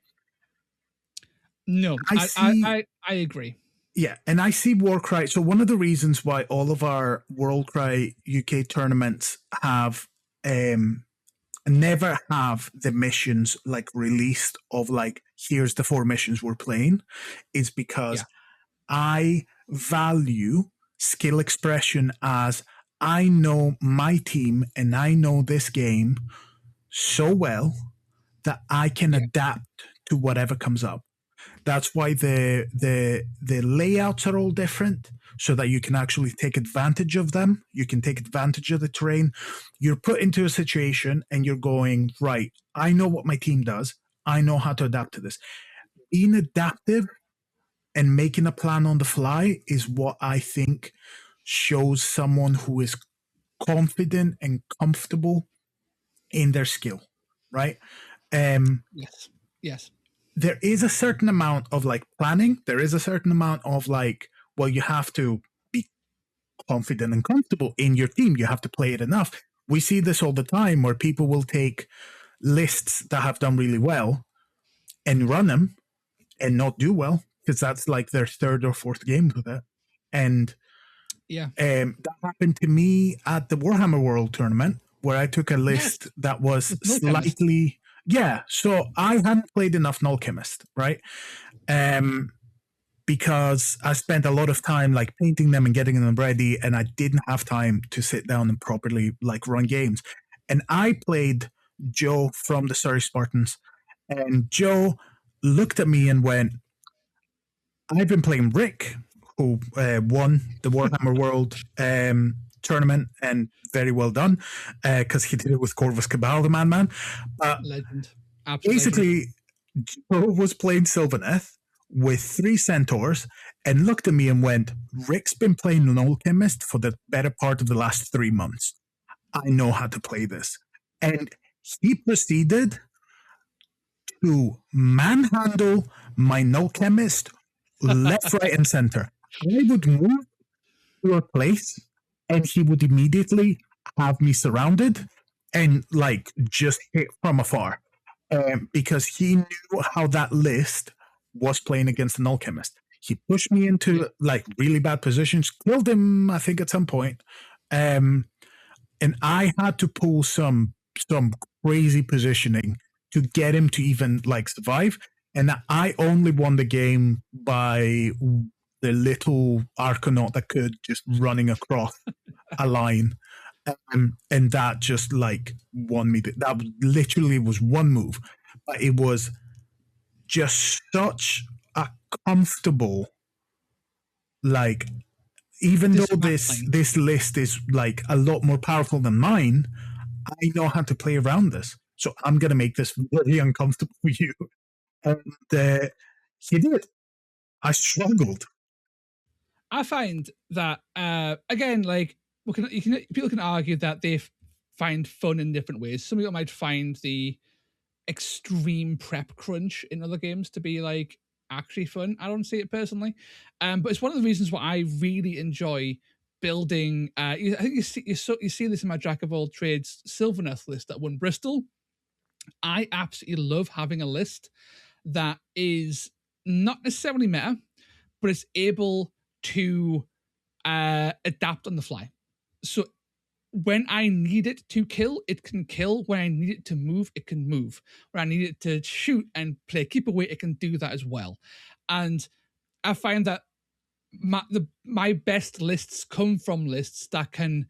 No, I agree. Yeah, and I see Warcry. So one of the reasons why all of our Warcry UK tournaments have never have the missions like released of like, here's the 4 missions we're playing, is because I value skill expression as I know my team and I know this game so well that I can adapt to whatever comes up. That's why the layouts are all different, so that you can actually take advantage of them. You can take advantage of the terrain. You're put into a situation and you're going, right, I know what my team does. I know how to adapt to this. Being adaptive and making a plan on the fly is what I think shows someone who is confident and comfortable in their skill, right? Yes. There is a certain amount of like planning. There is a certain amount of like, well, you have to be confident and comfortable in your team. You have to play it enough. We see this all the time where people will take lists that have done really well and run them and not do well because that's like their third or fourth game with it. And that happened to me at the Warhammer World Tournament where I took a list that was slightly... Yeah, so I hadn't played enough Null Chemist, right? Because I spent a lot of time like painting them and getting them ready, and I didn't have time to sit down and properly like run games. And I played Joe from the Surrey Spartans, and Joe looked at me and went, I've been playing Rick, who won the Warhammer World tournament, and very well done, because he did it with Corvus Cabal, the man. Legend. Absolutely. Basically, Joe was playing Sylvaneth with 3 centaurs and looked at me and went, Rick's been playing Null Chemist for the better part of the last 3 months. I know how to play this. And he proceeded to manhandle my Null Chemist left, right, and center. I would move to a place and he would immediately have me surrounded and like just hit from afar. Because he knew how that list was playing against the Null Chemist. He pushed me into like really bad positions, killed him, I think, at some point. And I had to pull some crazy positioning to get him to even like survive. And I only won the game by the little Argonaut that could just running across a line. And that just like won me. That literally was one move, but it was just such a comfortable, like, even though this list is like a lot more powerful than mine, I know how to play around this. So I'm going to make this very uncomfortable for you. And he did. I struggled. I find that, again, like, people can argue that they find fun in different ways. Some people might find the extreme prep crunch in other games to be like actually fun. I don't see it personally, but it's one of the reasons why I really enjoy building. I think you see this in my Jack of all trades Sylvaneth list that won Bristol. I absolutely love having a list that is not necessarily meta, but it's able to adapt on the fly. So when I need it to kill, it can kill. When I need it to move, it can move. When I need it to shoot and play keep away, it can do that as well. And I find that my best lists come from lists that can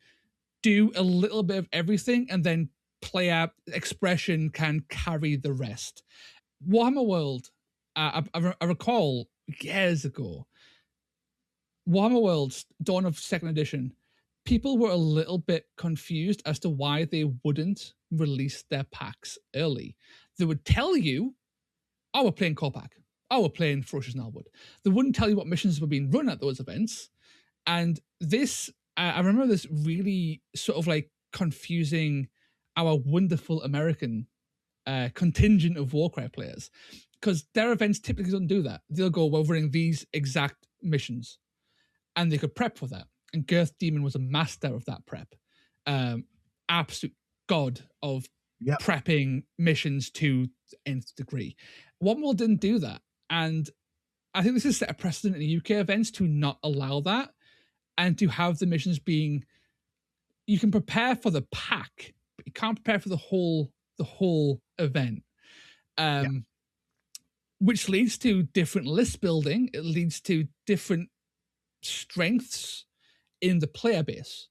do a little bit of everything, and then player expression can carry the rest. Warhammer World, I recall years ago, Warhammer World, Dawn of 2nd Edition, people were a little bit confused as to why they wouldn't release their packs early. They would tell you, oh, we're playing Core Pack. Oh, we're playing Ferocious Gnarlwood. They wouldn't tell you what missions were being run at those events. And this, I remember this really sort of like confusing our wonderful American contingent of Warcry players, because their events typically don't do that. They'll go, well, we're running these exact missions, and they could prep for that. And Girth Demon was a master of that prep. Absolute god of prepping missions to the nth degree. Warhammer didn't do that. And I think this has set a precedent in the UK events to not allow that, and to have the missions being, you can prepare for the pack, but you can't prepare for the whole event. Which leads to different list building. It leads to different strengths in the player base.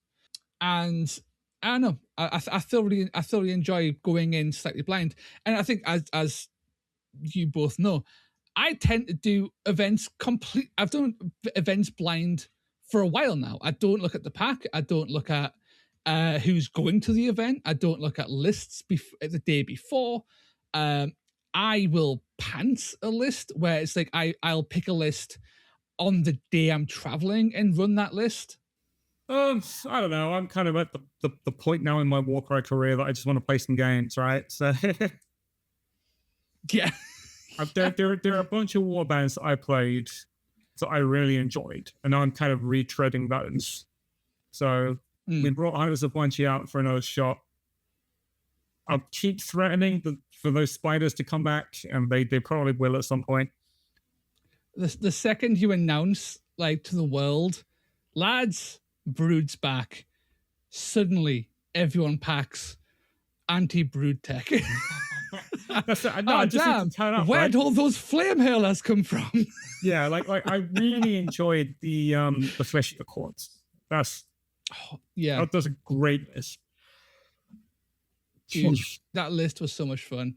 And I don't know, I thoroughly enjoy going in slightly blind. And I think as you both know, I tend to do events I've done events blind for a while now. I don't look at the pack. I don't look at who's going to the event. I don't look at lists the day before. I will pants a list where it's like I'll pick a list on the day I'm traveling and run that list. I don't know. I'm kind of at the point now in my Warcry career that I just want to play some games, right? So yeah. There are a bunch of warbands that I played that I really enjoyed, and I'm kind of retreading those. So we brought Highness of Punchy out for another shot. I'll keep threatening for those spiders to come back, and they probably will at some point. The second you announce like to the world, lads, Brood's back, suddenly everyone packs anti-Brood tech. That's it. No, Oh, I just need damn. to turn up. Where'd all those flame hurlers come from? Yeah, like I really enjoyed the Fleshy Accords. That does a great list. Dude, that list was so much fun.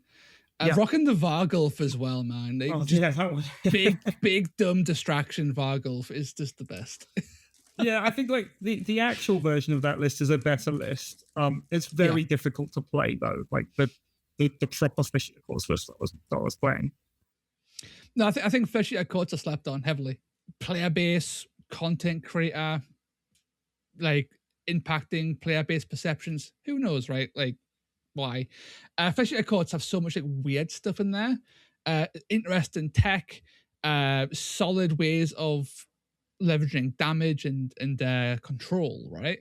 Rocking the Vargulf as well, man. That was big dumb distraction Vargulf is just the best. Yeah, I think like the actual version of that list is a better list. It's very difficult to play though. Like the proper Fleshy Accords list that I was playing. No, I think Fleshy Accords are slapped on heavily. Player base, content creator, like impacting player base perceptions. Who knows, right? Like why? Fleshy Accords have so much like weird stuff in there. Interesting tech, solid ways of leveraging damage and control, right?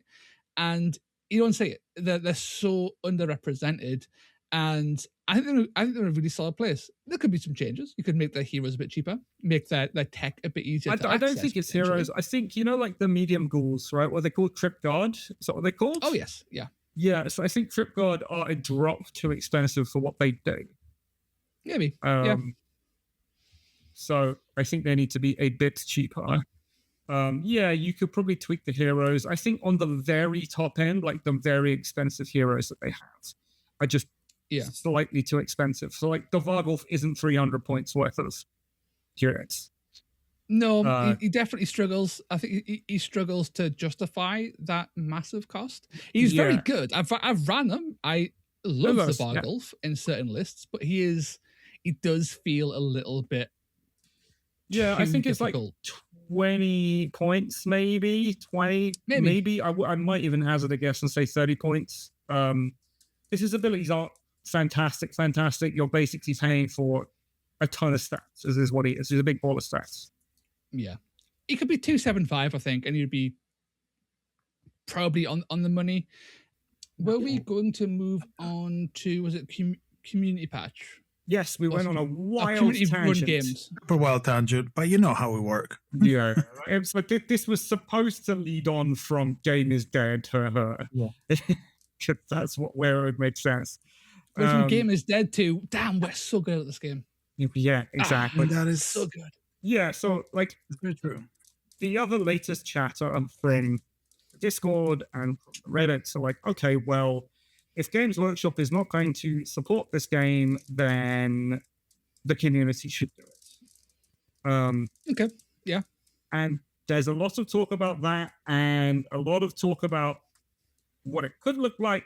And you don't see it. They're so underrepresented. And I think they're in a really solid place. There could be some changes. You could make their heroes a bit cheaper, make their tech a bit easier. I don't think it's heroes. I think like the medium ghouls, right? What they call Trip Guard. Is that what they're called? Oh yes, yeah. Yeah, so I think Trip Guard are a drop too expensive for what they do. Maybe. So I think they need to be a bit cheaper. You could probably tweak the heroes. I think on the very top end, like the very expensive heroes that they have, are just slightly too expensive. So like the Vargulf isn't 300 points worth of units. No, he definitely struggles. I think he struggles to justify that massive cost. He's very good. I've ran him. I love the Vargulf in certain lists, but he does feel a little bit. Yeah, I think difficult. It's like 20 points, maybe 20. Maybe. I might even hazard a guess and say 30 points. His abilities are fantastic. You're basically paying for a ton of stats. This is what he is. He's a big ball of stats. Yeah, he could be 275, I think, and he'd be probably on the money. Were we going to move on to, was it community patch? Yes, we went on a wild tangent. Run games. Super wild tangent, but you know how we work. Yeah, it's like this was supposed to lead on from Game is Dead to her. Yeah, that's where it would make sense. From Game is Dead to, damn, we're so good at this game. Yeah, exactly. That is so good. Yeah, so like it's very true. The other latest chatter from Discord and Reddit, so like, okay, well, if Games Workshop is not going to support this game, then the community should do it. Okay, yeah. And there's a lot of talk about that, and a lot of talk about what it could look like,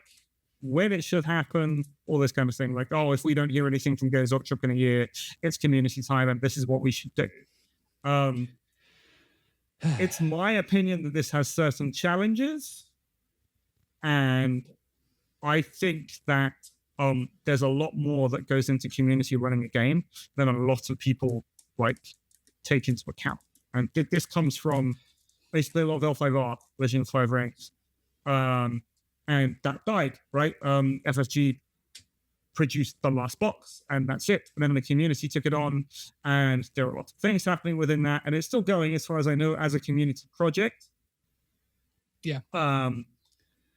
when it should happen, all this kind of thing. Like, oh, if we don't hear anything from Games Workshop in a year, it's community time, and this is what we should do. It's my opinion that this has certain challenges, and I think that there's a lot more that goes into community running a game than a lot of people like take into account. And this comes from basically a lot of L5R, Legend of 5 Ranks, and that died, right? FFG produced the last box, and that's it. And then the community took it on, and there are lots of things happening within that, and it's still going, as far as I know, as a community project. Yeah.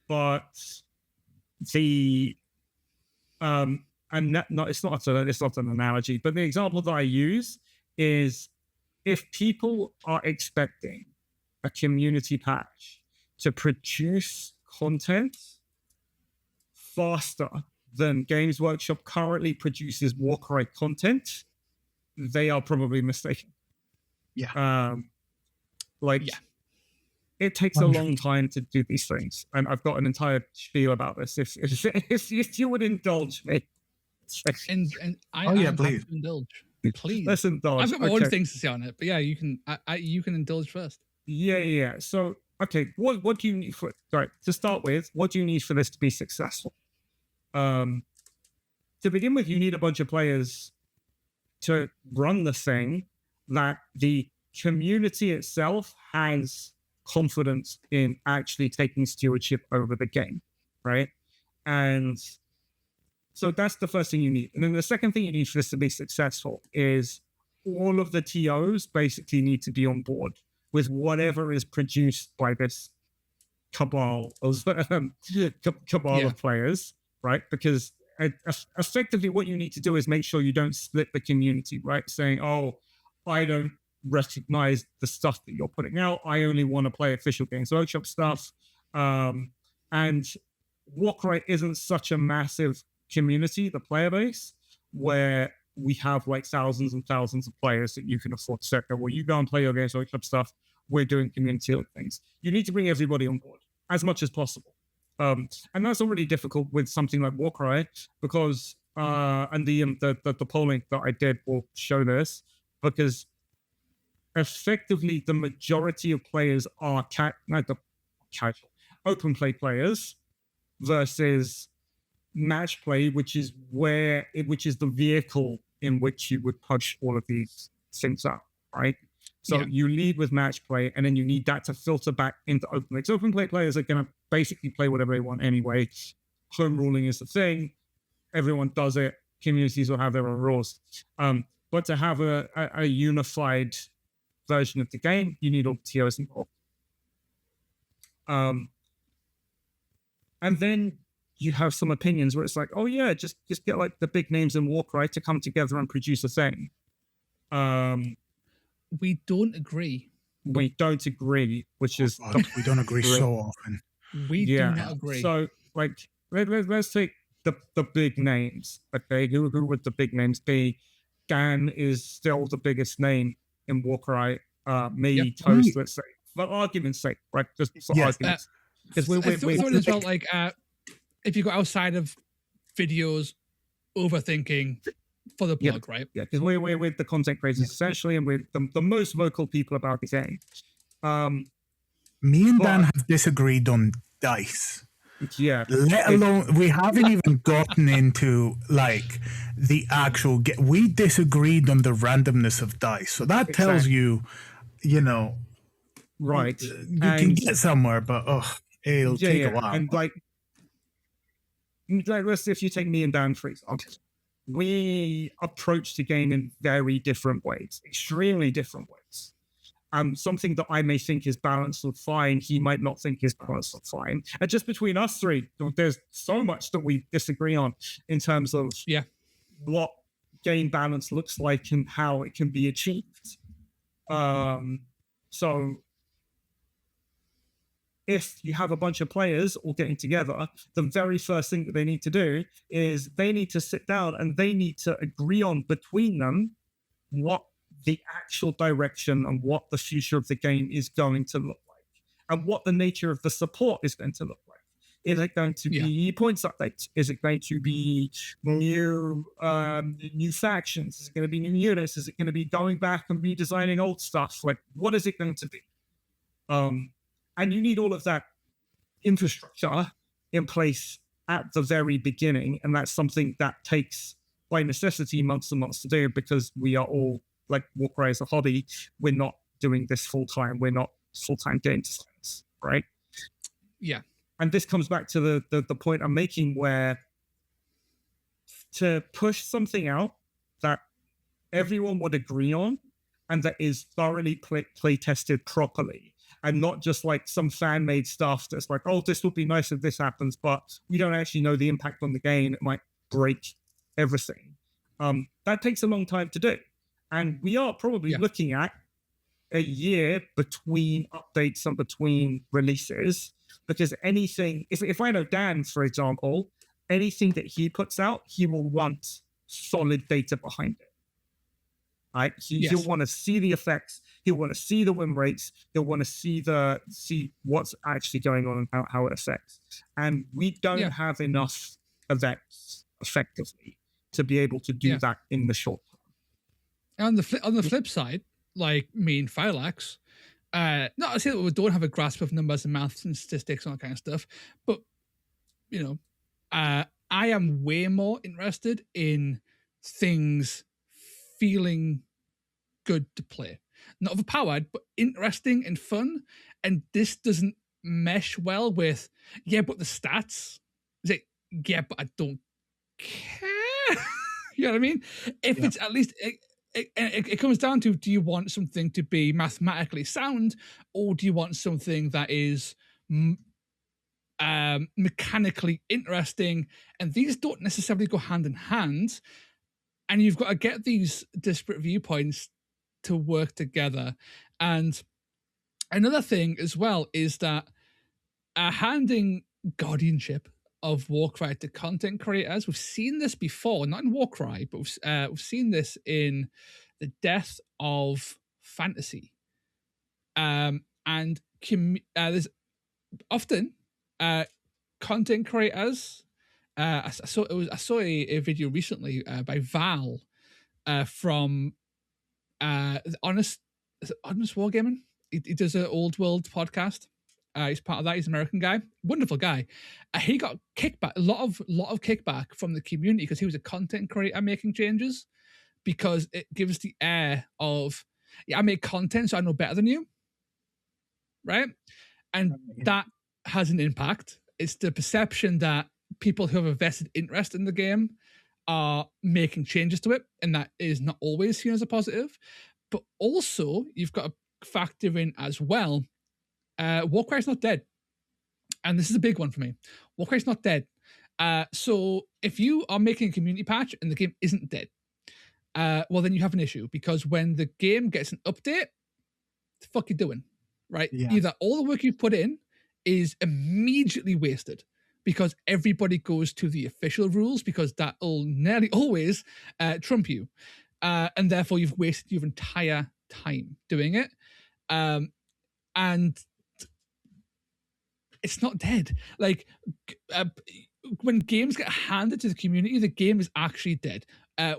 But the and that, no, it's not an analogy, but the example that I use is if people are expecting a community patch to produce content faster than Games Workshop currently produces Warcry content, they are probably mistaken. Yeah. It takes a long time to do these things, and I've got an entire spiel about this. If you would indulge me, and please indulge. Please, let's indulge. I've got my own things to say on it, but yeah, you can. You can indulge first. Yeah. So, okay, what do you need for? Right, to start with, what do you need for this to be successful? To begin with, you need a bunch of players to run the thing that the community itself has confidence in actually taking stewardship over the game, right? And so that's the first thing you need. And then the second thing you need for this to be successful is all of the TOs basically need to be on board with whatever is produced by this cabal of of players, right? Because effectively what you need to do is make sure you don't split the community, right? Saying, oh, I don't recognize the stuff that you're putting out. I only want to play official Games Workshop stuff. And Warcry isn't such a massive community, the player base, where we have like thousands and thousands of players that you can afford to say, well, you go and play your Games Workshop stuff. We're doing community things. You need to bring everybody on board as much as possible. And that's already difficult with something like Warcry because, and the polling that I did will show this, because effectively the majority of players are casual, open play players versus match play, which is the vehicle in which you would push all of these things up, right? So you lead with match play, and then you need that to filter back into open play. So open play players are going to basically play whatever they want anyway. Home ruling is the thing. Everyone does it. Communities will have their own rules. But to have a unified version of the game, you need all the TOs involved. And then you have some opinions where it's like, oh yeah, just get like the big names in Warcry to come together and produce a thing. We don't agree. We don't agree, which is we don't agree so often. We do not agree. So like let's take the big names. Okay, who would the big names be? Dan is still the biggest name in Warcry. Toast, let's say, for argument's sake, right? Just for argument's, because we as well. Like, if you go outside of videos, overthinking for the blog, right? Yeah, because we're with the content creators essentially, and we're the most vocal people about the game. Me and Dan have disagreed on dice. Yeah. Let alone, we haven't even gotten into like the actual. We disagreed on the randomness of dice, so that tells you, right? You can get somewhere, but it'll take a while. And like let's say if you take me and Dan for example, we approach the game in very different ways, extremely different ways. Something that I may think is balanced or fine, he might not think is balanced or fine. And just between us three, there's so much that we disagree on in terms of what game balance looks like and how it can be achieved. So if you have a bunch of players all getting together, the very first thing that they need to do is they need to sit down and they need to agree on between them what the actual direction and what the future of the game is going to look like and what the nature of the support is going to look like. Is it going to be points updates? Is it going to be new factions? Is it going to be new units? Is it going to be going back and redesigning old stuff? Like, what is it going to be? And you need all of that infrastructure in place at the very beginning. And that's something that takes, by necessity, months and months to do because we are all, like Warcry as a hobby, we're not doing this full-time. We're not full-time game designers, right? Yeah. And this comes back to the point I'm making where to push something out that everyone would agree on and that is thoroughly play tested properly and not just like some fan-made stuff that's like, oh, this would be nice if this happens, but we don't actually know the impact on the game. It might break everything. That takes a long time to do. And we are probably looking at a year between updates and between releases, because anything, if I know Dan, for example, anything that he puts out, he will want solid data behind it. Right? He'll want to see the effects. He'll want to see the win rates. He'll want to see what's actually going on and how it affects. And we don't have enough events effectively to be able to do that in the short term. On the flip side, like me and Phylax, not to say that we don't have a grasp of numbers and maths and statistics and all that kind of stuff, but I am way more interested in things feeling good to play. not overpowered, but interesting and fun. And this doesn't mesh well with, yeah, but the stats. It's like, yeah, but I don't care. You know what I mean? If it's at least, it comes down to, do you want something to be mathematically sound, or do you want something that is mechanically interesting? And these don't necessarily go hand in hand. And you've got to get these disparate viewpoints to work together. And another thing as well is that handing guardianship of Warcry to content creators, we've seen this before, not in Warcry, but we've seen this in the death of fantasy. And there's often content creators. I saw a video recently by Val from Honest Wargaming. He does an Old World podcast. He's part of that. He's an American guy, wonderful guy. He got kickback, a lot of kickback from the community because he was a content creator making changes, because it gives the air of, yeah, I make content, so I know better than you, right? And that has an impact. It's the perception that people who have a vested interest in the game are making changes to it, and that is not always seen as a positive. But also, you've got to factor in as well, Warcry is not dead. And this is a big one for me. Warcry is not dead. So if you are making a community patch and the game isn't dead, well, then you have an issue, because when the game gets an update, the fuck you doing, right? Yeah. Either all the work you've put in is immediately wasted because everybody goes to the official rules, because that will nearly always trump you. And therefore you've wasted your entire time doing it. And it's not dead. Like, when games get handed to the community, the game is actually dead.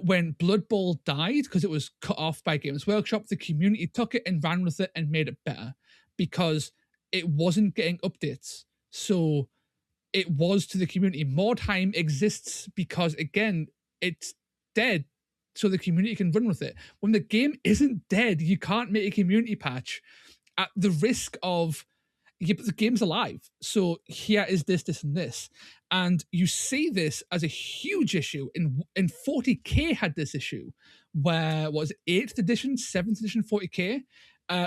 When Blood Bowl died, because it was cut off by Games Workshop, the community took it and ran with it and made it better, because it wasn't getting updates. So it was to the community. More time exists because, again, it's dead, so the community can run with it. When the game isn't dead, you can't make a community patch at the risk of, yeah, but the game's alive, so here is this, and this. And you see this as a huge issue. In 40k had this issue where, was it 8th edition, 7th edition 40k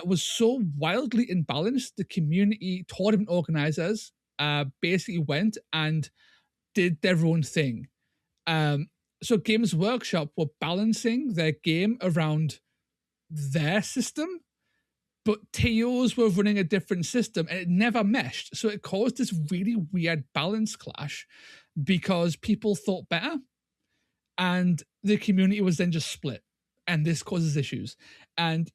was so wildly imbalanced, the community tournament organizers basically went and did their own thing. So Games Workshop were balancing their game around their system, but TOs were running a different system and it never meshed. So it caused this really weird balance clash because people thought better and the community was then just split, and this causes issues. And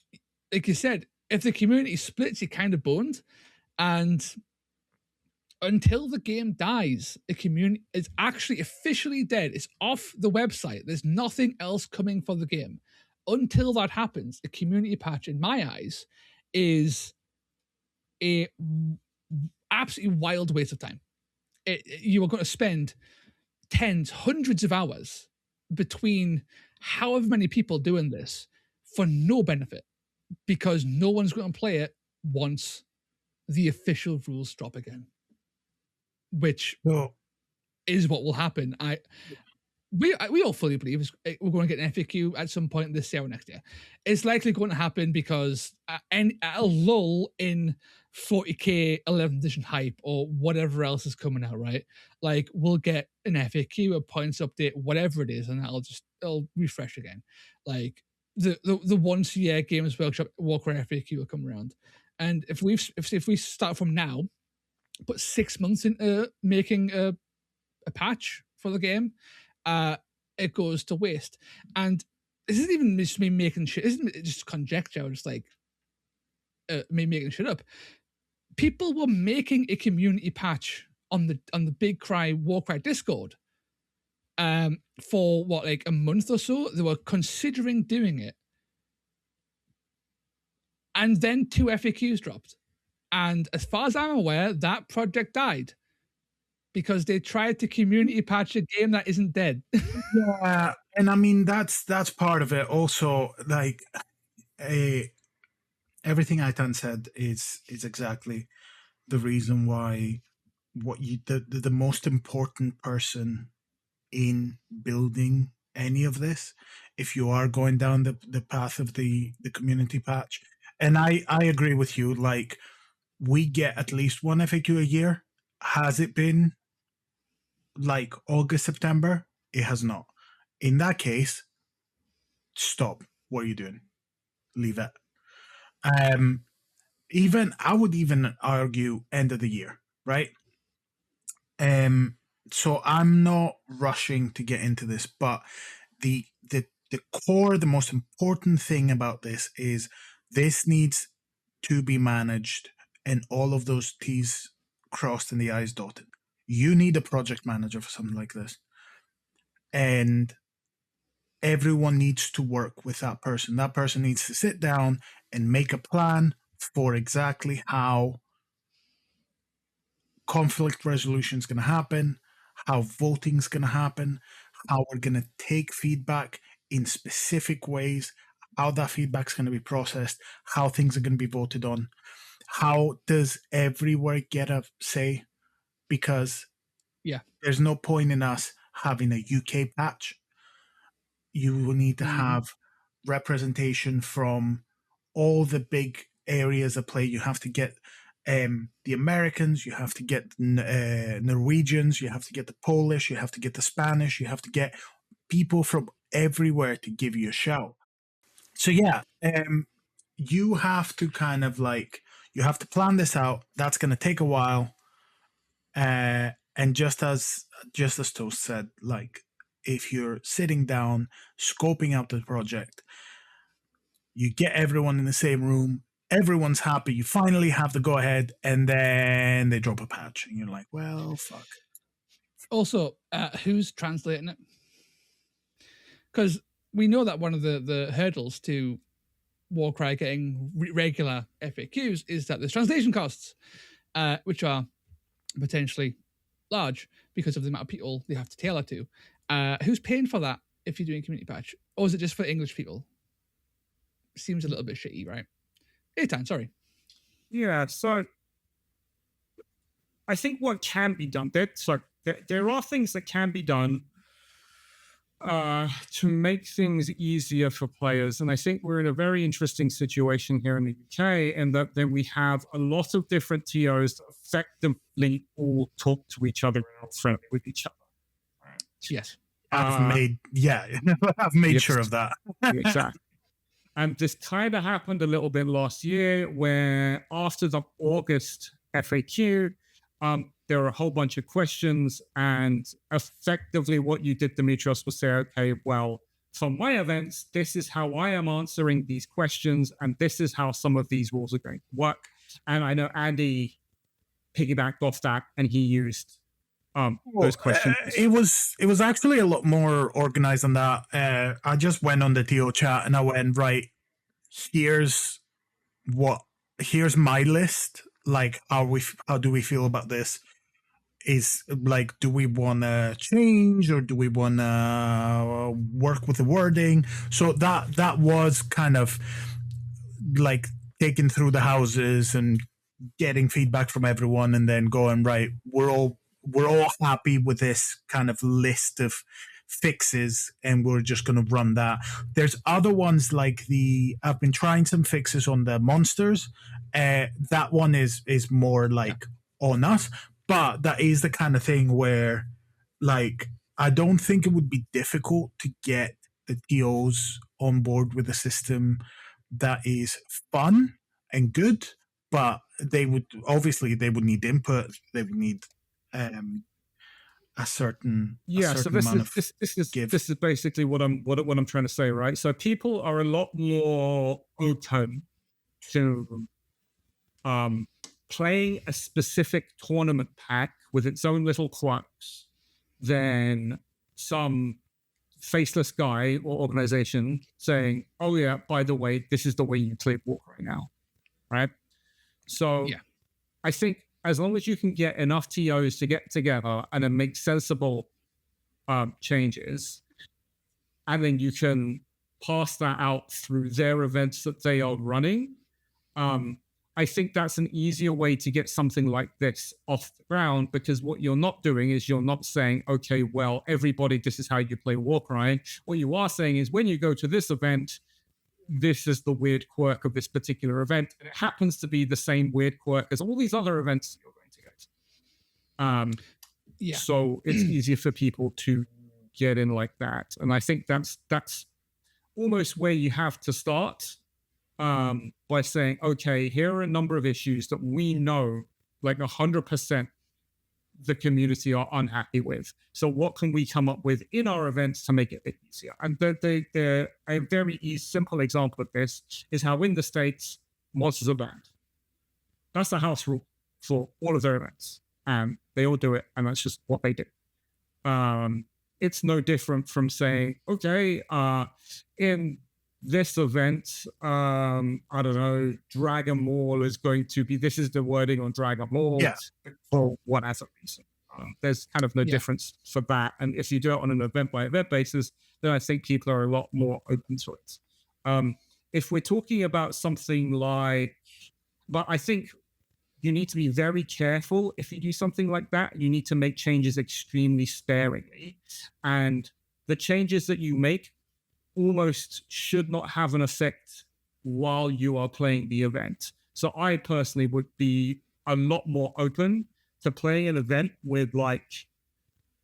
like you said, if the community splits, you're kind of boned. And until the game dies, the community is actually officially dead. It's off the website. There's nothing else coming for the game. Until that happens, a community patch, in my eyes, is a absolutely wild waste of time. You are going to spend tens, hundreds of hours between however many people doing this for no benefit, because no one's going to play it once the official rules drop again, which is what will happen. We all fully believe we're going to get an FAQ at some point this year or next year. It's likely going to happen because at a lull in 40k 11th edition hype or whatever else is coming out, right? Like, we'll get an FAQ, a points update, whatever it is, and it'll refresh again. Like the once a year Games Workshop Warcry FAQ will come around, and if we start from now, put 6 months into making a patch for the game, it goes to waste. And this isn't even just me making shit, isn't it just conjecture, just like me making shit up. People were making a community patch on the Big Cry Warcry Discord for what, like a month or so. They were considering doing it, and then 2 FAQs dropped, and as far as I'm aware, that project died because they tried to community patch a game that isn't dead. Yeah, and I mean that's part of it. Also, like everything Aitan said is exactly the reason why the most important person in building any of this, if you are going down the path of the community patch. And I agree with you, like we get at least one FAQ a year. Has it been like August, September? It has not. In that case, stop. What are you doing? Leave it. Even I would even argue end of the year, right? So I'm not rushing to get into this, but the core, the most important thing about this is this needs to be managed and all of those T's crossed and the I's dotted. You need a project manager for something like this. And everyone needs to work with that person. That person needs to sit down and make a plan for exactly how conflict resolution is going to happen, how voting is going to happen, how we're going to take feedback in specific ways, how that feedback is going to be processed, how things are going to be voted on. How does everywhere get a say? Because there's no point in us having a UK patch. You will need to have representation from all the big areas of play. You have to get the Americans, you have to get Norwegians, you have to get the Polish, you have to get the Spanish, you have to get people from everywhere to give you a shout. So yeah, you have to kind of like, you have to plan this out. That's going to take a while. And just as Toast said, like if you're sitting down, scoping out the project, you get everyone in the same room, everyone's happy, you finally have the go ahead, and then they drop a patch, and you're like, well, fuck. Also, who's translating it? Because we know that one of the hurdles to Warcry getting regular FAQs is that there's translation costs, which are potentially large because of the amount of people they have to tailor to. Who's paying for that if you're doing a community patch? Or is it just for English people? Seems a little bit shitty, right? Aitan, sorry. Yeah, so I think what can be done, there are things that can be done to make things easier for players. And I think we're in a very interesting situation here in the UK, in that then we have a lot of different TOs that effectively all talk to each other and are friendly with each other. Yes. I've made sure of that. Exactly. And this kind of happened a little bit last year, where after the August FAQ, there were a whole bunch of questions, and effectively what you did, Demetrios, was say, okay, well, for my events, this is how I am answering these questions, and this is how some of these rules are going to work. And I know Andy piggybacked off that, and he used those questions. It was actually a lot more organized than that. I just went on the TO chat and I went, right, here's my list. Like, how do we feel about this? Is like, do we want to change, or do we want to work with the wording? So that was kind of like taking through the houses and getting feedback from everyone, and then going, right, we're all happy with this kind of list of fixes, and we're just going to run that. There's other ones like I've been trying some fixes on the monsters. That one is more like on us, but that is the kind of thing where, like, I don't think it would be difficult to get the TOs on board with a system that is fun and good, but they would need input. They would need a certain so this is basically what I'm trying to say, right? So people are a lot more open to playing a specific tournament pack with its own little quirks than some faceless guy or organization saying, oh yeah, by the way, this is the way you play Warcry now, right? So I think as long as you can get enough TOs to get together and then make sensible changes, and then you can pass that out through their events that they are running, I think that's an easier way to get something like this off the ground, because what you're not doing is you're not saying, okay, well, everybody, this is how you play Warcry. What you are saying is, when you go to this event, this is the weird quirk of this particular event. And it happens to be the same weird quirk as all these other events you're going to get. So it's easier for people to get in like that. And I think that's almost where you have to start, by saying, okay, here are a number of issues that we know, like 100%, the community are unhappy with. So what can we come up with in our events to make it a bit easier? And a very simple example of this is how in the States, monsters are banned. That's the house rule for all of their events. And they all do it, and that's just what they do. It's no different from saying, okay, in this event, I don't know, Dragon Maul is going to be, this is the wording on Dragon Maul for whatever reason. There's kind of no difference for that. And if you do it on an event by event basis, then I think people are a lot more open to it. If we're talking about something like, but I think you need to be very careful if you do something like that. You need to make changes extremely sparingly. And the changes that you make almost should not have an effect while you are playing the event. So I personally would be a lot more open to playing an event with like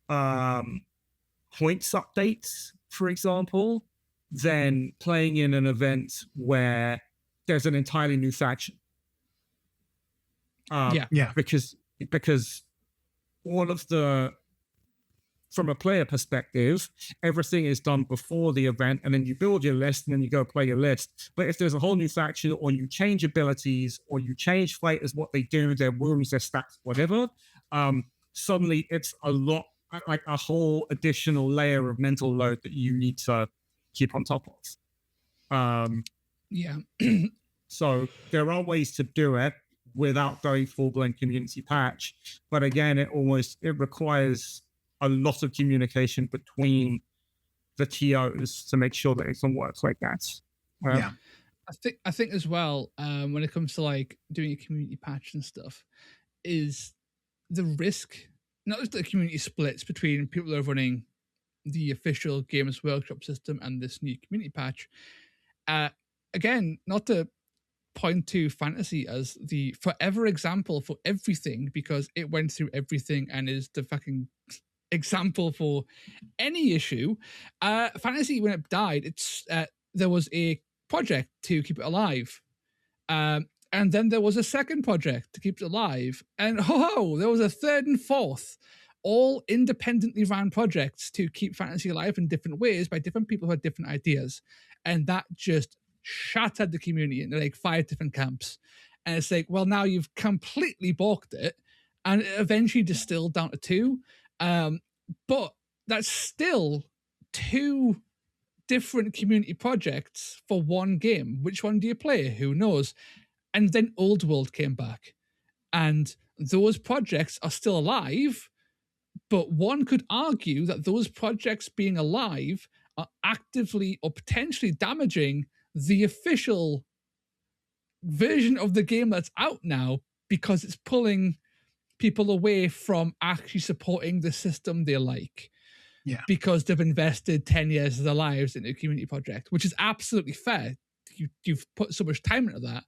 points updates, for example, than playing in an event where there's an entirely new faction. Because all of the, from a player perspective, everything is done before the event, and then you build your list, and then you go play your list. But if there's a whole new faction, or you change abilities, or you change fighters, what they do, their wounds, their stats, whatever, suddenly it's a lot, like a whole additional layer of mental load that you need to keep on top of. So there are ways to do it without going full-blown community patch. But again, it requires a lot of communication between the TOs to make sure that it can work like that. I think as well, when it comes to like doing a community patch and stuff, is the risk, not just the community splits between people who are running the official Games Workshop system and this new community patch. Again, not to point to fantasy as the forever example for everything, because it went through everything and is the fucking example for any issue. Fantasy, when it died, there was a project to keep it alive, and then there was a second project to keep it alive, and there was a third and fourth, all independently ran projects to keep fantasy alive in different ways by different people who had different ideas, and that just shattered the community into like 5 different camps. And it's like, well, now you've completely balked it, and it eventually distilled down to 2. But that's still 2 different community projects for one game. Which one do you play? Who knows? And then Old World came back, and those projects are still alive, but one could argue that those projects being alive are actively or potentially damaging the official version of the game that's out now, because it's pulling people away from actually supporting the system they like. Because they've invested 10 years of their lives into a community project, which is absolutely fair. You've put so much time into that,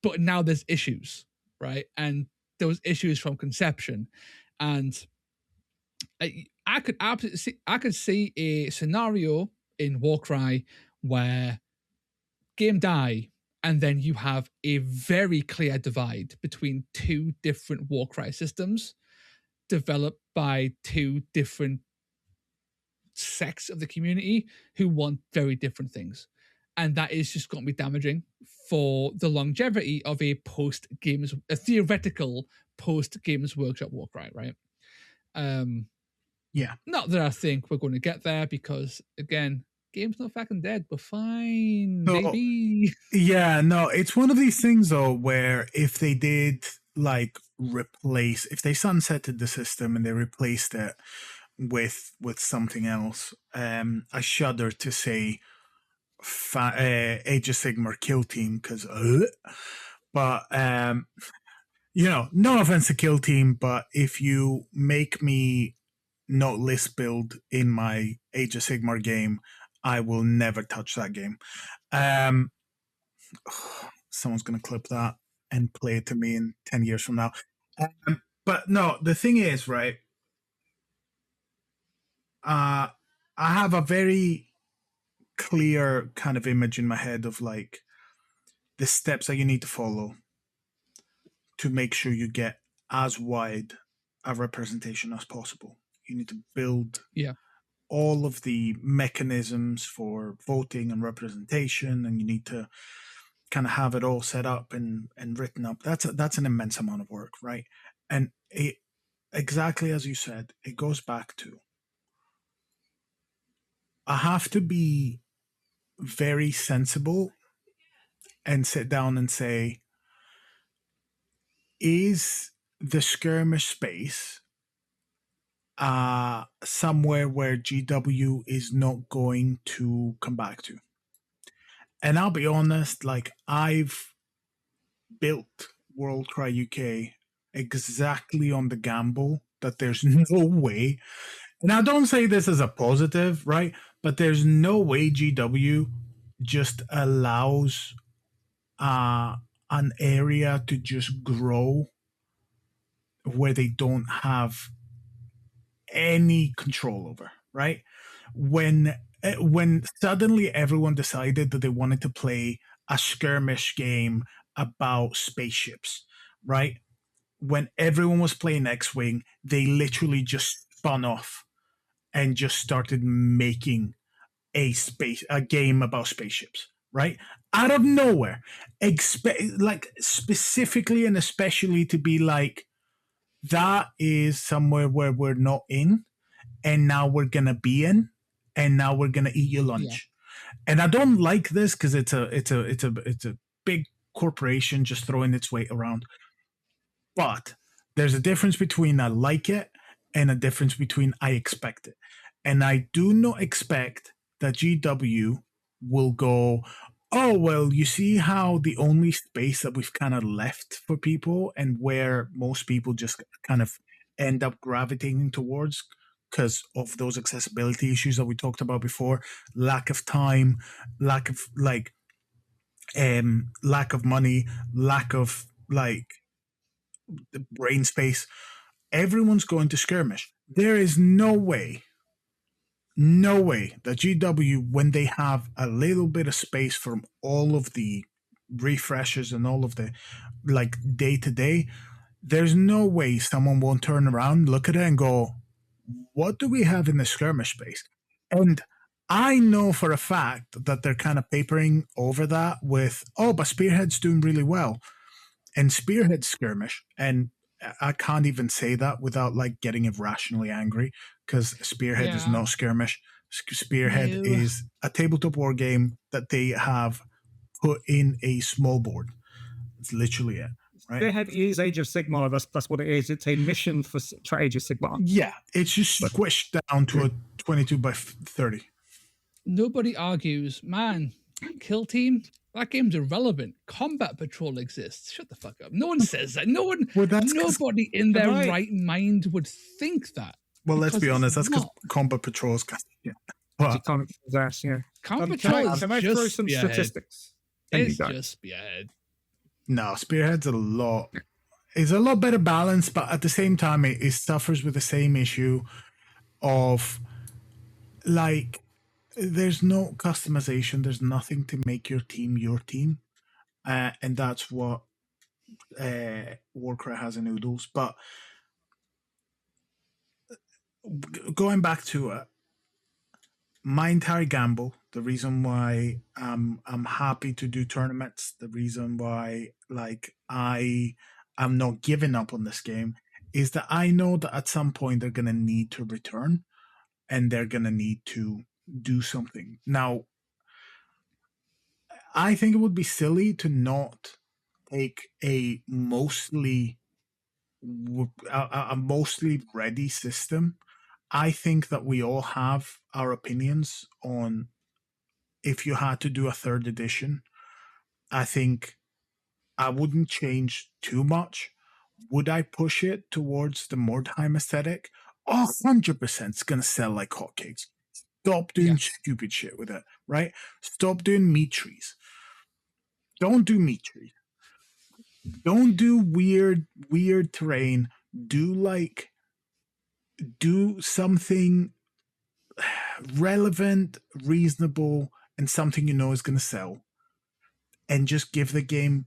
but now there's issues, right? And there was issues from conception. And I could see a scenario in Warcry where game die, and then you have a very clear divide between 2 different Warcry systems developed by 2 different sects of the community who want very different things. And that is just going to be damaging for the longevity of a theoretical post-Games Workshop Warcry, right? Not that I think we're going to get there, because, again, game's not fucking dead, but fine, maybe. Yeah, no, it's one of these things, though, where if they did, like, if they sunsetted the system and they replaced it with something else, I shudder to say Age of Sigmar kill team because, but no offense to kill team, but if you make me not list build in my Age of Sigmar game, I will never touch that game. Someone's gonna clip that and play it to me in 10 years from now. But no, the thing is, right? I have a very clear kind of image in my head of like the steps that you need to follow to make sure you get as wide a representation as possible. You need to build all of the mechanisms for voting and representation, and you need to kind of have it all set up and written up. That's an immense amount of work, right? And exactly as you said, it goes back to I have to be very sensible and sit down and say, is the skirmish space somewhere where GW is not going to come back to? And I'll be honest, like I've built Warcry UK exactly on the gamble that there's no way, and I don't say this as a positive, right? But there's no way GW just allows an area to just grow where they don't have any control over, right? When suddenly everyone decided that they wanted to play a skirmish game about spaceships, right? When everyone was playing X-Wing, they literally just spun off and just started making a game about spaceships, right? Out of nowhere, like specifically and especially to be like, that is somewhere where we're not in, and now we're gonna be in, and now we're gonna eat your lunch. And I don't like this because it's a big corporation just throwing its weight around. But there's a difference between I like it and a difference between I expect it. And I do not expect that GW will go, oh, well, you see how the only space that we've kind of left for people and where most people just kind of end up gravitating towards because of those accessibility issues that we talked about before, lack of time, lack of lack of money, lack of like brain space. Everyone's going to skirmish. There is no way that GW, when they have a little bit of space from all of the refreshes and all of the like day to day, there's no way someone won't turn around, look at it, and go, what do we have in the skirmish space? And I know for a fact that they're kind of papering over that with, oh, but Spearhead's doing really well. And Spearhead skirmish, and I can't even say that without like getting irrationally angry, because Spearhead is no skirmish. Spearhead is a tabletop war game that they have put in a small board. It's literally it. Right? Spearhead is Age of Sigmar. That's what it is. It's a mission for Age of Sigmar. Yeah, it's just squished down to a 22 by 30. Nobody argues, man. Kill Team, that game's irrelevant. Combat Patrol exists. Shut the fuck up. No one says that. No one. Well, nobody in their right mind would think that. Well, let's be honest. That's because Combat Patrol is Combat Patrol is can I throw some statistics? It's just Spearhead. No, Spearhead's a lot. It's a lot better balanced, but at the same time, it suffers with the same issue of like, there's no customization. There's nothing to make your team your team. And that's what Warcry has in Oodles. But going back to it, my entire gamble, the reason why I'm happy to do tournaments, the reason why like I'm not giving up on this game is that I know that at some point they're going to need to return and they're going to need to do something. Now, I think it would be silly to not take a mostly ready system. I think that we all have our opinions on if you had to do a third edition, I think I wouldn't change too much. Would I push it towards the Mordheim aesthetic? 100% it's going to sell like hotcakes. Stop doing stupid shit with it, right? Stop doing meat trees. Don't do meat trees. Don't do weird terrain. Do something relevant, reasonable, and something you know is going to sell. And just give the game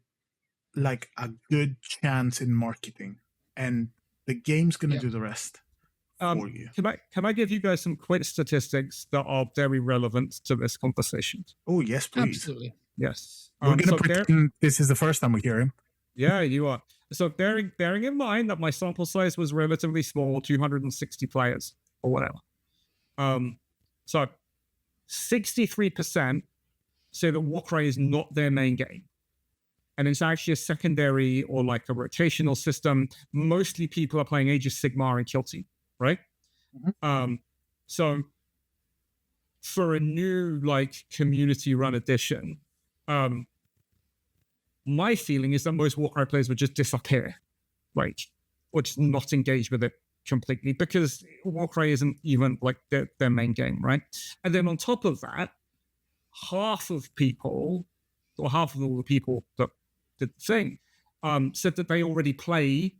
like a good chance in marketing. And the game's going to do the rest for you. Can I give you guys some quick statistics that are very relevant to this conversation? Oh, yes, please. Absolutely. Yes. We're going to pretend this is the first time we hear him. Yeah, you are. So bearing in mind that my sample size was relatively small, 260 players or whatever. So 63% say that Warcry is not their main game. And it's actually a secondary or like a rotational system. Mostly people are playing Age of Sigmar and Kill Team, right? Mm-hmm. So for a new like community run edition, my feeling is that most Warcry players would just disappear, like, or just not engage with it completely, because Warcry isn't even like their main game, right? And then on top of that, half of all the people that did the thing said that they already play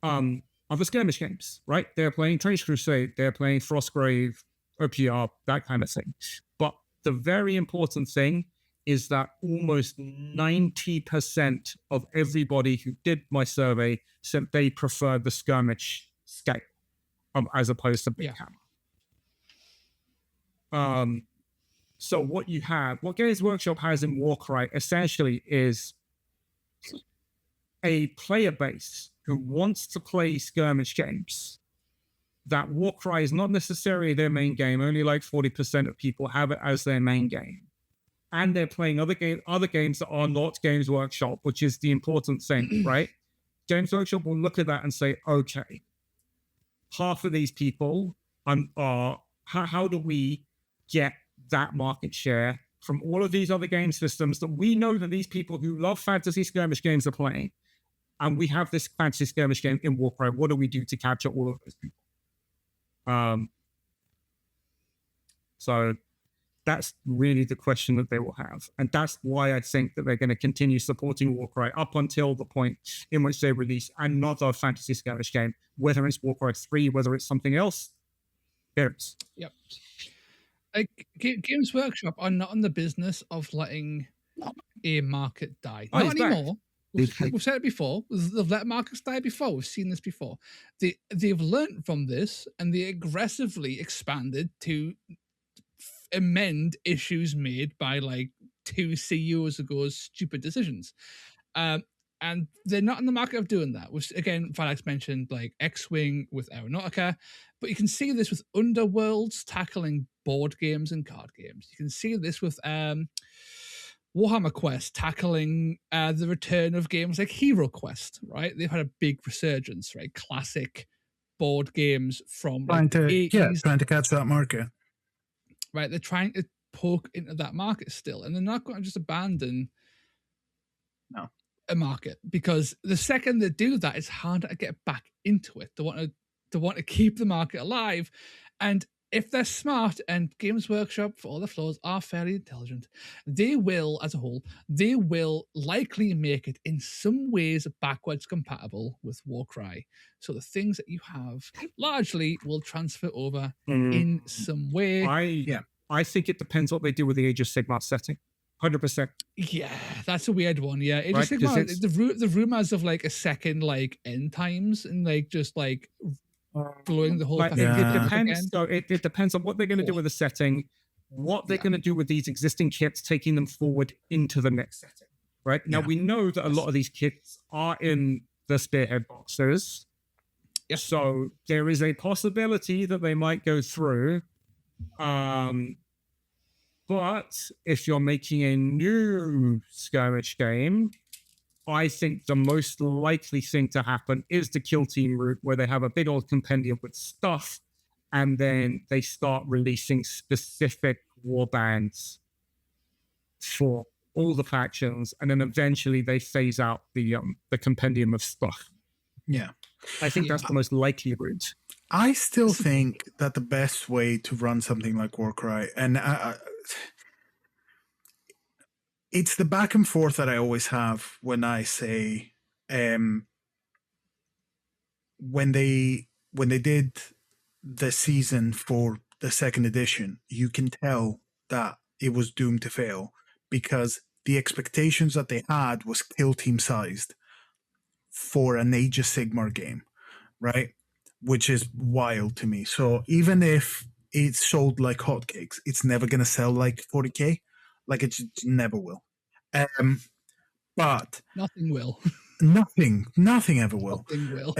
other skirmish games, right? They're playing Trace Crusade, they're playing Frostgrave, OPR, that kind of thing. But the very important thing is that almost 90% of everybody who did my survey said they prefer the skirmish scale as opposed to big hammer. So what Games Workshop has in Warcry essentially is a player base who wants to play skirmish games. That Warcry is not necessarily their main game. Only like 40% of people have it as their main game. And they're playing other games that are not Games Workshop, which is the important thing, right? Games Workshop will look at that and say, okay, half of these people are, how do we get that market share from all of these other game systems that we know that these people who love fantasy skirmish games are playing? And we have this fantasy skirmish game in Warcry. What do we do to capture all of those people? So that's really the question that they will have. And that's why I think that they're going to continue supporting Warcry up until the point in which they release another fantasy skirmish game, whether it's Warcry 3, whether it's something else. There's. Yep. Like, Games Workshop are not in the business of letting a market die. Not anymore. We've said it before. They've let markets die before. We've seen this before. They've learned from this, and they aggressively expanded to amend issues made by like 2 CEOs ago's stupid decisions. And they're not in the market of doing that, which again, Phylax mentioned like X-Wing with Aeronautica, but you can see this with Underworlds tackling board games and card games. You can see this with Warhammer Quest tackling the return of games like Hero Quest, right? They've had a big resurgence, right? Classic board games from like the 80s. Trying to catch that market. Right, they're trying to poke into that market still, and they're not going to just abandon a market, because the second they do that, it's harder to get back into it. They want to keep the market alive, and if they're smart, and Games Workshop, for all the flaws, are fairly intelligent, they will, as a whole, they will likely make it in some ways backwards compatible with Warcry. So the things that you have largely will transfer over in some way. I think it depends what they do with the Age of Sigmar setting. 100%. Yeah, that's a weird one. Yeah, Age of Sigmar, the rumors of like a second like end times and like just like blowing the whole it depends. So it depends on what they're going to do with the setting, what they're going to do with these existing kits, taking them forward into the next setting. Right now, we know that a lot of these kits are in the Spearhead boxes. Yes. So there is a possibility that they might go through. But if you're making a new skirmish game, I think the most likely thing to happen is the Kill Team route, where they have a big old compendium with stuff, and then they start releasing specific warbands for all the factions, and then eventually they phase out the compendium of stuff. Yeah. I think that's the most likely route. I still think that the best way to run something like Warcry, and it's the back and forth that I always have when I say, when they did the season for the second edition, you can tell that it was doomed to fail because the expectations that they had was kill team sized for an Age of Sigmar game, right? Which is wild to me. So even if it's sold like hotcakes, it's never going to sell like 40k. Like it just never will. But Nothing will. nothing ever will. Nothing will.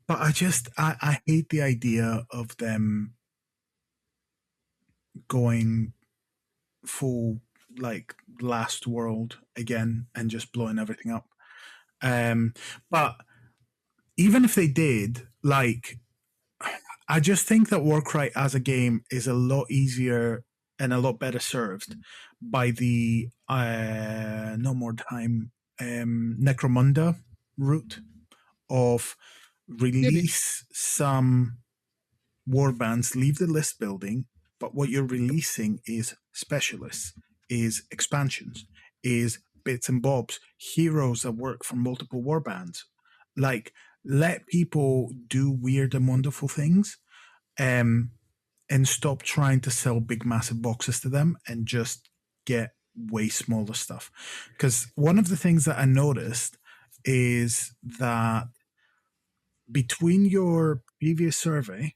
But I hate the idea of them going full like Last World again and just blowing everything up. But even if they did, like, I just think that Warcry as a game is a lot easier and a lot better served by the No More Time Necromunda route of release some warbands, leave the list building, but what you're releasing is specialists, is expansions, is bits and bobs, heroes that work for multiple warbands. Like, let people do weird and wonderful things, and stop trying to sell big, massive boxes to them and just get way smaller stuff. Because one of the things that I noticed is that between your previous survey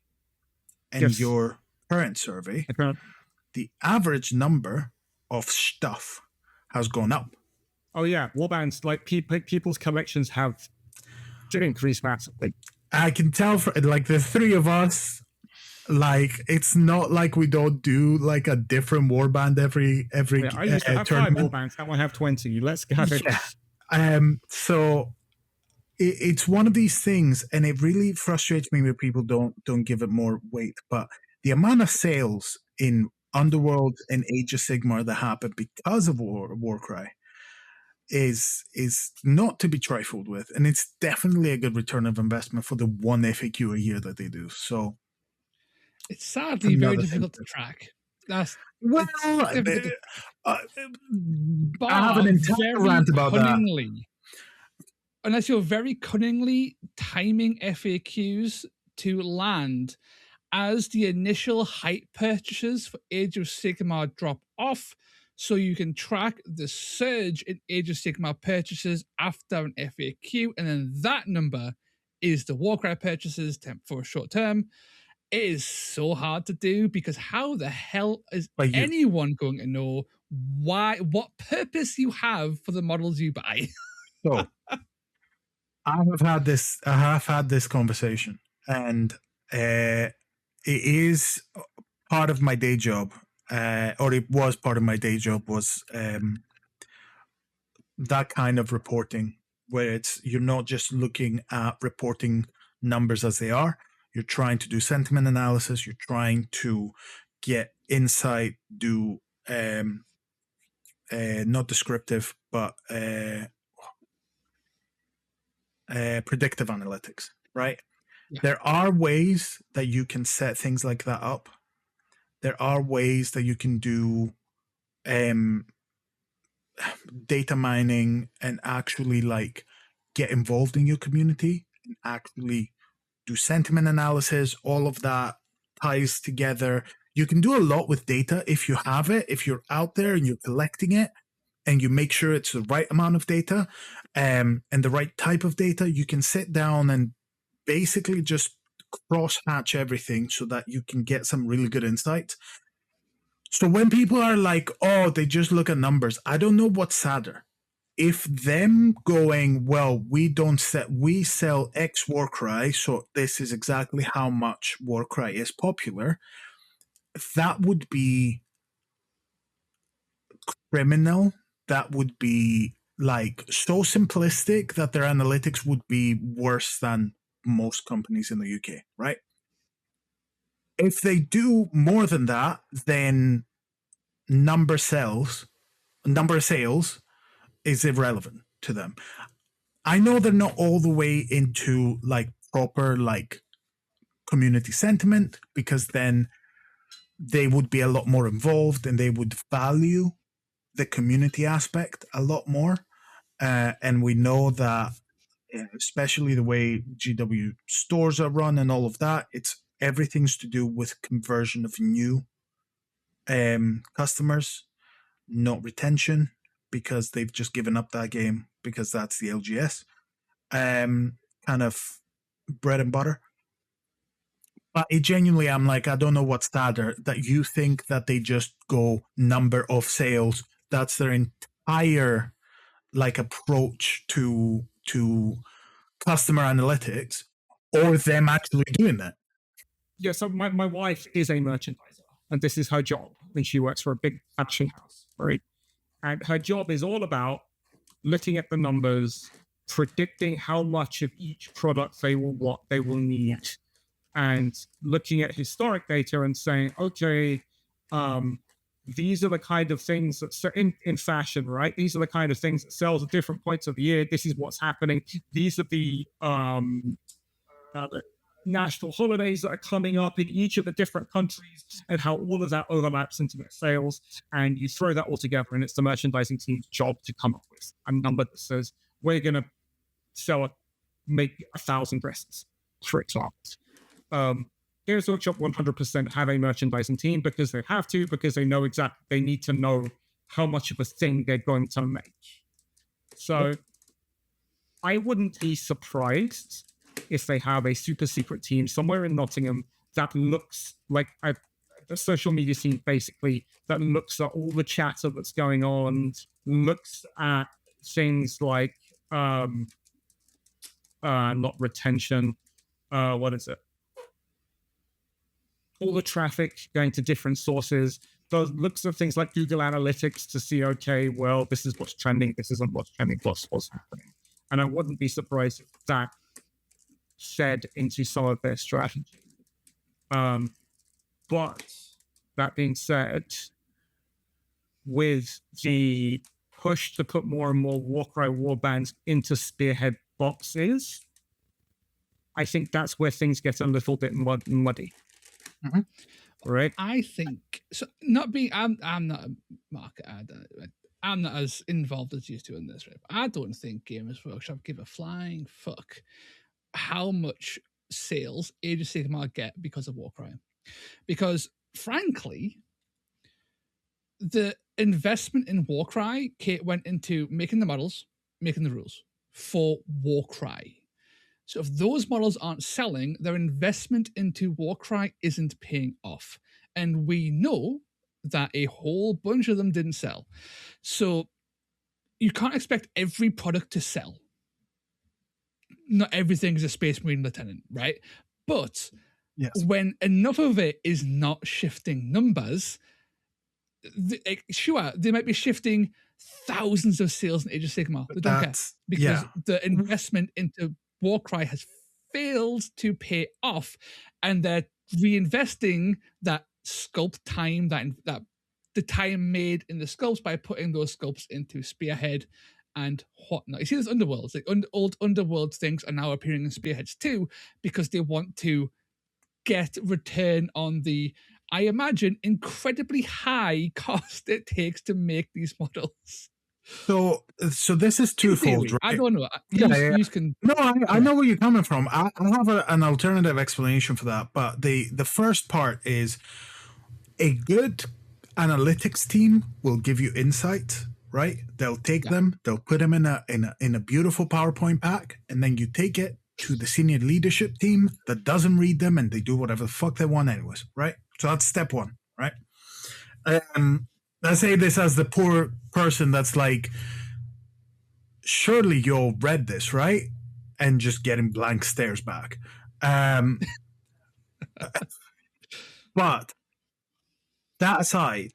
and Yes. your current survey, Okay. the average number of stuff has gone up. Oh yeah, warbands, like people's collections have increased massively. I can tell for like the three of us, like it's not like we don't do like a different warband every Yeah, I used to have 5 tournament. warbands. Now I have 20. Let's go. Yeah. So it's one of these things, and it really frustrates me when people don't give it more weight. But the amount of sales in Underworld and Age of Sigmar that happen because of Warcry is not to be trifled with, and it's definitely a good return of investment for the one FAQ a year that they do. So it's sadly very another difficult thing. to track. That's Well, it's difficult to- I have an entire very rant about that. cunningly, unless you're very cunningly timing FAQs to land as the initial hype purchases for Age of Sigmar drop off, so you can track the surge in Age of Sigmar purchases after an FAQ, and then that number is the Warcry purchases for a short term. It is so hard to do because how the hell is anyone going to know what purpose you have for the models you buy? So I have had this conversation, and it is part of my day job, or it was part of my day job, was that kind of reporting where you're not just looking at reporting numbers as they are. You're trying to do sentiment analysis. You're trying to get insight, do not descriptive, but predictive analytics, right? Yeah. There are ways that you can set things like that up. There are ways that you can do data mining and actually like get involved in your community and actually do sentiment analysis. All of that ties together. You can do a lot with data if you have it, if you're out there and you're collecting it and you make sure it's the right amount of data and the right type of data. You can sit down and basically just cross-hatch everything so that you can get some really good insights. So when people are like, oh, they just look at numbers, I don't know what's sadder. If them going, well, we sell X Warcry, so this is exactly how much Warcry is popular, that would be criminal. That would be like so simplistic that their analytics would be worse than most companies in the UK, right? If they do more than that, then number of sales is irrelevant to them. I know they're not all the way into like proper like community sentiment, because then they would be a lot more involved and they would value the community aspect a lot more. And we know that, especially the way GW stores are run and all of that, everything's to do with conversion of new customers, not retention, because they've just given up that game because that's the LGS kind of bread and butter. But genuinely, I'm like, I don't know what's sadder, that you think that they just go number of sales. That's their entire like approach to customer analytics, or them actually doing that. Yeah, so my wife is a merchandiser, and this is her job. And she works for a big fashion house, right? And her job is all about looking at the numbers, predicting how much of each product they will need, and looking at historic data and saying, okay, these are the kind of things that in fashion, right? These are the kind of things that sells at different points of the year. This is what's happening. These are the national holidays that are coming up in each of the different countries, and how all of that overlaps into their sales. And you throw that all together, and it's the merchandising team's job to come up with a number that says, we're going to make 1,000 dresses, for example. Games Workshop 100% have a merchandising team because they have to, because they know exactly, they need to know how much of a thing they're going to make. So I wouldn't be surprised if they have a super secret team somewhere in Nottingham that looks like a social media team, basically, that looks at all the chatter that's going on, looks at things like not retention, what is it? All the traffic going to different sources, those looks at things like Google Analytics to see, okay, well, this is what's trending, this isn't what's trending, what's happening. And I wouldn't be surprised if that fed into some of their strategy. But that being said, with the push to put more and more Warcry warbands into Spearhead boxes, I think that's where things get a little bit muddy. Mm-hmm. Right? I think so. Not being, I'm not a marketer. I'm not as involved as you two in this, right? But I don't think Games Workshop give a flying fuck how much sales Age of Sigmar get because of Warcry. Because frankly, the investment in Warcry went into making the models, making the rules for Warcry. So if those models aren't selling, their investment into Warcry isn't paying off. And we know that a whole bunch of them didn't sell. So you can't expect every product to sell. Not everything is a Space Marine Lieutenant, right? But yes, when enough of it is not shifting numbers, sure, they might be shifting thousands of sales in Age of Sigmar. They don't care, because the investment into Warcry has failed to pay off, and they're reinvesting that sculpt time, that the time made in the sculpts, by putting those sculpts into Spearhead and whatnot. You see, those underworlds, like old underworld things, are now appearing in Spearheads too, because they want to get return on the, I imagine, incredibly high cost it takes to make these models. So this is twofold, right? I don't know. You can. No, I know where you're coming from. I have an alternative explanation for that. But the first part is, a good analytics team will give you insight, right? They'll take them, they'll put them in a beautiful PowerPoint pack, and then you take it to the senior leadership team that doesn't read them, and they do whatever the fuck they want anyways, right? So that's step one, right? I say this as the poor person that's like, surely you all read this, right? And just getting blank stares back. But that aside,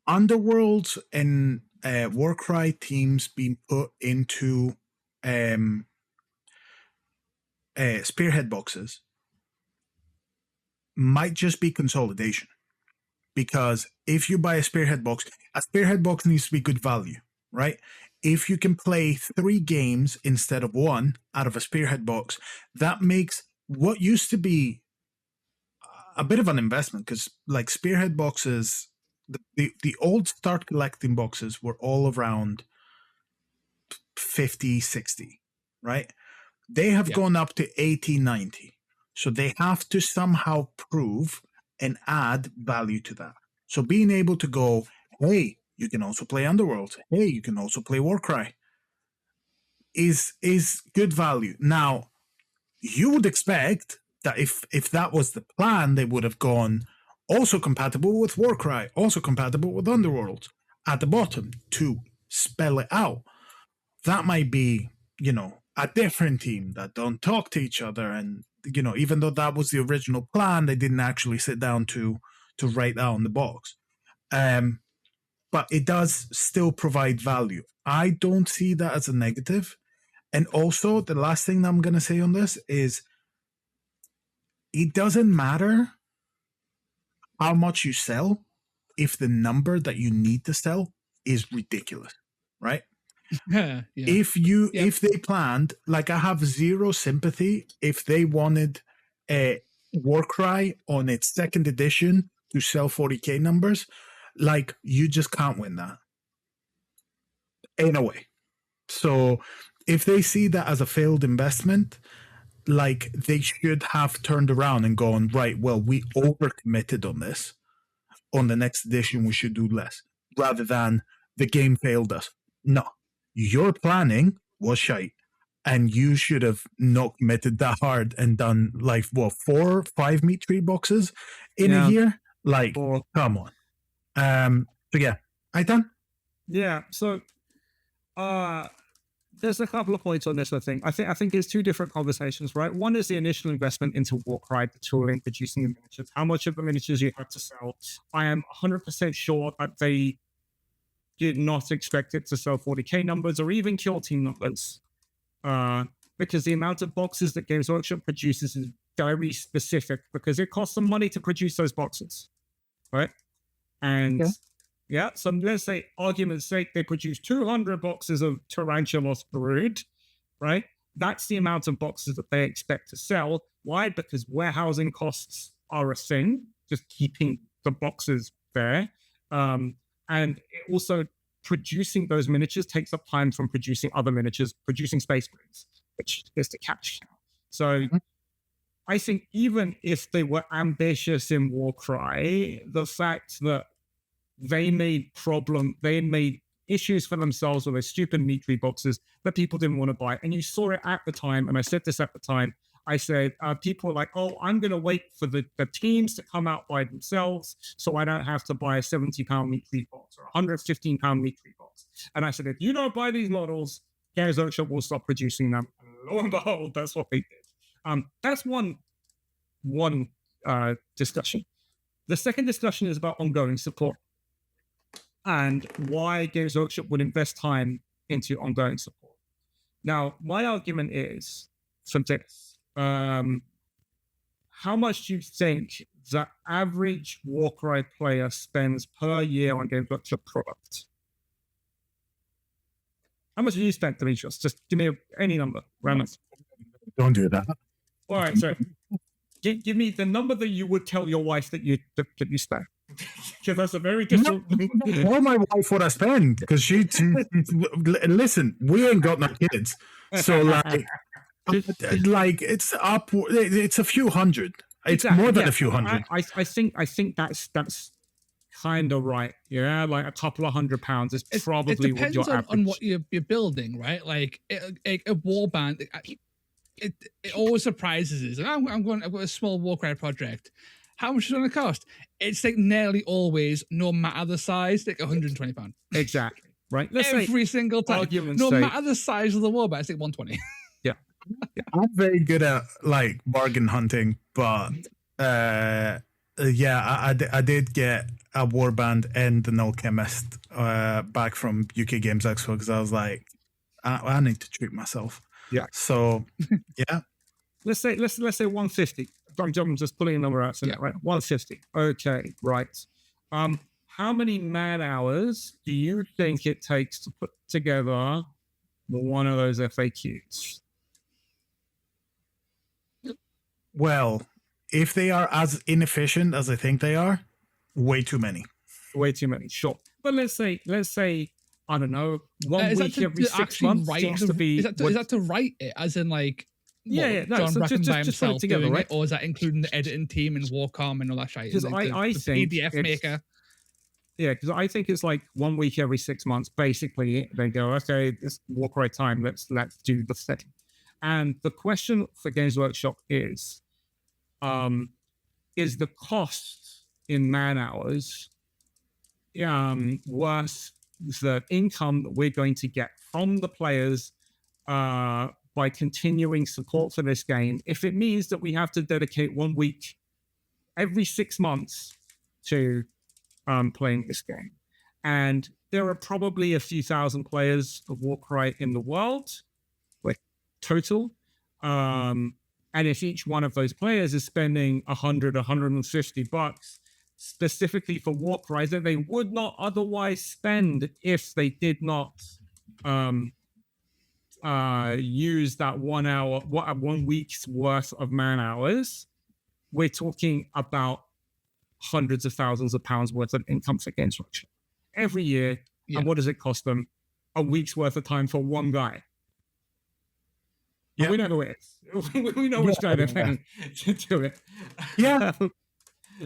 Underworlds and Warcry teams being put into Spearhead boxes might just be consolidation. because if you buy a spearhead box needs to be good value, right? If you can play 3 games instead of 1 out of a spearhead box, that makes what used to be a bit of an investment, because like spearhead boxes, the old start collecting boxes were all around 50, 60, right? They have gone up to 80, 90. So they have to somehow prove and add value to that. So being able to go, hey, you can also play Underworld. Hey, you can also play Warcry is good value. Now, you would expect that if that was the plan, they would have gone also compatible with Warcry, also compatible with Underworld at the bottom to spell it out. That might be, a different team that don't talk to each other. And, even though that was the original plan, they didn't actually sit down to write that on the box. But it does still provide value. I don't see that as a negative. And also, the last thing that I'm going to say on this is it doesn't matter how much you sell if the number that you need to sell is ridiculous, right? If they planned, like, I have zero sympathy if they wanted a Warcry on its 2nd edition to sell 40k numbers. Like, you just can't win that in a way. So if they see that as a failed investment, like, they should have turned around and gone, right, well, we overcommitted on this. On the next edition, we should do less, rather than the game failed us. No, your planning was shite, and you should have not committed that hard and done, like, 4 or 5 meat tree boxes in a year. Like, come on. So yeah, I done. Yeah. So, there's a couple of points on this. I think it's 2 different conversations, right? One is the initial investment into Warcry, the tooling, producing the miniatures, how much of the miniatures you have to sell. I am 100% sure that they did not expect it to sell 40k numbers or even kill team numbers, because the amount of boxes that Games Workshop produces is very specific, because it costs them money to produce those boxes, right? And so let's say, argument's sake, they produce 200 boxes of Tarantulas Brood, right? That's the amount of boxes that they expect to sell. Why? Because warehousing costs are a thing, just keeping the boxes there. And it also, producing those miniatures takes up time from producing other miniatures, producing Space Marines, which is the cash cow. So I think even if they were ambitious in Warcry, the fact that they made issues for themselves with those stupid meat tree boxes that people didn't want to buy. And you saw it at the time, and I said this at the time, I said, people were like, oh, I'm going to wait for the teams to come out by themselves so I don't have to buy a £70 meat tree box or a £115 meat tree box. And I said, if you don't buy these models, Games Workshop will stop producing them. And lo and behold, that's what they did. That's one discussion. The second discussion is about ongoing support and why Games Workshop would invest time into ongoing support. Now, my argument is for this. How much do you think the average Warcry player spends per year on Games Workshop product? How much do you spend, Demetrius? Just give me any number. Random. Don't do that. All right, so give me the number that you would tell your wife that you spend. Because that's a very different. Tell my wife what I spend, because she listen. We ain't got no kids, so like it's up. It's a few hundred. It's more than a few hundred. I think that's kind of right. Yeah, like a couple of £100 is probably what your average. On what you're building, right? Like a warband. It always surprises us. I've got a small Warcry project. How much is it going to cost? It's like nearly always, no matter the size, like £120. Exactly. Right. Every single time. No matter the size of the warband, it's like 120. Yeah. I'm very good at like bargain hunting, but I did get a warband and an alchemist back from UK Games Expo, because I was like, I need to treat myself. Yeah. So yeah. Let's say 150. I'm just pulling a number out. So right, 150. Okay, right. How many man hours do you think it takes to put together one of those FAQs? Well, if they are as inefficient as I think they are, way too many. Way too many, sure. But let's say, I don't know, one week every 6 months seems to be. Is that to write it, as in like? Yeah, no, John so Bracken by just put it himself together, doing right? it, or is that including the editing team and Warcom and all that shit? Because Like I the think PDF maker. Yeah, because I think it's like 1 week every 6 months. Basically, they go, okay, it's Warcry time. Let's do the thing. And the question for Games Workshop is the cost in man hours worth the income that we're going to get from the players by continuing support for this game, if it means that we have to dedicate 1 week every 6 months to playing this game? And there are probably a few thousand players of Warcry in the world, like total. And if each one of those players is spending $150 specifically for Warcry that they would not otherwise spend if they did not use that 1 hour, 1 week's worth of man hours, we're talking about hundreds of thousands of pounds worth of income for Games Workshop every year. Yeah. And what does it cost them? A week's worth of time for one guy. Yeah, we know who it is. We know which guy they're paying to do it. Yeah.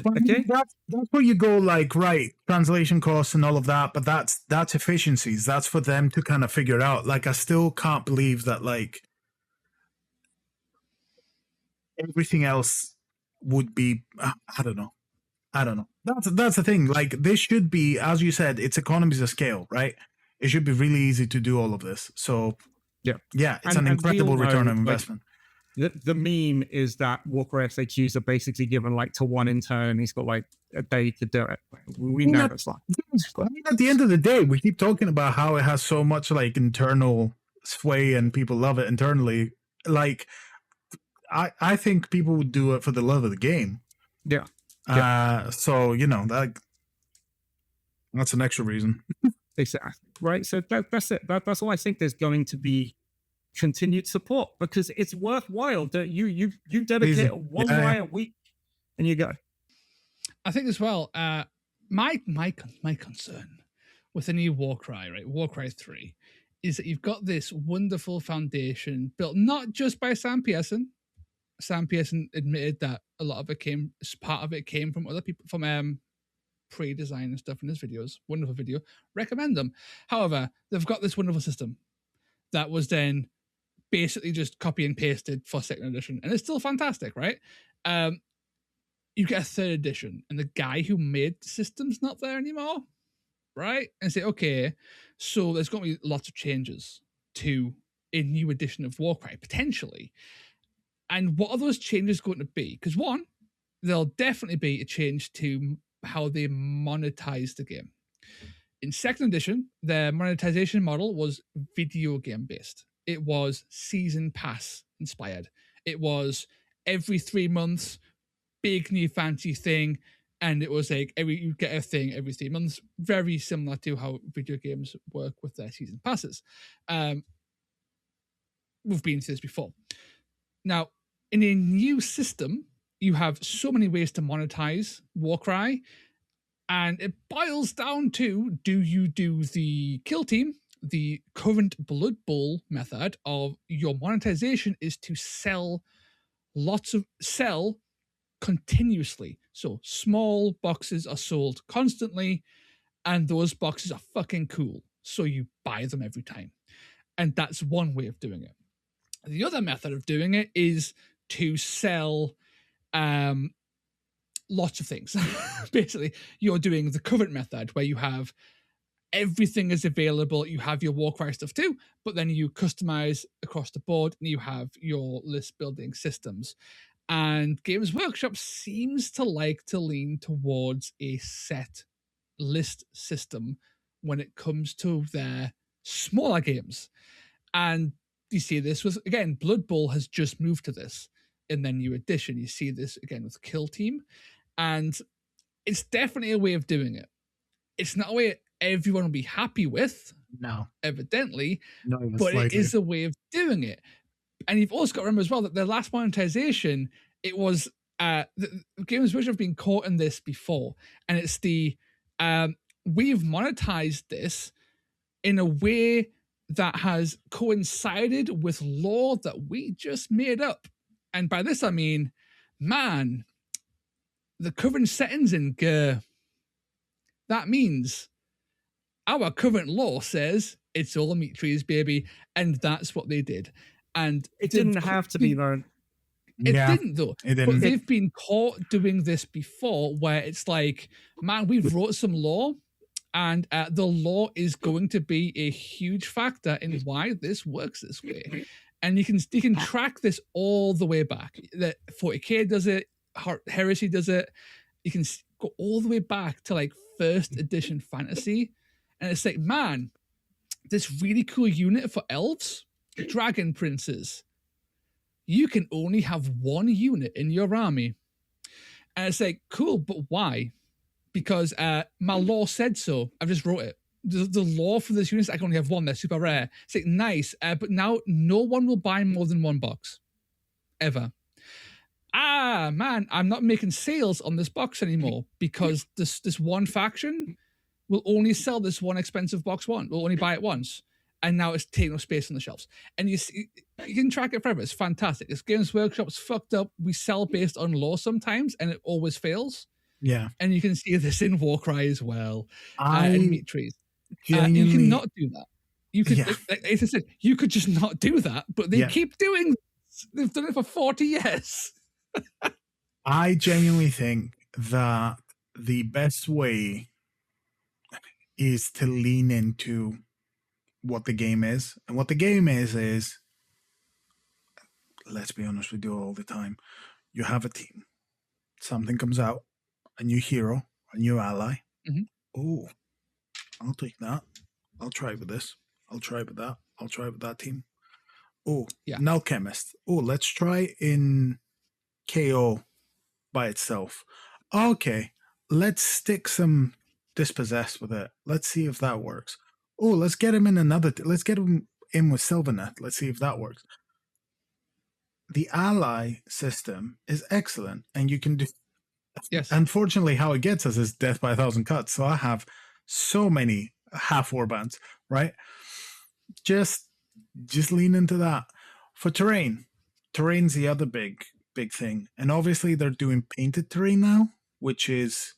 Okay. That's where you go, like, right, translation costs and all of that, but that's efficiencies. That's for them to kind of figure out. Like, I still can't believe that, like, everything else would be, I don't know. That's the thing. Like, this should be, as you said, it's economies of scale, right? It should be really easy to do all of this. So yeah, it's an incredible return on investment. The meme is that Warcry FAQs are basically given like to one intern, and he's got like a day to do it. We know that's like. I mean, at the end of the day, we keep talking about how it has so much like internal sway and people love it internally. Like, I think people would do it for the love of the game. Yeah. So that's an extra reason. Exactly. Right. So that's it. That's why I think there's going to be continued support, because it's worthwhile that you dedicate one hour a week and you go. I think as well, my concern with the new Warcry, right, Warcry 3, is that you've got this wonderful foundation built not just by Sam Pearson. Sam Pearson admitted that a lot of it came from other people, from pre-design and stuff in his videos. Wonderful video. Recommend them. However, they've got this wonderful system that was then basically just copy and pasted for second edition, and it's still fantastic, right? You get a third edition, and the guy who made the system's not there anymore, right? And say, okay, so there's going to be lots of changes to a new edition of Warcry, potentially. And what are those changes going to be? Because one, there'll definitely be a change to how they monetize the game. In second edition, the monetization model was video game based. It was season pass inspired. It was every 3 months, big new fancy thing, and it was like you get a thing every 3 months, very similar to how video games work with their season passes. We've been through this before. Now, in a new system, you have so many ways to monetize Warcry, and it boils down to, do you do the kill team? The current Blood Bowl method of your monetization is to sell continuously. So small boxes are sold constantly, and those boxes are fucking cool. So you buy them every time. And that's one way of doing it. The other method of doing it is to sell lots of things. Basically, you're doing the current method where you have everything is available. You have your Warcry stuff too, but then you customize across the board and you have your list building systems. And Games Workshop seems to like to lean towards a set list system when it comes to their smaller games. And you see this with, again, Blood Bowl has just moved to this in their new edition. You see this again with Kill Team. And it's definitely a way of doing it. It's not a way everyone will be happy with, No, evidently, not even but slightly. it is a way of doing it. And you've also got to remember as well that their last monetization, it was the Games Workshop have been caught in this before, and it's the we've monetized this in a way that has coincided with lore that we just made up. And by this I mean, man, the current settings in Gur, that means our current law says it's all meat trees, baby, and that's what they did. And It didn't have to be though. It didn't though. It didn't. But they've been caught doing this before, where it's like, man, we've wrote some law, and the law is going to be a huge factor in why this works this way. And you can track this all the way back. That 40k does it, Heresy does it. You can go all the way back to like first edition fantasy, and it's like, man, this really cool unit for elves, dragon princes. You can only have one unit in your army. And it's like, cool, but why? Because my law said so. I've just wrote it. The law for this unit is I can only have one. They're super rare. It's like, nice. But now no one will buy more than one box. Ever. Ah, man, I'm not making sales on this box anymore because this one faction will only sell this one expensive box one. We'll only buy it once. And now it's taking up space on the shelves. And you can track it forever. It's fantastic. This Games Workshop's fucked up. We sell based on lore sometimes, and it always fails. Yeah. And you can see this in Warcry as well. I And Meat Trees. genuinely, You cannot do that. You could, Yeah. like I said, you could just not do that, but they Yeah. keep doing this. They've done it for 40 years. I genuinely think that the best way is to lean into what the game is. And what the game is, let's be honest, we do it all the time. You have a team. Something comes out, a new hero, a new ally. Mhm. Oh, I'll take that. I'll try with this. I'll try with that. I'll try with that team. Oh, Yeah. an alchemist. Oh, let's try in KO by itself. Okay, let's stick some dispossess with it. Let's see if that works. Oh, let's get him in let's get him in with Sylvanet. Let's see if that works. The ally system is excellent, and you can do. Yes. Unfortunately, how it gets us is death by 1,000 cuts. So I have so many half warbands, right? Just lean into that. For terrain's the other big thing, and obviously they're doing painted terrain now, which is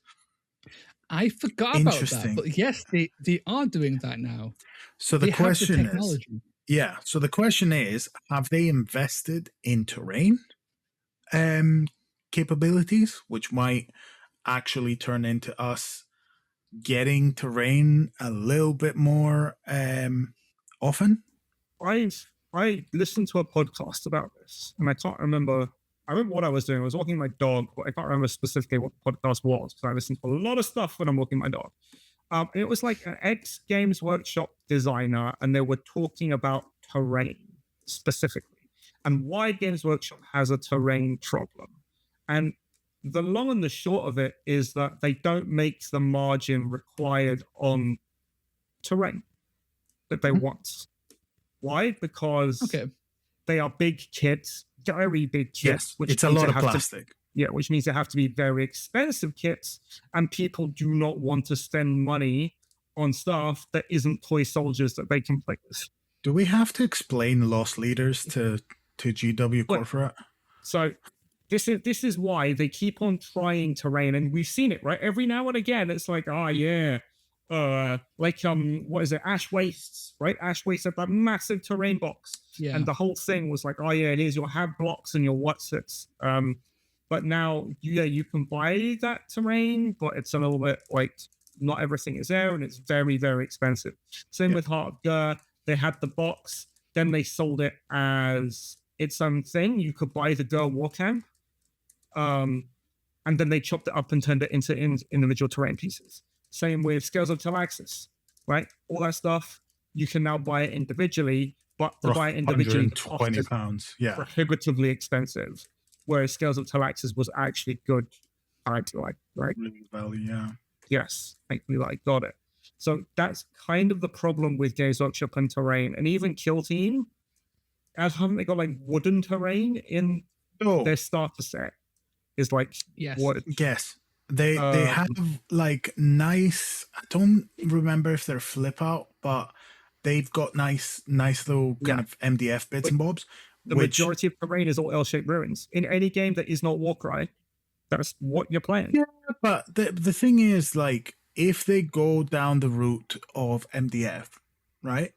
I forgot about that, interesting. but yes, they are doing that now. So the They have the question is, technology. yeah. So the question is, have they invested in terrain capabilities, which might actually turn into us getting terrain a little bit more often? I listened to a podcast about this, and I can't remember. I remember what I was doing. I was walking my dog, but I can't remember specifically what the podcast was. So I listened to a lot of stuff when I'm walking my dog. And it was like an ex-Games Workshop designer, and they were talking about terrain specifically and why Games Workshop has a terrain problem. And the long and the short of it is that they don't make the margin required on terrain that they want. Why? Because they are big kits, very big kits. Yes, which it's a means lot they of have to- plastic. which means they have to be very expensive kits, and people do not want to spend money on stuff that isn't toy soldiers that they can play with. Do we have to explain lost leaders to GW Corporate? So this is why they keep on trying terrain, and we've seen it, right? Every now and again, it's like, what is it? Ash Wastes, right? Ash Wastes had that massive terrain box. Yeah. And the whole thing was like, here's your have blocks and your whatsits. But now, you can buy that terrain, but it's a little bit like not everything is there, and it's very, very expensive. Same with Heart of Gur. They had the box, then they sold it as its own thing. You could buy the Gur War Camp, and then they chopped it up and turned it into individual terrain pieces. Same with Scales of Talaxis, right? All that stuff, you can now buy it individually, but to buy it individually, £120. Yeah. prohibitively expensive. Whereas Scales of Talaxis was actually good tied to like, right? Value, yeah. Yes, make me like, got it. So that's kind of the problem with Games Workshop and terrain, and even Kill Team, as haven't they got like wooden terrain in their starter set? Is like Yes. what? Yes, they have like nice. I don't remember if they're flip out, but they've got nice little kind of MDF bits and bobs. The majority of terrain is all L-shaped ruins. In any game that is not Warcry, that's what you're playing. Yeah, but the thing is, like, if they go down the route of MDF, right?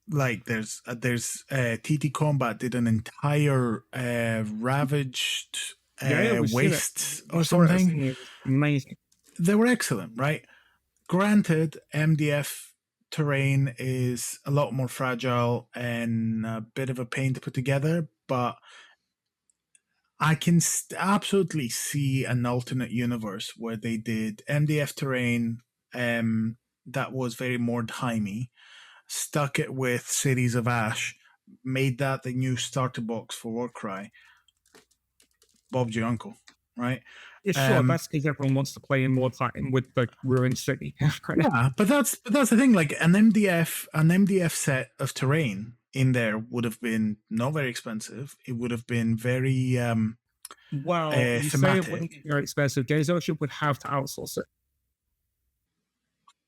Like there's TT Combat did an entire ravaged waste or something. Amazing. They were excellent, right? Granted, MDF terrain is a lot more fragile and a bit of a pain to put together, but I can absolutely see an alternate universe where they did MDF terrain that was very Mordheimy, stuck it with Cities of Ash, made that the new starter box for Warcry. Bob's your uncle, right? Yeah, sure. That's because everyone wants to play in more time with the ruined city. Yeah, but that's the thing. Like an MDF set of terrain in there would have been not very expensive. It would have been very you thematic. say it wouldn't be very expensive. Games Workshop would have to outsource it.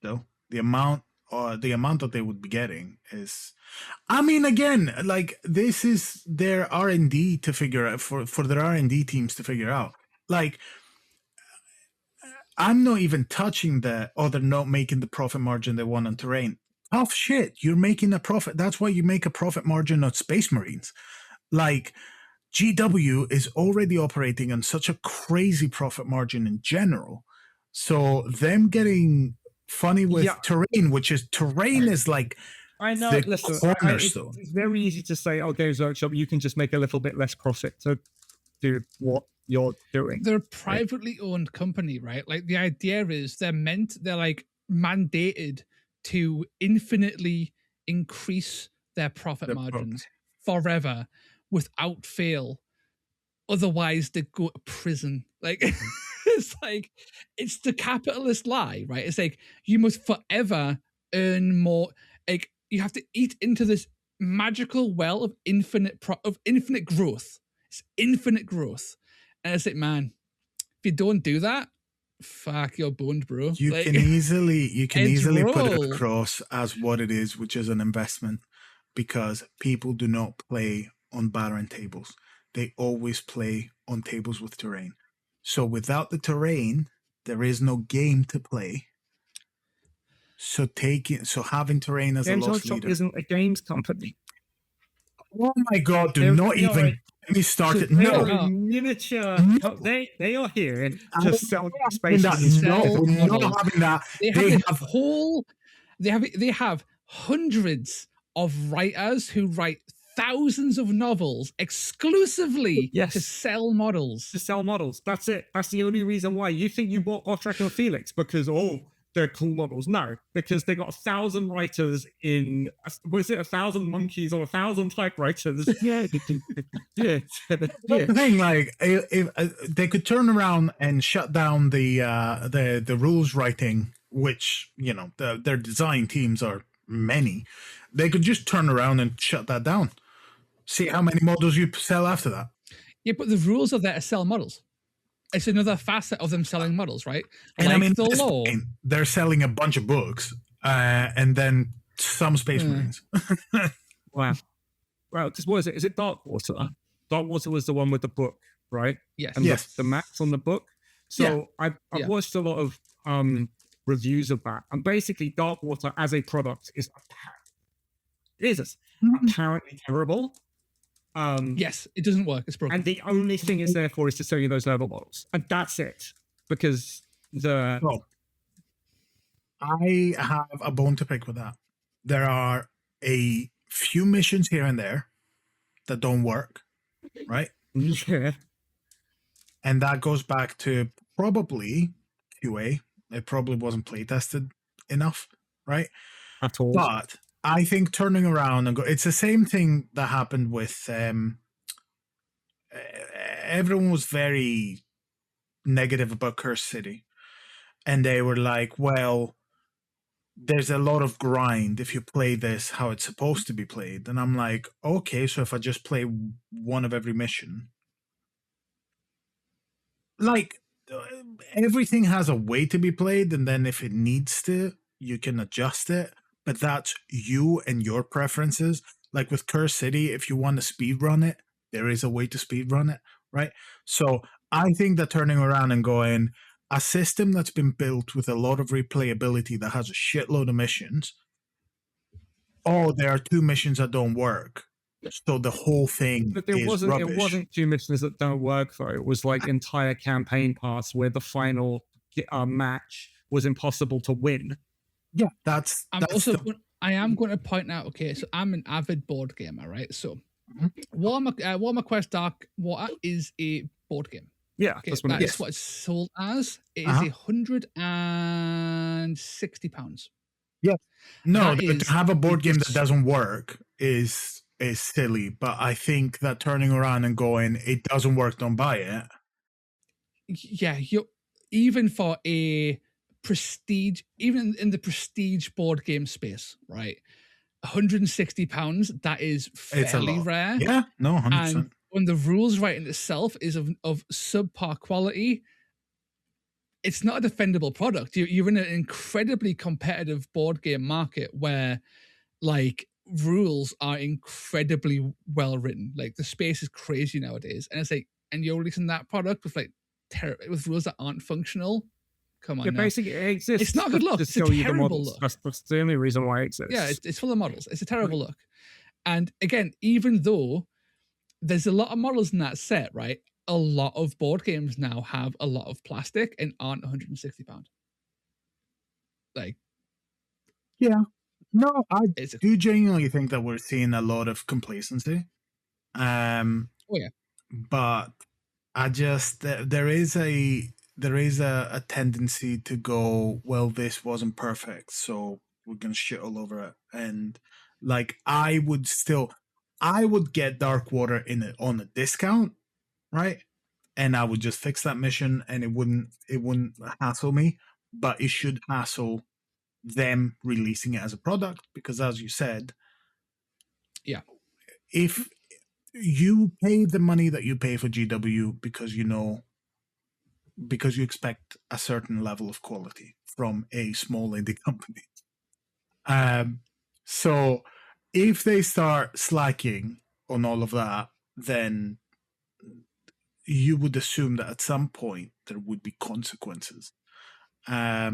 So the amount that they would be getting is, I mean, again, like this is their R&D to figure out for their R&D teams to figure out. Like, I'm not even touching they're not making the profit margin they want on terrain. Tough shit. You're making a profit. That's why you make a profit margin on Space Marines. Like, GW is already operating on such a crazy profit margin in general. So them getting funny with terrain, which is terrain is like I know. Listen, it's very easy to say, "Oh, Games Workshop, you can just make a little bit less profit to do what you're doing." They're a privately owned company, right? Like the idea is they're like mandated to infinitely increase their profit margins forever without fail. Otherwise, they go to prison. Like it's like it's the capitalist lie, right? It's like you must forever earn more. Like you have to eat into this magical well of infinite growth. It's infinite growth, and it's like, man, if you don't do that, fuck, you're boned, bro. You like, can easily put it across as what it is, which is an investment, because people do not play on Baron tables. They always play on tables with terrain. So without the terrain, there is no game to play. So having terrain as Games a loss Workshop leader isn't a games company. Oh my God! Do not even get me started. No, miniature. No. They are here and just selling spaces. No, we're not having that. They have hundreds of writers who write thousands of novels exclusively to sell models. To sell models. That's it. That's the only reason why. You think you bought Jackal and Phylax because they're cool models? No, because they got 1,000 writers in. Was it 1,000 monkeys or 1,000 typewriters? Yeah. The thing, like, if they could turn around and shut down the rules writing, which their design teams are many, they could just turn around and shut that down. See how many models you sell after that. Yeah, but the rules are there to sell models. It's another facet of them selling models, right? And like, I mean, the law, they're selling a bunch of books and then some Space Marines. Wow. Well, because what is it? Is it Darkwater? Darkwater was the one with the book, right? Yes. And the maps on the book. So I've watched a lot of reviews of that. And basically, Darkwater as a product is apparently terrible. Yes, it doesn't work. It's broken. And the only thing it's there for is to sell you those level models. And that's it. Because I have a bone to pick with that. There are a few missions here and there that don't work, right? Yeah. And that goes back to probably QA. It probably wasn't play tested enough, right? At all. But I think turning around and it's the same thing that happened with everyone was very negative about Curse City, and they were like, well, there's a lot of grind if you play this how it's supposed to be played. And I'm like, okay, so if I just play one of every mission, like everything has a way to be played, and then if it needs to, you can adjust it, but that's you and your preferences. Like with Curse City, if you want to speed run it, there is a way to speed run it, right? So I think that turning around and going, a system that's been built with a lot of replayability that has a shitload of missions, oh, there are 2 missions that don't work, so the whole thing But there is wasn't. rubbish. It wasn't 2 missions that don't work though. It was like entire campaign paths where the final match was impossible to win. Yeah, that's I am going to point out. Okay, so I'm an avid board gamer, right? So, Warhammer Quest Dark Water is a board game. Yeah, Okay, that's what it that's is. what it's sold as. It is £160. Yeah. No, That to is have a board game that just- doesn't work is silly. But I think that turning around and going, it doesn't work, don't buy it. Yeah, even for a prestige, even in the prestige board game space, right? £160, that is It's a fairly lot. rare. Yeah, no, 100%. And when the rules writing itself is of subpar quality, it's not a defendable product. You're in an incredibly competitive board game market where, like, rules are incredibly well written. Like, the space is crazy nowadays, and it's like, and you're releasing that product with like with rules that aren't functional. Come on, Yeah, now. basically, it exists. It's not a good look. To It's a show you the terrible models. look. That's the only reason why it exists. Yeah, it's full of models. It's a terrible look. And again, even though there's a lot of models in that set, right? A lot of board games now have a lot of plastic and aren't £160. Like, yeah. No, I it's do genuinely think that we're seeing a lot of complacency. Oh, yeah. But I just there is a tendency to go, well, this wasn't perfect, so we're gonna shit all over it. And like I would get Dark Water on a discount, right? And I would just fix that mission, and it wouldn't hassle me, but it should hassle them releasing it as a product, because as you said, Yeah, if you pay the money that you pay for GW because you expect a certain level of quality from a small indie company. So if they start slacking on all of that, then you would assume that at some point there would be consequences. I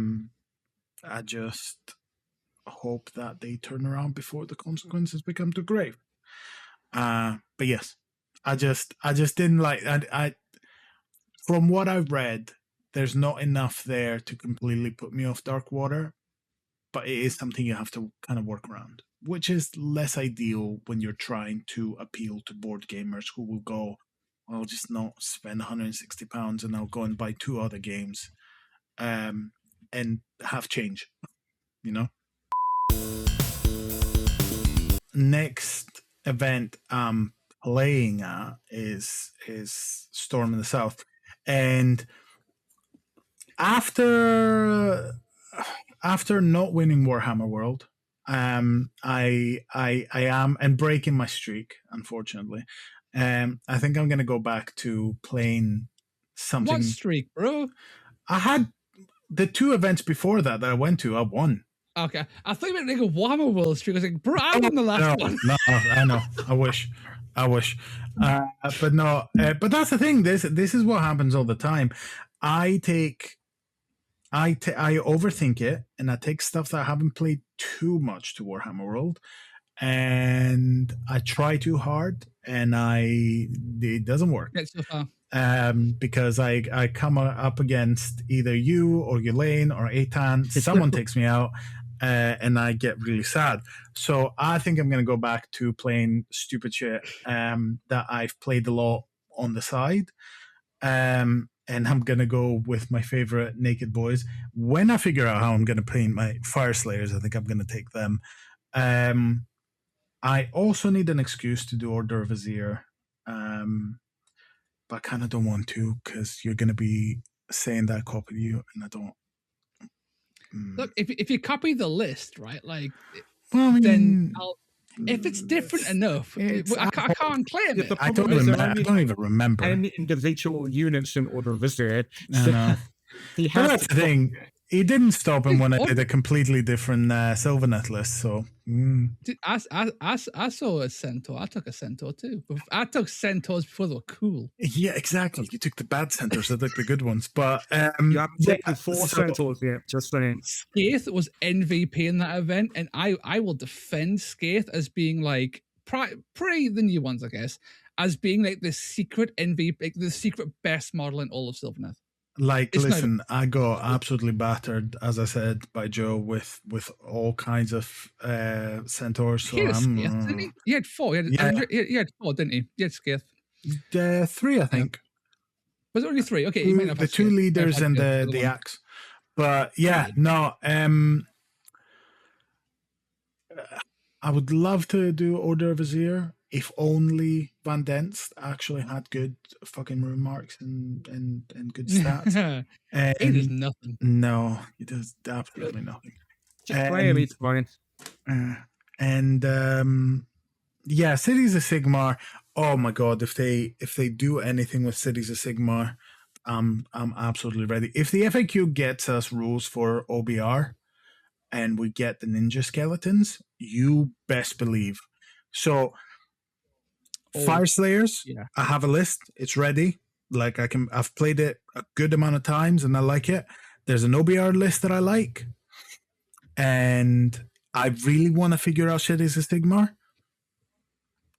just hope that they turn around before the consequences become too grave. But yes, I just didn't like. I from what I've read, there's not enough there to completely put me off Dark Water, but it is something you have to kind of work around, which is less ideal when you're trying to appeal to board gamers who will go, I'll just not spend £160 and I'll go and buy 2 other games, and have change, you know. Next event I'm playing at is Storm in the South, and after not winning Warhammer World, I am, and breaking my streak, unfortunately. I think I'm gonna go back to playing something. what streak, bro? I had the 2 events before that I went to. I won. Okay, I thought you meant like a Warhammer World streak. I was like, bro, I won the last one. No, I know. I wish. But no. But that's the thing. This is what happens all the time. I overthink it, and I take stuff that I haven't played too much to Warhammer World, and I try too hard, and it doesn't work. So far. Because I come up against either you or Yolane or Eitan. Someone takes me out, and I get really sad. So I think I'm going to go back to playing stupid shit that I've played a lot on the side. And I'm going to go with my favorite Naked Boys. When I figure out how I'm going to paint my Fire Slayers, I think I'm going to take them. I also need an excuse to do Order of Vizier. But I kind of don't want to, because you're going to be saying that I copied you, and I don't. Look, if you copy the list, right, like, Well, I mean, then if it's different enough, I can't claim it. I don't even remember. 10 individual units in order of visit. I know. He But has that's to the thing. He didn't stop him when I did a completely different Sylvanet list. So Dude, I saw a centaur. I took a centaur too. I took centaurs before they were cool. yeah, exactly. You took the bad centaurs, I took the good ones. But you haven't taken 4 centaurs yet, just saying. Skaith was MVP in that event, and I will defend Skaith as being like pre the new ones, I guess, as being like the secret MVP, like the secret best model in all of Sylvaneth. Like, listen, I got absolutely battered, as I said, by Joe with all kinds of centaurs. So he had Skaith, didn't he? He had 4. He had 4, didn't he? He had Skaith. 3, I think. Was it only 3? Okay, he might have the 2 leaders and the axe. But yeah, no. I would love to do Order of Vizier if only Van Denst actually had good fucking remarks and good stats. He does nothing. No, he does absolutely nothing. Just play him, he's fine. Yeah, Cities of Sigmar. Oh my god, if they do anything with Cities of Sigmar, I'm absolutely ready. If the FAQ gets us rules for OBR and we get the ninja skeletons, you best believe. So Fire Slayers, I have a list. It's ready. Like I've played it a good amount of times and I like it. There's an OBR list that I like. And I really want to figure out Cities of Sigmar.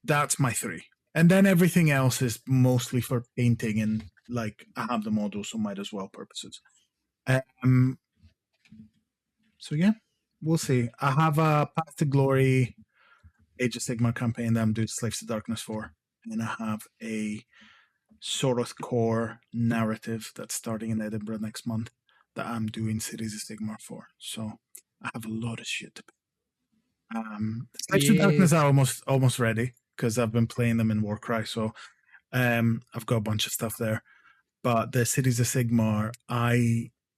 That's my 3. And then everything else is mostly for painting and like I have the models, so might as well purposes. So yeah, we'll see. I have a Path to Glory Age of Sigmar campaign that I'm doing Slaves to Darkness for. And I have a Soroth Core narrative that's starting in Edinburgh next month that I'm doing Cities of Sigmar for. So I have a lot of shit to pay. Slaves to Darkness are almost ready because I've been playing them in Warcry. So I've got a bunch of stuff there. But the Cities of Sigmar,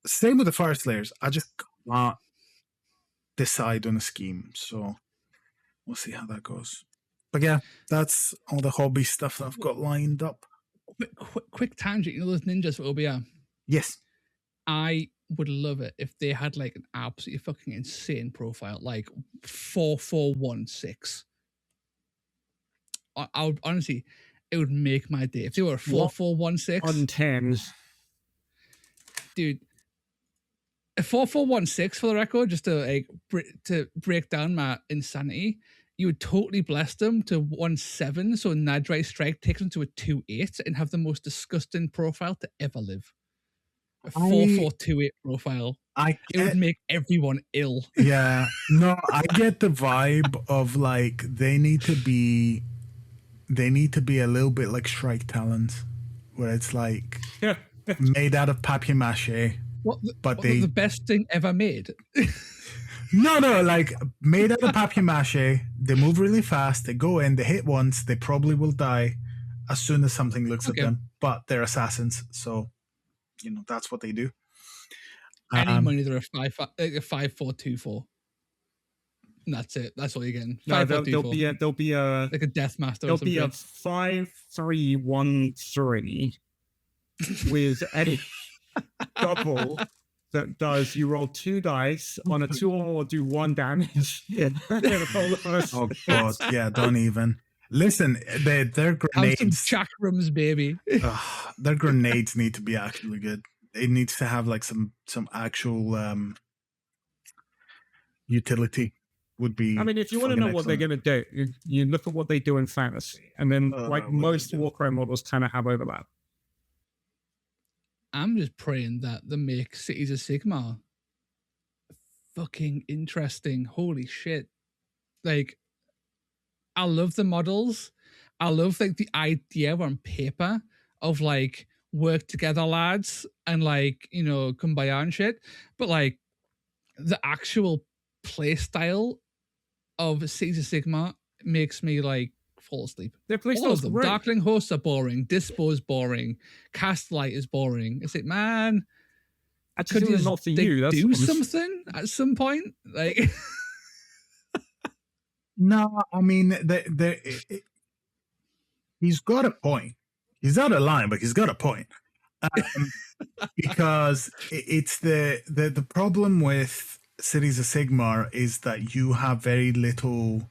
same with the Fire Slayers, I just can't decide on a scheme. So we'll see how that goes. But yeah, that's all the hobby stuff that I've got lined up. Quick tangent, you know those ninjas for OBR? Yes. I would love it if they had like an absolutely fucking insane profile, like 4416. I would honestly, it would make my day. If they were 4416 on 10s. Dude. A 4416 for the record, just to break down my insanity, you would totally bless them to 17, so Nadrai Strike takes them to a 28 and have the most disgusting profile to ever live. A 4428 profile. It would make everyone ill. Yeah. No, I get the vibe of like they need to be a little bit like Shrike Talons, where it's like made out of papier-mâché. But the best thing ever made. No, like made out of papier-mâché. They move really fast. They go in. They hit once. They probably will die as soon as something looks at them. But they're assassins, so that's what they do. Any money, they're a 5-4-2-4. And that's it. That's all you're getting. No, there'll be a like a death master. There'll be a 5-3-1-3 with any double that does. You roll 2 dice on a 2 or more, do 1 damage. Oh god, yeah, don't even. Listen, their grenades. Have some chakrams, baby. Their grenades need to be actually good. It needs to have like some actual utility. Would be. I mean, if you want to know what they're going to do, you look at what they do in fantasy, and then most Warcry models kind of have overlap. I'm just praying that they make Cities of Sigmar fucking interesting. Holy shit. Like, I love the models. I love like the idea on paper of like work together, lads, and like, kumbaya and shit. But like the actual play style of Cities of Sigmar makes me like fall asleep. Their play All of style's them. great. Darkling Hosts are boring. Dispo is boring. Castlight is boring. It's like, man, Actually, could they're you not for you. That's do something at some point? Like, No, I mean, he's got a point. He's out of line, but he's got a point. Because it's the problem with Cities of Sigmar is that you have very little.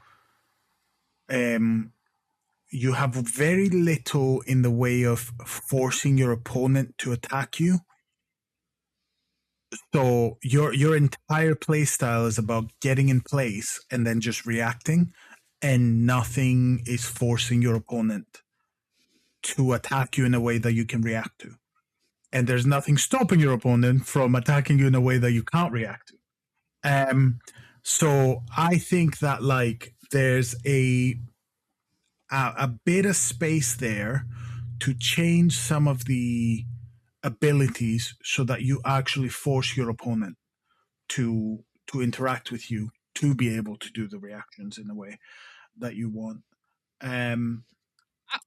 You have very little in the way of forcing your opponent to attack you. So your entire play style is about getting in place and then just reacting, and nothing is forcing your opponent to attack you in a way that you can react to. And there's nothing stopping your opponent from attacking you in a way that you can't react to. So I think that like there's a bit of space there to change some of the abilities so that you actually force your opponent to interact with you to be able to do the reactions in the way that you want.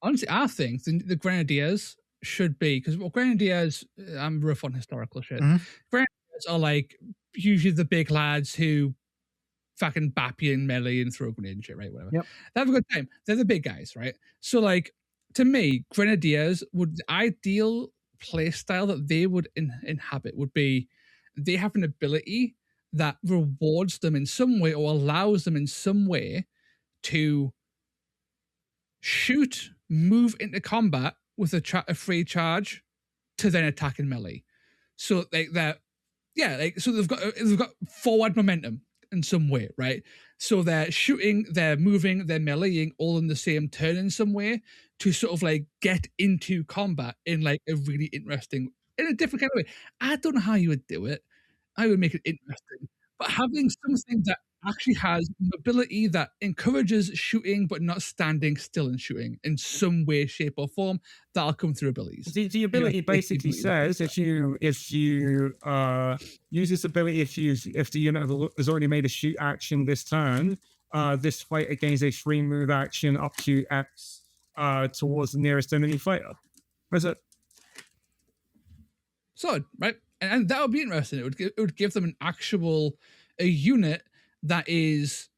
Honestly, I think the Grenadiers should be, because Grenadiers, I'm rough on historical shit. Mhm. Grenadiers are like usually the big lads who fucking bap you in melee and throw grenades and shit, right? Whatever. Yep. They have a good time. They're the big guys, right? So, like, to me, Grenadiers would, the ideal play style that they would inhabit would be they have an ability that rewards them in some way or allows them in some way to shoot, move into combat with a free charge to then attack in melee. So like that, yeah, like so they've got forward momentum in some way, right? So they're shooting, they're moving, they're meleeing all in the same turn in some way to sort of like get into combat in like a really interesting, in a different kind of way. I don't know how you would do it. I would make it interesting, but having something that actually has mobility that encourages shooting but not standing still and shooting in some way, shape, or form, that'll come through abilities. The ability basically says if you use this ability, if the unit has already made a shoot action this turn, this fighter gains a free move action up to X towards the nearest enemy fighter. Is it? So, right, and that would be interesting. It would give them a unit that is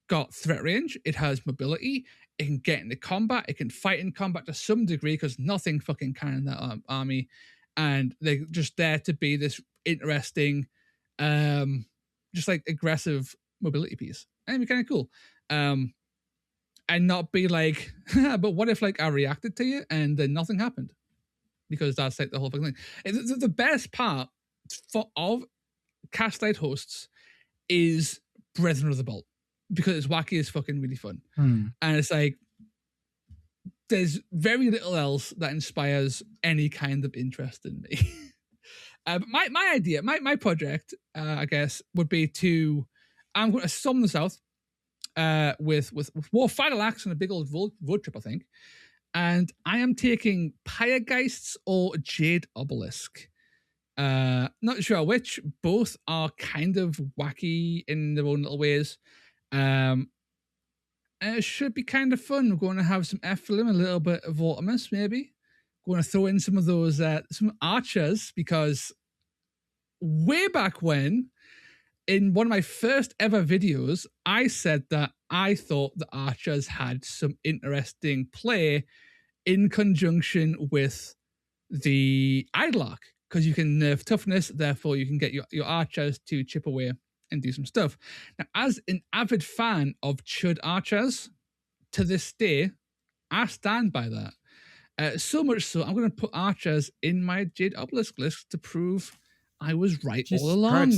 got threat range. It has mobility. It can get into combat. It can fight in combat to some degree because nothing fucking can in that army, and they're just there to be this interesting, just like aggressive mobility piece. And it'd be kind of cool, and not be like, but what if like I reacted to you and then nothing happened? Because that's like the whole fucking thing. The best part of Castlight Hosts is Brethren of the Bolt, because it's wacky as fucking really fun. And it's like there's very little else that inspires any kind of interest in me. But my idea, my project, I guess, would be I'm going to summon the South with War Phylax and a big old road trip, I think. And I am taking Pyregeists or Jade Obelisk. Not sure which. Both are kind of wacky in their own little ways. And it should be kind of fun. We're going to have some Ephilim, a little bit of Artemis, maybe. Going to throw in some of those, some archers, because way back when, in one of my first ever videos, I said that I thought the archers had some interesting play in conjunction with the Idlarch, because you can nerf toughness, therefore you can get your archers to chip away and do some stuff. Now, as an avid fan of Chud archers, to this day, I stand by that. So much so, I'm going to put archers in my Jade Obelisk list to prove I was right all along.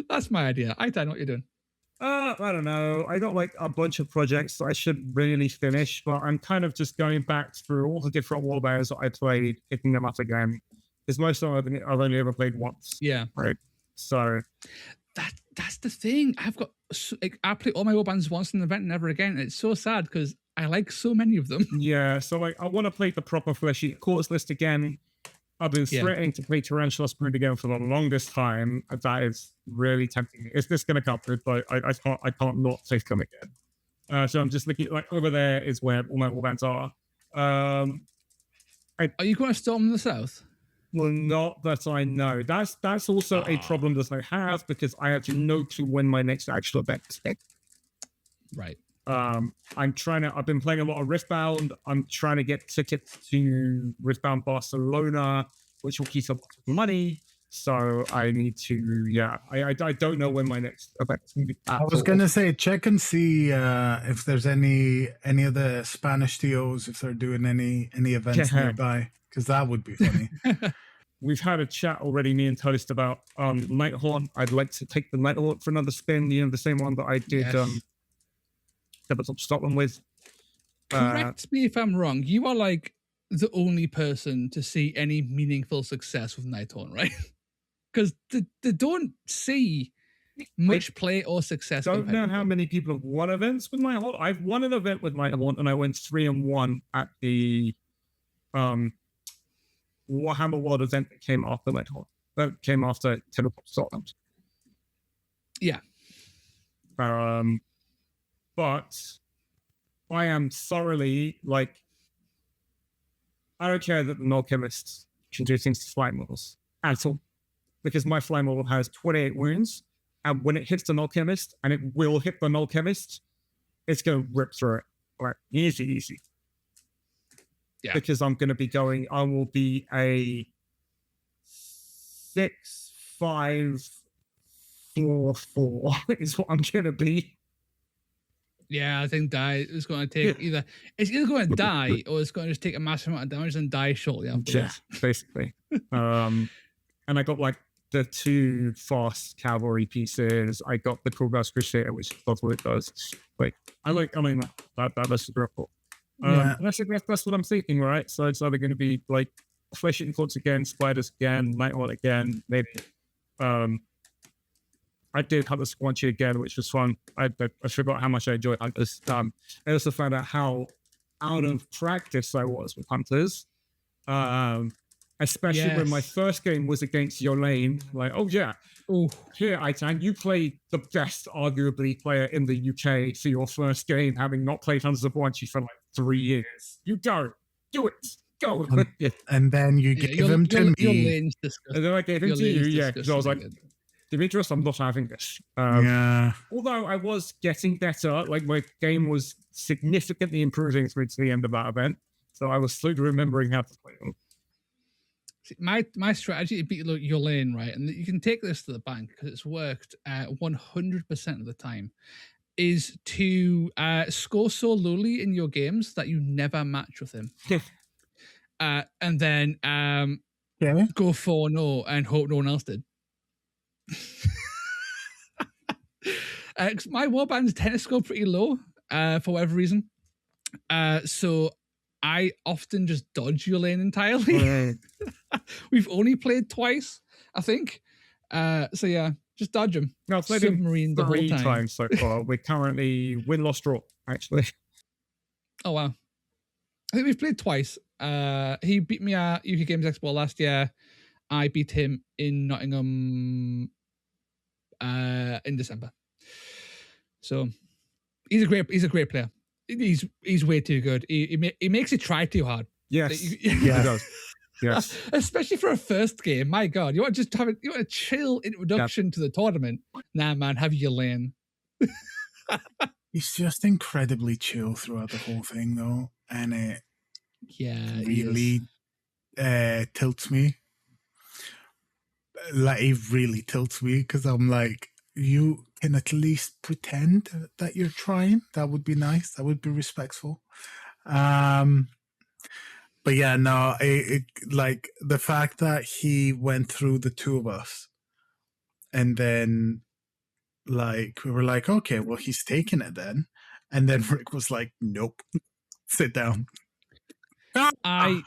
That's my idea. I don't know what you're doing. I don't know. I got like a bunch of projects that I should really finish, but I'm kind of just going back through all the different warbears that I played, picking them up again. Because most of them I've only ever played once. Yeah. Right. So that's the thing. I play all my warbands once in an event, never again. And it's so sad because I like so many of them. Yeah. So like I want to play the proper fleshy courts list again. I've been threatening to play Tarantulas Brood again for the longest time. That is really tempting me. Is this going to come through? But I can't not say come again. So I'm just looking, like, over there is where all my warbands are. Are you going to storm the south? Well, not that I know. That's also a problem that I have, because I actually know to when my next actual event is. Right. I've been playing a lot of Riftbound. I'm trying to get tickets to Riftbound Barcelona, which will keep a lot of money. So I need to, I don't know when my next event is going to be. I was going to say, check and see if there's any of the Spanish TOs, if they're doing any events nearby, because that would be funny. We've had a chat already, me and Toast, about Nighthorn. I'd like to take the Nighthorn for another spin, the same one that I did Scotland with. Correct me if I'm wrong. You are like the only person to see any meaningful success with Nighthorn, right? Because they don't see much play or success. I don't know how many people have won events with Nighthorn. I've won an event with Nighthorn, and I went 3-1 at the Warhammer World event that came after Nighthorn. That came after Teleport Scotland. Yeah. But I am thoroughly, like, I don't care that the Alchemists can do things to Fly Models at all, because my Fly Model has 28 wounds, and when it hits the Alchemist, and it will hit the Alchemist, it's going to rip through it. Like, easy. Yeah. Because I will be a 6-5-4-4 is what I'm going to be. Yeah, I think die is going to take it's either going to die or it's going to just take a massive amount of damage and die shortly afterwards. Yeah, basically. And I got like the 2 fast cavalry pieces. I got the Coolgast Crusader, which does what it does. Like, that's super cool. That's what I'm thinking, right? So it's either going to be like Flesh Eating Cords again, Spiders again, Nighthorn again, maybe. I did Hunter's Squanchy again, which was fun. I forgot how much I enjoyed Hunters. I also found out how out of practice I was with Hunters. Especially when my first game was against Yolane. Like, oh yeah, here, Aitan, you played the best, arguably, player in the UK for your first game, having not played Hunters of Squanchy for like 3 years. You go. Do it. Go. And then you gave him to me. And then I gave him to you, because I was like, Demetrius, I'm not having this. Although I was getting better, like my game was significantly improving through to the end of that event, so I was slowly remembering how to play them. See, my strategy to beat Yolane, right, and you can take this to the bank because it's worked 100% of the time, is to score so lowly in your games that you never match with him. And then go 4-0 and hope no one else did. My warbands tend to score pretty low for whatever reason, so I often just dodge Yolane entirely. We've only played twice, I think, so yeah, just dodge him. No, I've played him 3 times so far. We're currently win, loss, draw, actually. Oh wow, I think we've played twice. He beat me at UK Games Expo last year. I beat him in Nottingham in December. So he's a great player. He's way too good. He makes it try too hard. Yes, he does. Yes, especially for a first game. My God, you want to just have a chill introduction to the tournament. Nah, man, have Yolane. He's just incredibly chill throughout the whole thing, though, and it really tilts me. Like, it really tilts me because I'm like, you can at least pretend that you're trying. That would be nice. That would be respectful. But yeah, no, it like the fact that he went through the 2 of us, and then like we were like, okay, well, he's taking it then, and then Rick was like, nope, sit down. I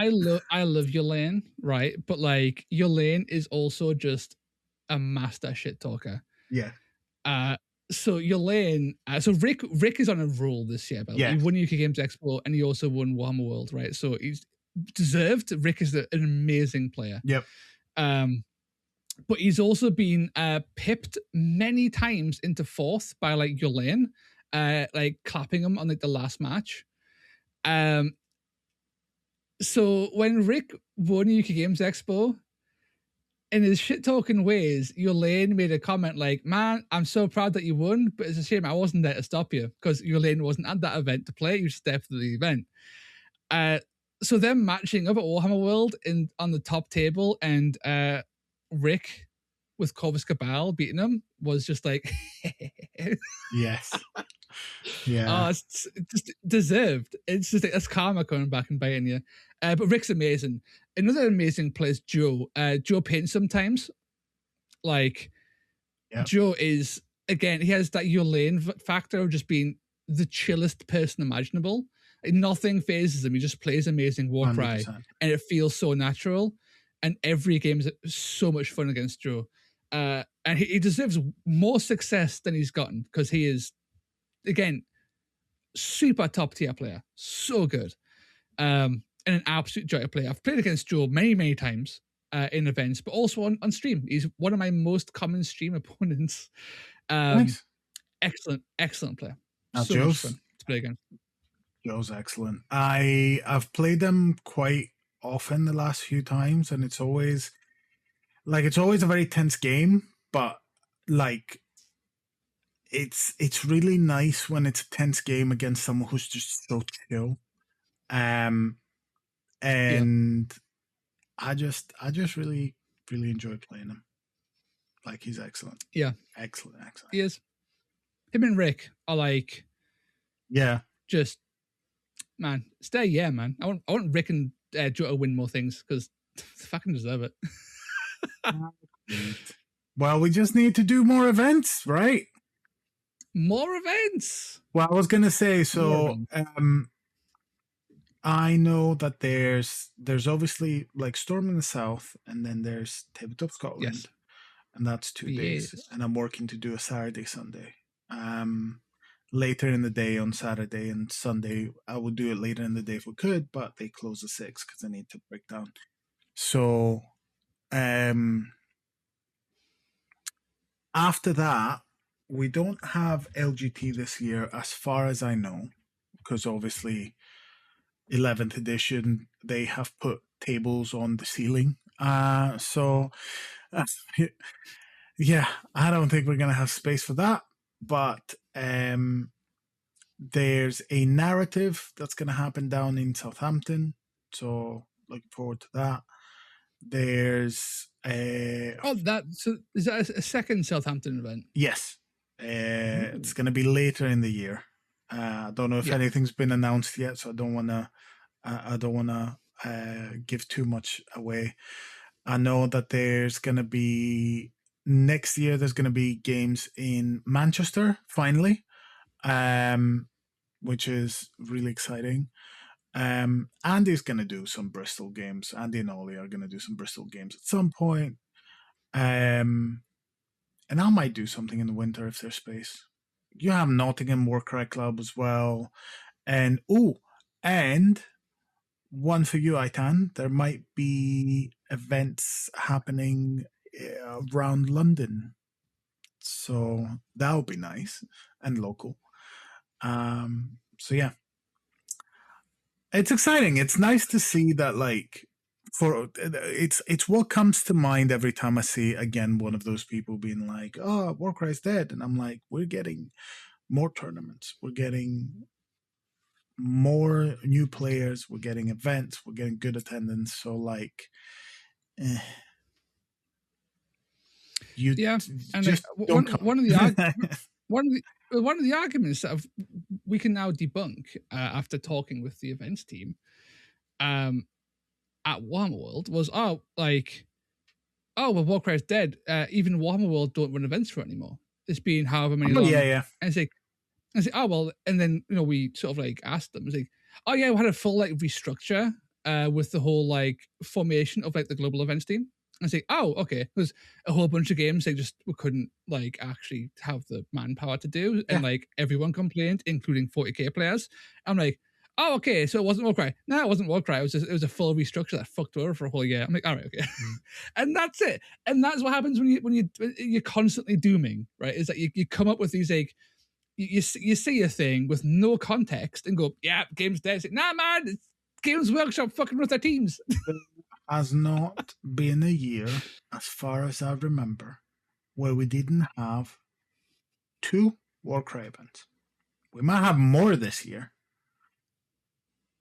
love Yolane, right? But like Yolane is also just a master shit talker. Yeah. So Yolane, so Rick is on a roll this year, but he won UK Games Expo and he also won Warhammer World, right? So deserved. Rick is an amazing player. Yep. But he's also been pipped many times into fourth by like Yolane, like clapping him on like the last match. So when Rick won UK Games Expo, in his shit talking ways, Yolane made a comment like, "Man, I'm so proud that you won, but it's a shame I wasn't there to stop you because Yolane wasn't at that event to play. You stepped to the event." So them matching up at Warhammer World on the top table and Rick with Corvus Cabal beating him was just like, yes, yeah. Oh, it's just deserved. It's just like, that's karma coming back and biting you. But Rick's amazing. Another amazing player is Joe. Joe paints sometimes. Like, yep. Joe is, again, he has that Yolane factor of just being the chillest person imaginable. Like, nothing phases him. He just plays amazing Warcry, and it feels so natural. And every game is so much fun against Joe. And he deserves more success than he's gotten because he is, again, super top tier player. So good. And an absolute joy to play. I've played against Joe many, many times in events, but also on stream. He's one of my most common stream opponents. Nice. Excellent player. Now, so much fun to play against. Joe's excellent. I've played them quite often the last few times, and it's always a very tense game, but like it's really nice when it's a tense game against someone who's just so chill. And I just really enjoy playing him. Like, he's excellent. Yeah. Excellent. He is. Him and Rick are like, yeah, just, man, stay. Yeah, man. I want Rick and Joe to win more things because they fucking deserve it. Well, we just need to do more events, right? More events. Well, I was gonna say, so I know that there's obviously like Storm in the South, and then there's Tabletop Scotland, yes. And that's 2 days. And I'm working to do a Saturday, Sunday. Later in the day on Saturday and Sunday, I would do it later in the day if we could, but they close at 6 because I need to break down. So, after that, we don't have LGT this year, as far as I know, because obviously 11th edition, they have put tables on the ceiling. So, yeah, I don't think we're going to have space for that. But there's a narrative that's going to happen down in Southampton. So, looking forward to that. There's so is that a second Southampton event? Yes. It's going to be later in the year. I don't know if anything's been announced yet, so I don't want to give too much away. I know that there's going to be next year. There's going to be games in Manchester finally, which is really exciting. Andy's going to do some Bristol games. Andy and Ollie are going to do some Bristol games at some point. And I might do something in the winter if there's space. You have Nottingham Warcry Club as well. And one for you, Aitan, there might be events happening around London. So that would be nice and local. So yeah. It's exciting. It's nice to see that, like, it's what comes to mind every time I see, again, one of those people being like, oh, Warcry's dead. And I'm like, we're getting more tournaments. We're getting more new players. We're getting events. We're getting good attendance. So, like, and just one of the arguments that we can now debunk after talking with the events team at Warhammer World was, well, Warcry's dead. Even Warhammer World don't run events for it anymore. It's been however many long. Yeah. And it's like, oh, well, and then, we sort of like asked them, it's like, oh yeah, we had a full like restructure with the whole like formation of like the global events team. And say, oh, okay, there's a whole bunch of games we couldn't like actually have the manpower to do, and like everyone complained, including 40k players. I'm like, oh, okay, so it wasn't Warcry. No, it wasn't Warcry. It was a full restructure that fucked over for a whole year. I'm like, all right, okay, and that's it. And that's what happens when you're constantly dooming, right? Is that you come up with these like you see a thing with no context and go, yeah, game's dead. It's like, nah, man, it's Games Workshop fucking with their teams. Has not been a year, as far as I remember, where we didn't have 2 Warcry events. We might have more this year,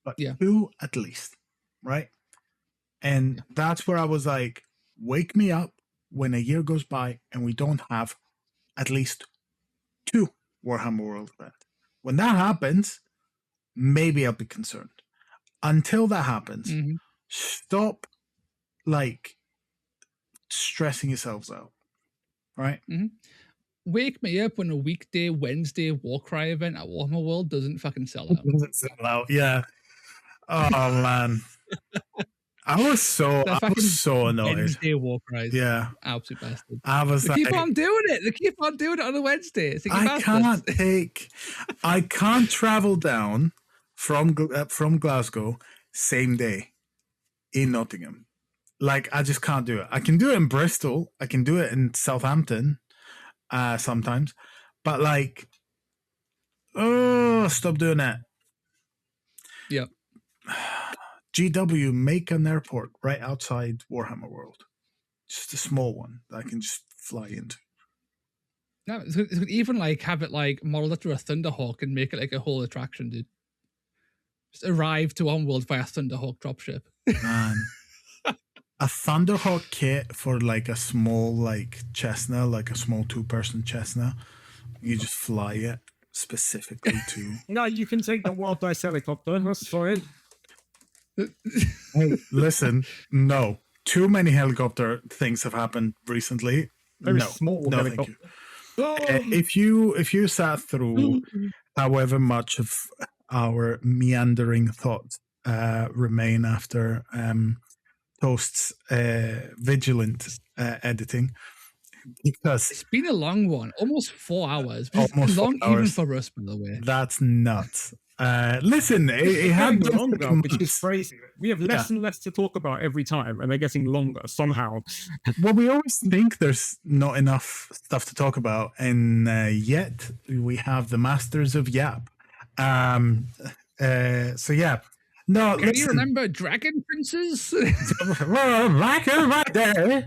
but 2 at least, right? And that's where I was like, wake me up when a year goes by and we don't have at least 2 Warhammer World events. When that happens, maybe I'll be concerned. Until that happens, stop like stressing yourselves out, right? Wake me up when a weekday Wednesday Warcry event at Warhammer World doesn't fucking sell out. Doesn't sell out, yeah. Oh man, I was so annoyed. Wednesday Warcry, yeah, absolute bastard. I was they keep on doing it. They keep on doing it on a Wednesday. It's like, I can't travel down from Glasgow same day in Nottingham. Like, I just can't do it. I can do it in Bristol. I can do it in Southampton sometimes. But, like, stop doing that. Yep. GW, make an airport right outside Warhammer World. Just a small one that I can just fly into. No, it's even, like, have it, like, modeled after a Thunderhawk and make it, like, a whole attraction, dude. Just arrive to Onworld via Thunderhawk dropship. Man. A Thunderhawk kit for like a small like Cessna, like a small 2-person Cessna. You just fly it specifically to. No, you can take the Wild Dice helicopter. That's fine. Hey, listen, no. Too many helicopter things have happened recently. Very small helicopter. Thank you. If you sat through however much of our meandering thoughts remain after Toast's vigilant editing, because it's been a long one, almost 4 hours. Almost long 4 hours. Even for us, by the way. That's nuts. Listen, it had longer, which is crazy. We have less and less to talk about every time, and they're getting longer somehow. Well, we always think there's not enough stuff to talk about, and yet we have the Masters of Yap. So yeah. No, can you remember Dragon Princes? Well, back in my day,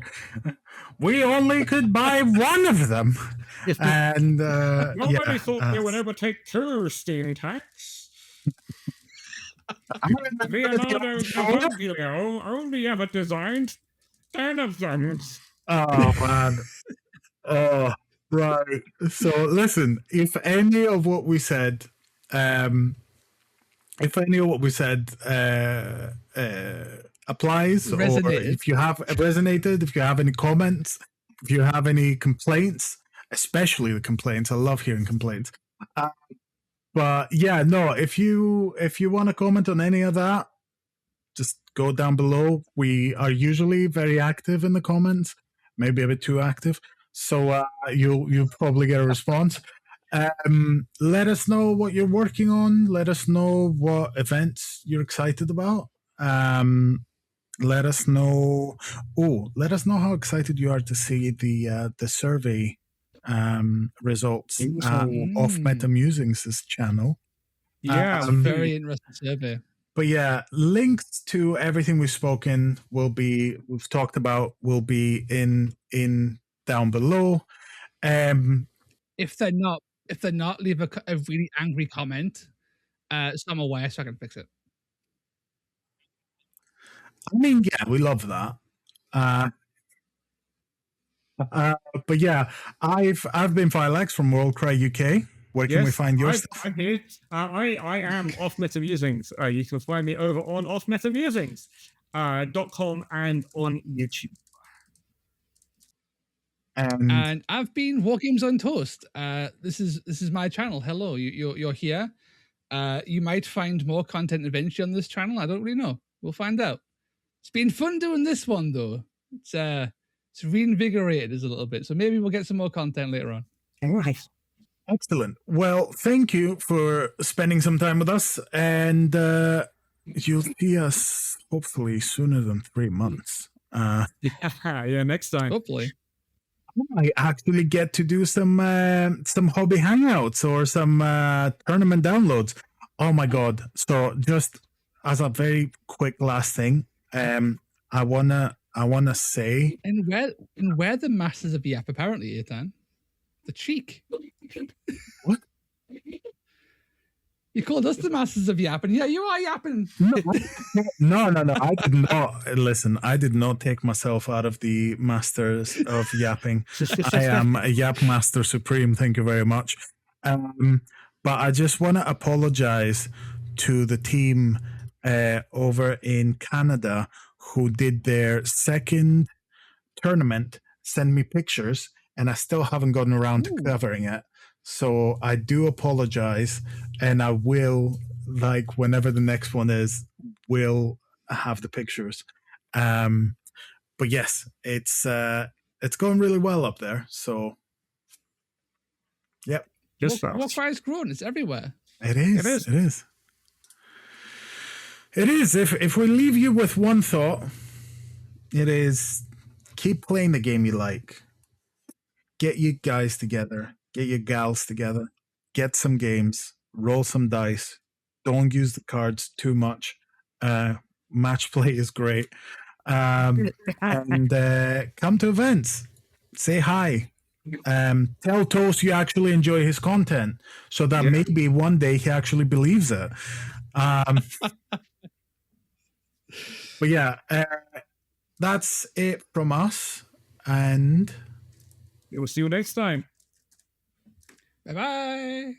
we only could buy one of them. And nobody thought they would ever take 2 steam attacks. Leonardo DiCaprio only ever designed 10 of them. Oh man. Oh, right. So listen, if any of what we said applies, resonated, or if you have resonated, if you have any comments, if you have any complaints, especially the complaints, I love hearing complaints. But yeah, no, if you want to comment on any of that, just go down below. We are usually very active in the comments, maybe a bit too active, so you'll probably get a response. Let us know what you're working on. Let us know what events you're excited about. Let us know. Let us know how excited you are to see the survey results off Meta Musings' channel. Yeah, very interesting survey. But yeah, links to everything we've talked about will be in down below. If they're not, leave a really angry comment. So I'm aware, so I can fix it. I mean, yeah, we love that. But yeah, I've been Phylax from Warcry UK. Where can we find your stuff? I'm here. I am Off Meta Musings. You can find me over on offmetamusings.com and on YouTube. And I've been War Games on Toast. This is my channel. Hello, you're here. You might find more content eventually on this channel. I don't really know. We'll find out. It's been fun doing this one though. It's reinvigorated us a little bit. So maybe we'll get some more content later on. All right. Excellent. Well, thank you for spending some time with us, and you'll see us hopefully sooner than 3 months. Yeah, next time. Hopefully. I actually get to do some hobby hangouts or some tournament downloads. Oh my god! So just as a very quick last thing, I wanna say, And where the masters of Yap apparently, Ethan. The cheek. What? You called us the masters of Yap, and yeah, you are yapping. No. I did not listen. I did not take myself out of the masters of yapping. I am a Yap Master Supreme. Thank you very much. But I just want to apologize to the team over in Canada who did their second tournament. Send me pictures, and I still haven't gotten around to covering it. So I do apologize, and I will, like, whenever the next one is, will have the pictures. But yes, it's going really well up there. So, yep. Warcry's grown. It's everywhere. It is. If we leave you with one thought, it is keep playing the game you like. Get you guys together. Get your gals together. Get some games. Roll some dice. Don't use the cards too much. Match play is great. And come to events. Say hi. Tell Toast you actually enjoy his content, so that maybe one day he actually believes it. But yeah, that's it from us, and we'll see you next time. Bye-bye.